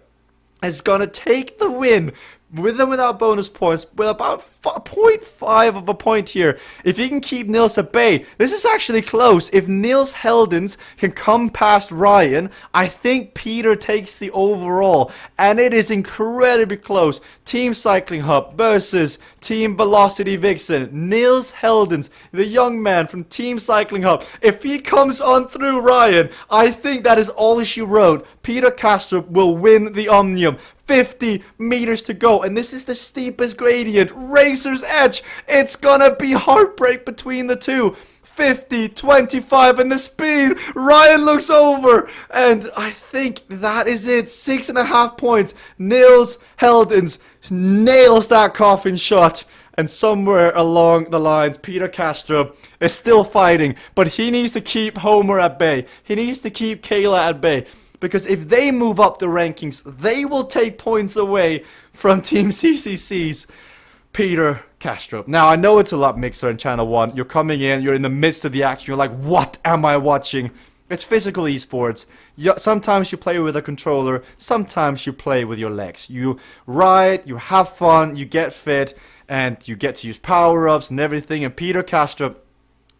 Speaker 1: is going to take the win with and without bonus points with about 0.5 of a point here. If he can keep Niels at bay, this is actually close. If Niels Heldens can come past Ryan, I think Peter takes the overall, and it is incredibly close. Team Cycling Hub versus Team Velocity Vixen. Niels Heldens, the young man from Team Cycling Hub. If he comes on through Ryan, I think that is all she wrote. Peter Castro will win the Omnium. 50 meters to go, and this is the steepest gradient. Racer's edge. It's gonna be heartbreak between the two. 50, 25, and the speed. Ryan looks over, and I think that is it. 6.5 points. Niels Heldens nails that coffin shot. And somewhere along the lines, Peter Castro is still fighting, but he needs to keep Homer at bay. He needs to keep Kayla at bay. Because if they move up the rankings, they will take points away from Team CCC's Peter Castro. Now, I know it's a lot Mixer and Channel 1. You're coming in, you're in the midst of the action, you're like, what am I watching? It's physical esports. Sometimes you play with a controller, sometimes you play with your legs. You ride, you have fun, you get fit, and you get to use power-ups and everything. And Peter Castro,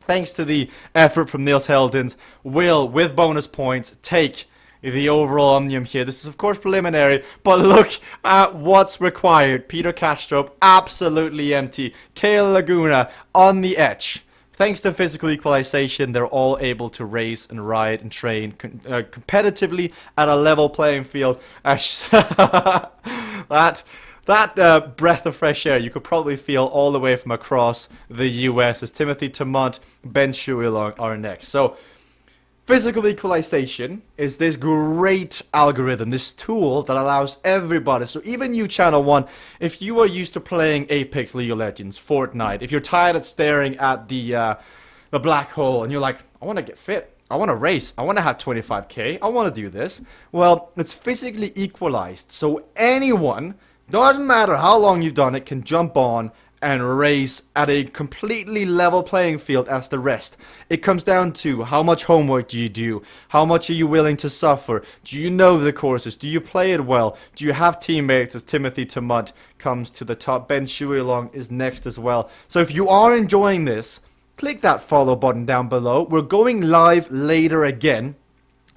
Speaker 1: thanks to the effort from Niels Heldens, will, with bonus points, take the overall Omnium here. This is of course preliminary, but look at what's required. Peter Castro absolutely empty. Kayla Laguna on the edge. Thanks to physical equalization, they're all able to race and ride and train competitively at a level playing field. That breath of fresh air you could probably feel all the way from across the US as Timothy Tamont, Ben Shuilong are next. So physical equalization is this great algorithm, this tool that allows everybody, so even you Channel 1, if you are used to playing Apex, League of Legends, Fortnite, if you're tired of staring at the black hole and you're like, I want to get fit, I want to race, I want to have 25k, I want to do this, well, it's physically equalized, so anyone, doesn't matter how long you've done it, can jump on and race at a completely level playing field as the rest. It comes down to how much homework do you do? How much are you willing to suffer? Do you know the courses? Do you play it well? Do you have teammates as Timothy Tamont comes to the top? Ben Shuilong is next as well. So if you are enjoying this, click that follow button down below. We're going live later again.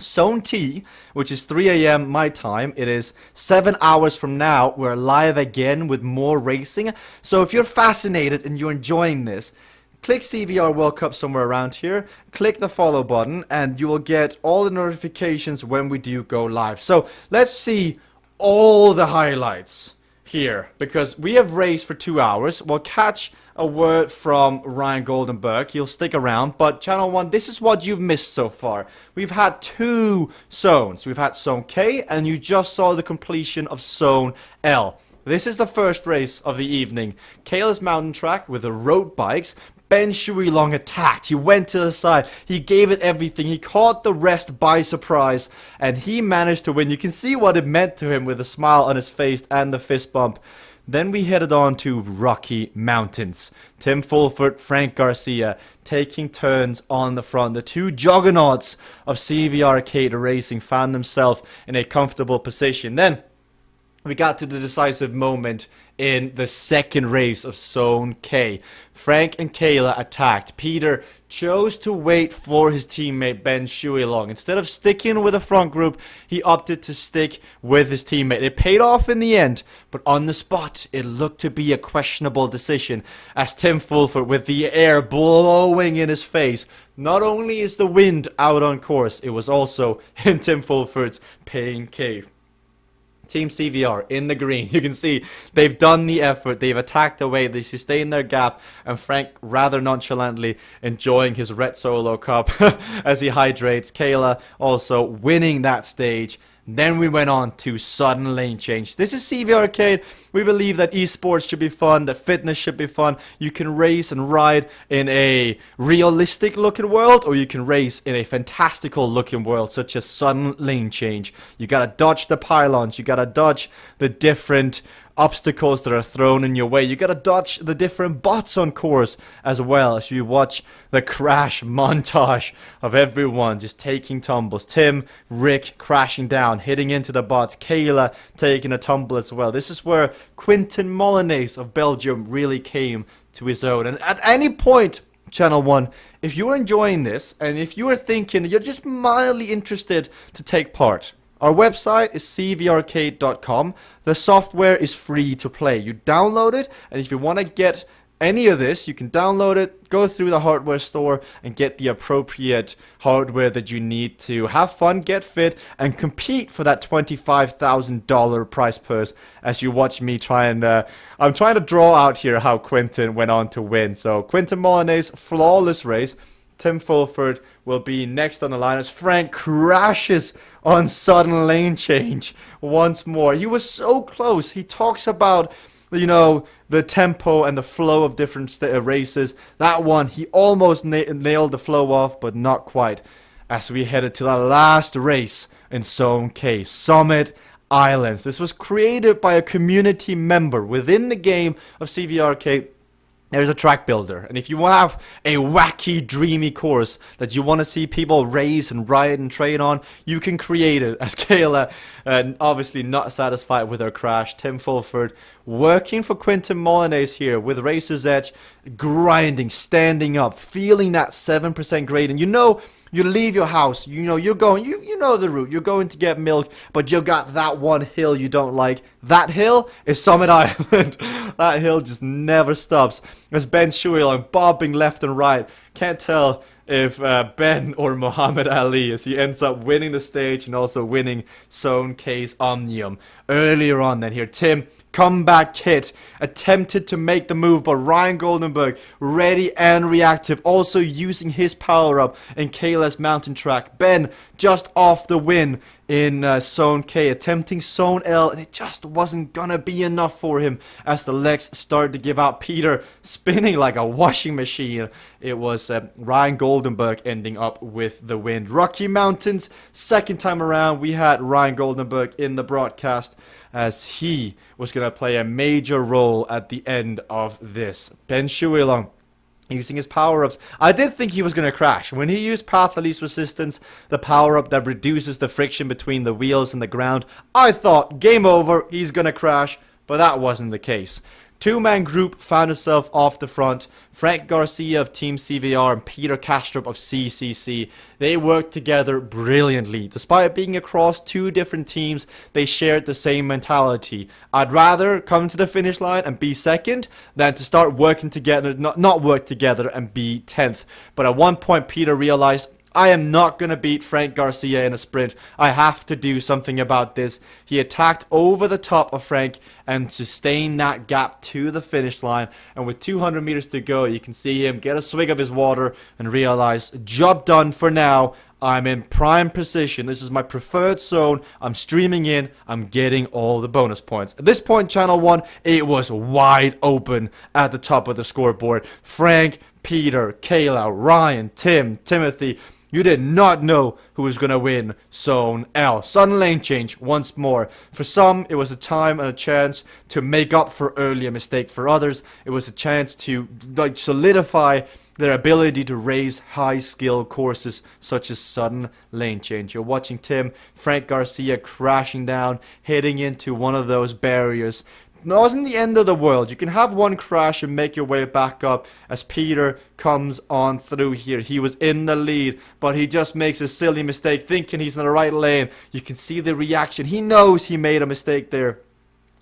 Speaker 1: Zone T, which is 3 a.m. my time, it is 7 hours from now, we're live again with more racing. So if you're fascinated and you're enjoying this, click CVR World Cup somewhere around here, click the follow button, and you will get all the notifications when we do go live. So let's see all the highlights here, because we have raced for 2 hours. We'll catch a word from Ryan Goldenberg. He'll stick around, but Channel 1, this is what you've missed so far. We've had 2 zones. We've had Zone K, and you just saw the completion of Zone L. This is the first race of the evening. Kayla's mountain track with the road bikes. Ben Shuilong attacked. He went to the side. He gave it everything. He caught the rest by surprise, and he managed to win. You can see what it meant to him with a smile on his face and the fist bump. Then we headed on to Rocky Mountains. Tim Fulford, Frank Garcia taking turns on the front. The two juggernauts of CVRcade racing found themselves in a comfortable position. Then we got to the decisive moment in the second race of Zone K. Frank and Kayla attacked. Peter chose to wait for his teammate Ben Shuilong. Instead of sticking with the front group, he opted to stick with his teammate. It paid off in the end, but on the spot, it looked to be a questionable decision as Tim Fulford, with the air blowing in his face, not only is the wind out on course, it was also in Tim Fulford's pain cave. Team CVR in the green. You can see they've done the effort. They've attacked away. They sustained their gap. And Frank rather nonchalantly enjoying his red solo cup as he hydrates. Kayla also winning that stage. Then we went on to sudden lane change. This is CVRcade. We believe that esports should be fun, that fitness should be fun. You can race and ride in a realistic looking world, or you can race in a fantastical looking world, such as sudden lane change. You gotta dodge the pylons, you gotta dodge the different obstacles that are thrown in your way. You gotta dodge the different bots on course as well, as you watch the crash montage of everyone just taking tumbles. Tim, Rick crashing down, hitting into the bots, Kayla taking a tumble as well. This is where Quentin Molyneux of Belgium really came to his own. And at any point, Channel 1, if you're enjoying this and if you are thinking you're just mildly interested to take part, our website is CVRcade.com. The software is free to play. You download it, and if you want to get any of this, you can download it, go through the hardware store, and get the appropriate hardware that you need to have fun, get fit, and compete for that $25,000 prize purse as you watch me try and... I'm trying to draw out here how Quentin went on to win. So, Quentin Molyneux, flawless race. Tim Fulford will be next on the line as Frank crashes on sudden lane change once more. He was so close. He talks about, you know, the tempo and the flow of different races. That one, he almost nailed the flow off, but not quite. As we headed to the last race in Zone K, Summit Islands. This was created by a community member within the game of CVRcade. There's a track builder, and if you have a wacky, dreamy course that you want to see people race and ride and train on, you can create it. As Kayla, obviously not satisfied with her crash, Tim Fulford working for Quentin Molyneux here with Racer's Edge, grinding, standing up, feeling that 7% grade, and you know, you leave your house, you know, you're going, you know the route, you're going to get milk, but you got that one hill you don't like. That hill is Summit Island. That hill just never stops. As Ben Shuilong bobbing left and right. Can't tell if Ben or Muhammad Ali, as he ends up winning the stage and also winning Zone K's Omnium. Earlier on then here, Tim, comeback hit, attempted to make the move, but Ryan Goldenberg, ready and reactive, also using his power-up in Kayla's mountain track. Ben, just off the win in Zone K, attempting Zone L, and it just wasn't gonna be enough for him as the legs started to give out. Peter spinning like a washing machine. It was Ryan Goldenberg ending up with the win. Rocky Mountains, second time around, we had Ryan Goldenberg in the broadcast as he was going to play a major role at the end of this. Ben Shuilong using his power-ups. I did think he was going to crash. When he used Path of Least Resistance, the power-up that reduces the friction between the wheels and the ground, I thought, game over, he's going to crash, but that wasn't the case. Two-man group found itself off the front. Frank Garcia of Team CVR and Peter Castro of CCC. They worked together brilliantly. Despite being across two different teams, they shared the same mentality. I'd rather come to the finish line and be second than to start working together, not work together and be 10th. But at one point, Peter realized, I am not going to beat Frank Garcia in a sprint. I have to do something about this. He attacked over the top of Frank and sustained that gap to the finish line. And with 200 meters to go, you can see him get a swig of his water and realize, job done for now. I'm in prime position. This is my preferred zone. I'm streaming in. I'm getting all the bonus points. At this point, Channel 1, it was wide open at the top of the scoreboard. Frank, Peter, Kayla, Ryan, Tim, Timothy. You did not know who was going to win Zone L. Sudden lane change once more. For some, it was a time and a chance to make up for earlier mistake. For others, it was a chance to solidify their ability to raise high skill courses such as sudden lane change. You're watching Tim, Frank Garcia crashing down, heading into one of those barriers. It wasn't the end of the world. You can have one crash and make your way back up as Peter comes on through here. He was in the lead, but he just makes a silly mistake thinking he's in the right lane. You can see the reaction. He knows he made a mistake there.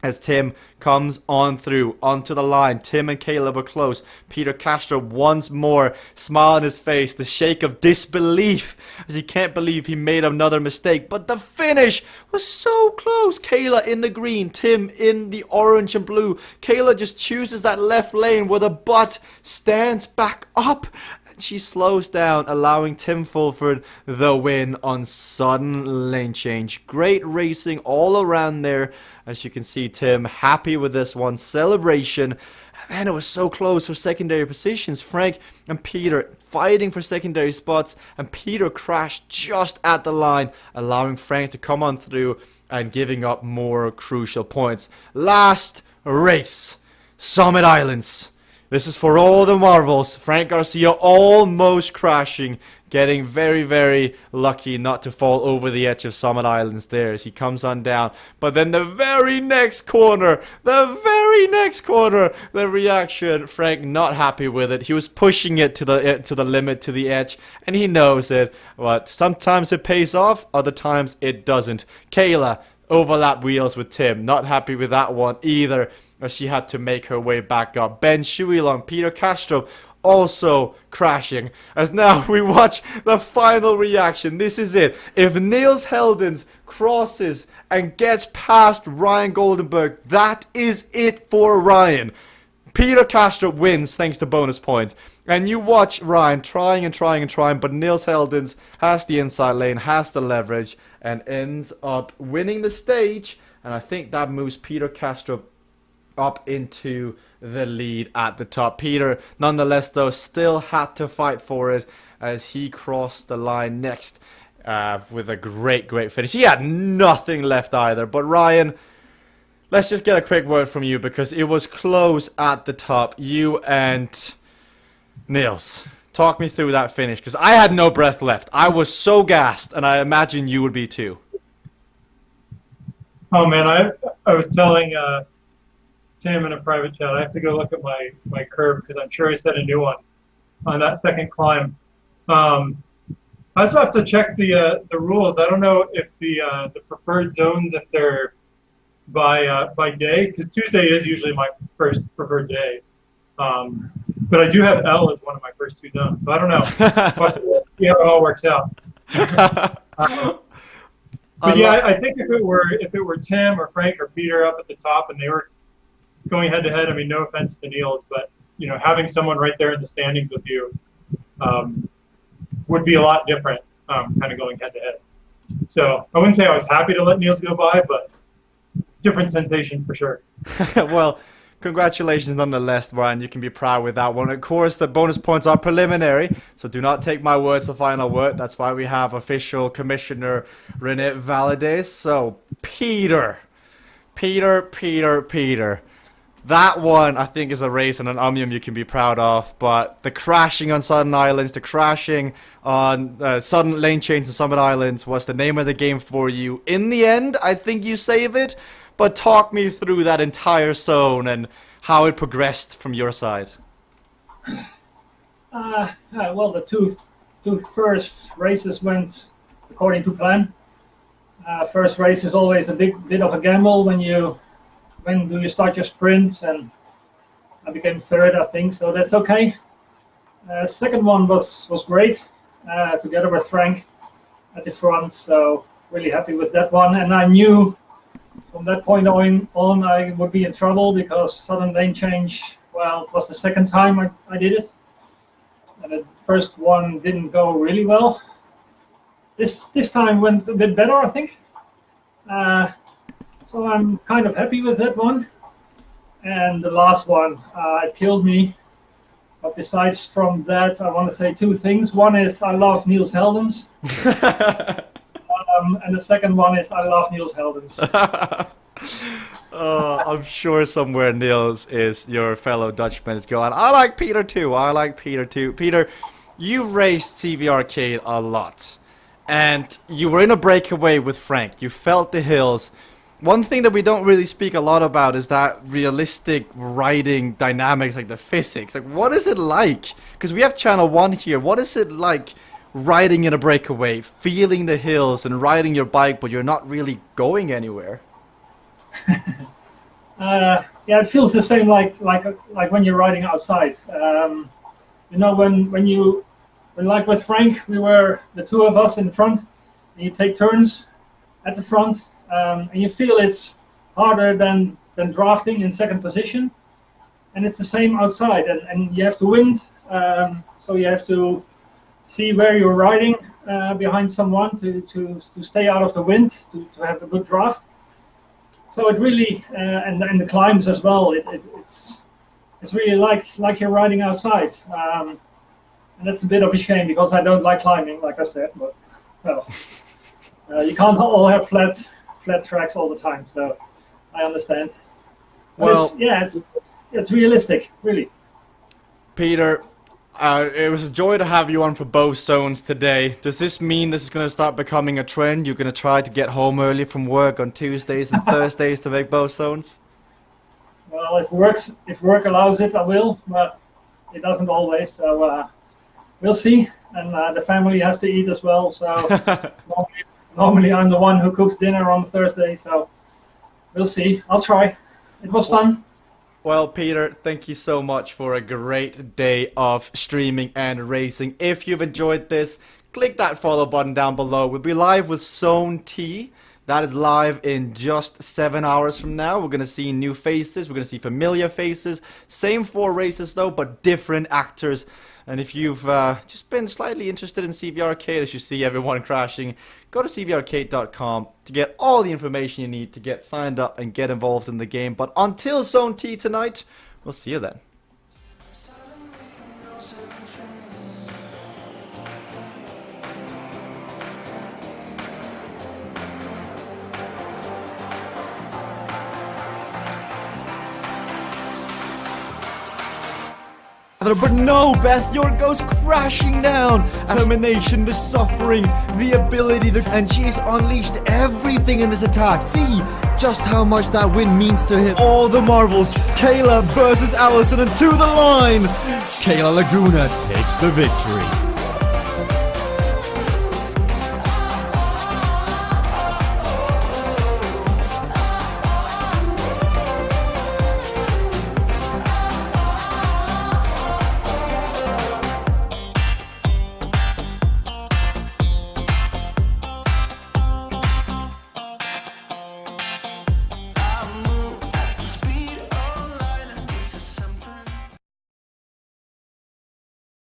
Speaker 1: As Tim comes on through, onto the line. Tim and Kayla were close. Peter Castro once more, smile on his face, the shake of disbelief as he can't believe he made another mistake. But the finish was so close. Kayla in the green, Tim in the orange and blue. Kayla just chooses that left lane where the butt stands back up. and she slows down, allowing Tim Fulford the win on sudden lane change. Great racing all around there. As you can see, Tim happy with this one. Celebration. Man, it was so close for secondary positions. Frank and Peter fighting for secondary spots, and Peter crashed just at the line, allowing Frank to come on through and giving up more crucial points. Last race, Summit Islands. This is for all the marvels. Frank Garcia almost crashing, getting very, very lucky not to fall over the edge of Summit Islands there as he comes on down. But then the very next corner, the reaction, Frank not happy with it. He was pushing it to the limit, to the edge, and he knows it. But sometimes it pays off, other times it doesn't. Kayla overlap wheels with Tim, not happy with that one either, as she had to make her way back up. Ben Shuilong, Peter Castro also crashing, as now we watch the final reaction. This is it. If Niels Heldens crosses and gets past Ryan Goldenberg, that is it for Ryan. Peter Castro wins thanks to bonus points. And you watch Ryan trying, but Niels Heldens has the inside lane, has the leverage, and ends up winning the stage. And I think that moves Peter Castro up into the lead at the top. Peter, nonetheless, though, still had to fight for it as he crossed the line next with a great finish. He had nothing left either. But Ryan, let's just get a quick word from you because it was close at the top. You and Niels, talk me through that finish because I had no breath left. I was so gassed, and I imagine you would be too.
Speaker 7: Oh man, I was telling Tim in a private chat, I have to go look at my curve because I'm sure I set a new one on that second climb. I also have to check the rules. I don't know if the preferred zones, if they're by day, because Tuesday is usually my first preferred day. But I do have L as one of my first two zones, so I don't know. But see how it all works out. But yeah, I think if it were Tim or Frank or Peter up at the top and they were going head to head, I mean, no offense to Niels, but you know, having someone right there in the standings with you would be a lot different, kind of going head to head. So I wouldn't say I was happy to let Niels go by, but different sensation for sure.
Speaker 1: Well, congratulations nonetheless, Ryan. You can be proud with that one. Of course, the bonus points are preliminary, so do not take my word as the final word. That's why we have official Commissioner René Valadez. So, Peter. That one, I think, is a race and an omnium you can be proud of, but the crashing on Sudden Islands, the crashing on Sudden Lane Change on Summit Islands was the name of the game for you. In the end, I think you save it, but talk me through that entire zone and how it progressed from your side.
Speaker 2: Well, the two first races went according to plan. First race is always a bit of a gamble when do you start your sprints, and I became third, I think, so that's okay. Second one was great, together with Frank at the front, so really happy with that one. And I knew from that point on I would be in trouble because sudden lane change, well, it was the second time I did it. And the first one didn't go really well. This time went a bit better, I think. So I'm kind of happy with that one. And the last one, it killed me. But besides from that, I want to say two things. One is I love Niels Heldens. And the second one is I love Niels Heldens.
Speaker 1: I'm sure somewhere Niels is your fellow Dutchman is going, I like Peter too. Peter, you've raced CVRcade a lot. And you were in a breakaway with Frank. You felt the hills. One thing that we don't really speak a lot about is that realistic riding dynamics, like the physics. Like, what is it like? Because we have Channel 1 here. What is it like riding in a breakaway, feeling the hills and riding your bike, but you're not really going anywhere?
Speaker 2: Yeah, it feels the same like when you're riding outside. You know, when like with Frank, we were the two of us in front, and you take turns at the front. And you feel it's harder than drafting in second position, and it's the same outside. And you have to wind So you have to see where you're riding behind someone to stay out of the wind, to have a good draft. So it really, and the climbs as well, it's really like you're riding outside. And that's a bit of a shame because I don't like climbing, like I said, but well, you can't all have flat tracks all the time, so I understand. But
Speaker 1: Well,
Speaker 2: it's realistic, really.
Speaker 1: Peter, it was a joy to have you on for both zones today. Does this mean this is going to start becoming a trend? You're going to try to get home early from work on Tuesdays and Thursdays to make both zones?
Speaker 2: Well, if work allows it, I will, but it doesn't always. So we'll see. And the family has to eat as well. So normally I'm the one who cooks dinner on Thursday. So we'll see. I'll try. It was fun.
Speaker 1: Well, Peter, thank you so much for a great day of streaming and racing. If you've enjoyed this, click that follow button down below. We'll be live with Zone T. That is live in just 7 hours from now. We're going to see new faces. We're going to see familiar faces. Same 4 races though, but different actors. And if you've just been slightly interested in CVRcade as you see everyone crashing, go to CVRcade.com to get all the information you need to get signed up and get involved in the game. But until Zone T tonight, we'll see you then. But no, Beth, your goes crashing down. Determination, the suffering, the ability to... And she's unleashed everything in this attack. See just how much that win means to him. All the marvels. Kayla versus Allison and to the line. Kayla Laguna takes the victory.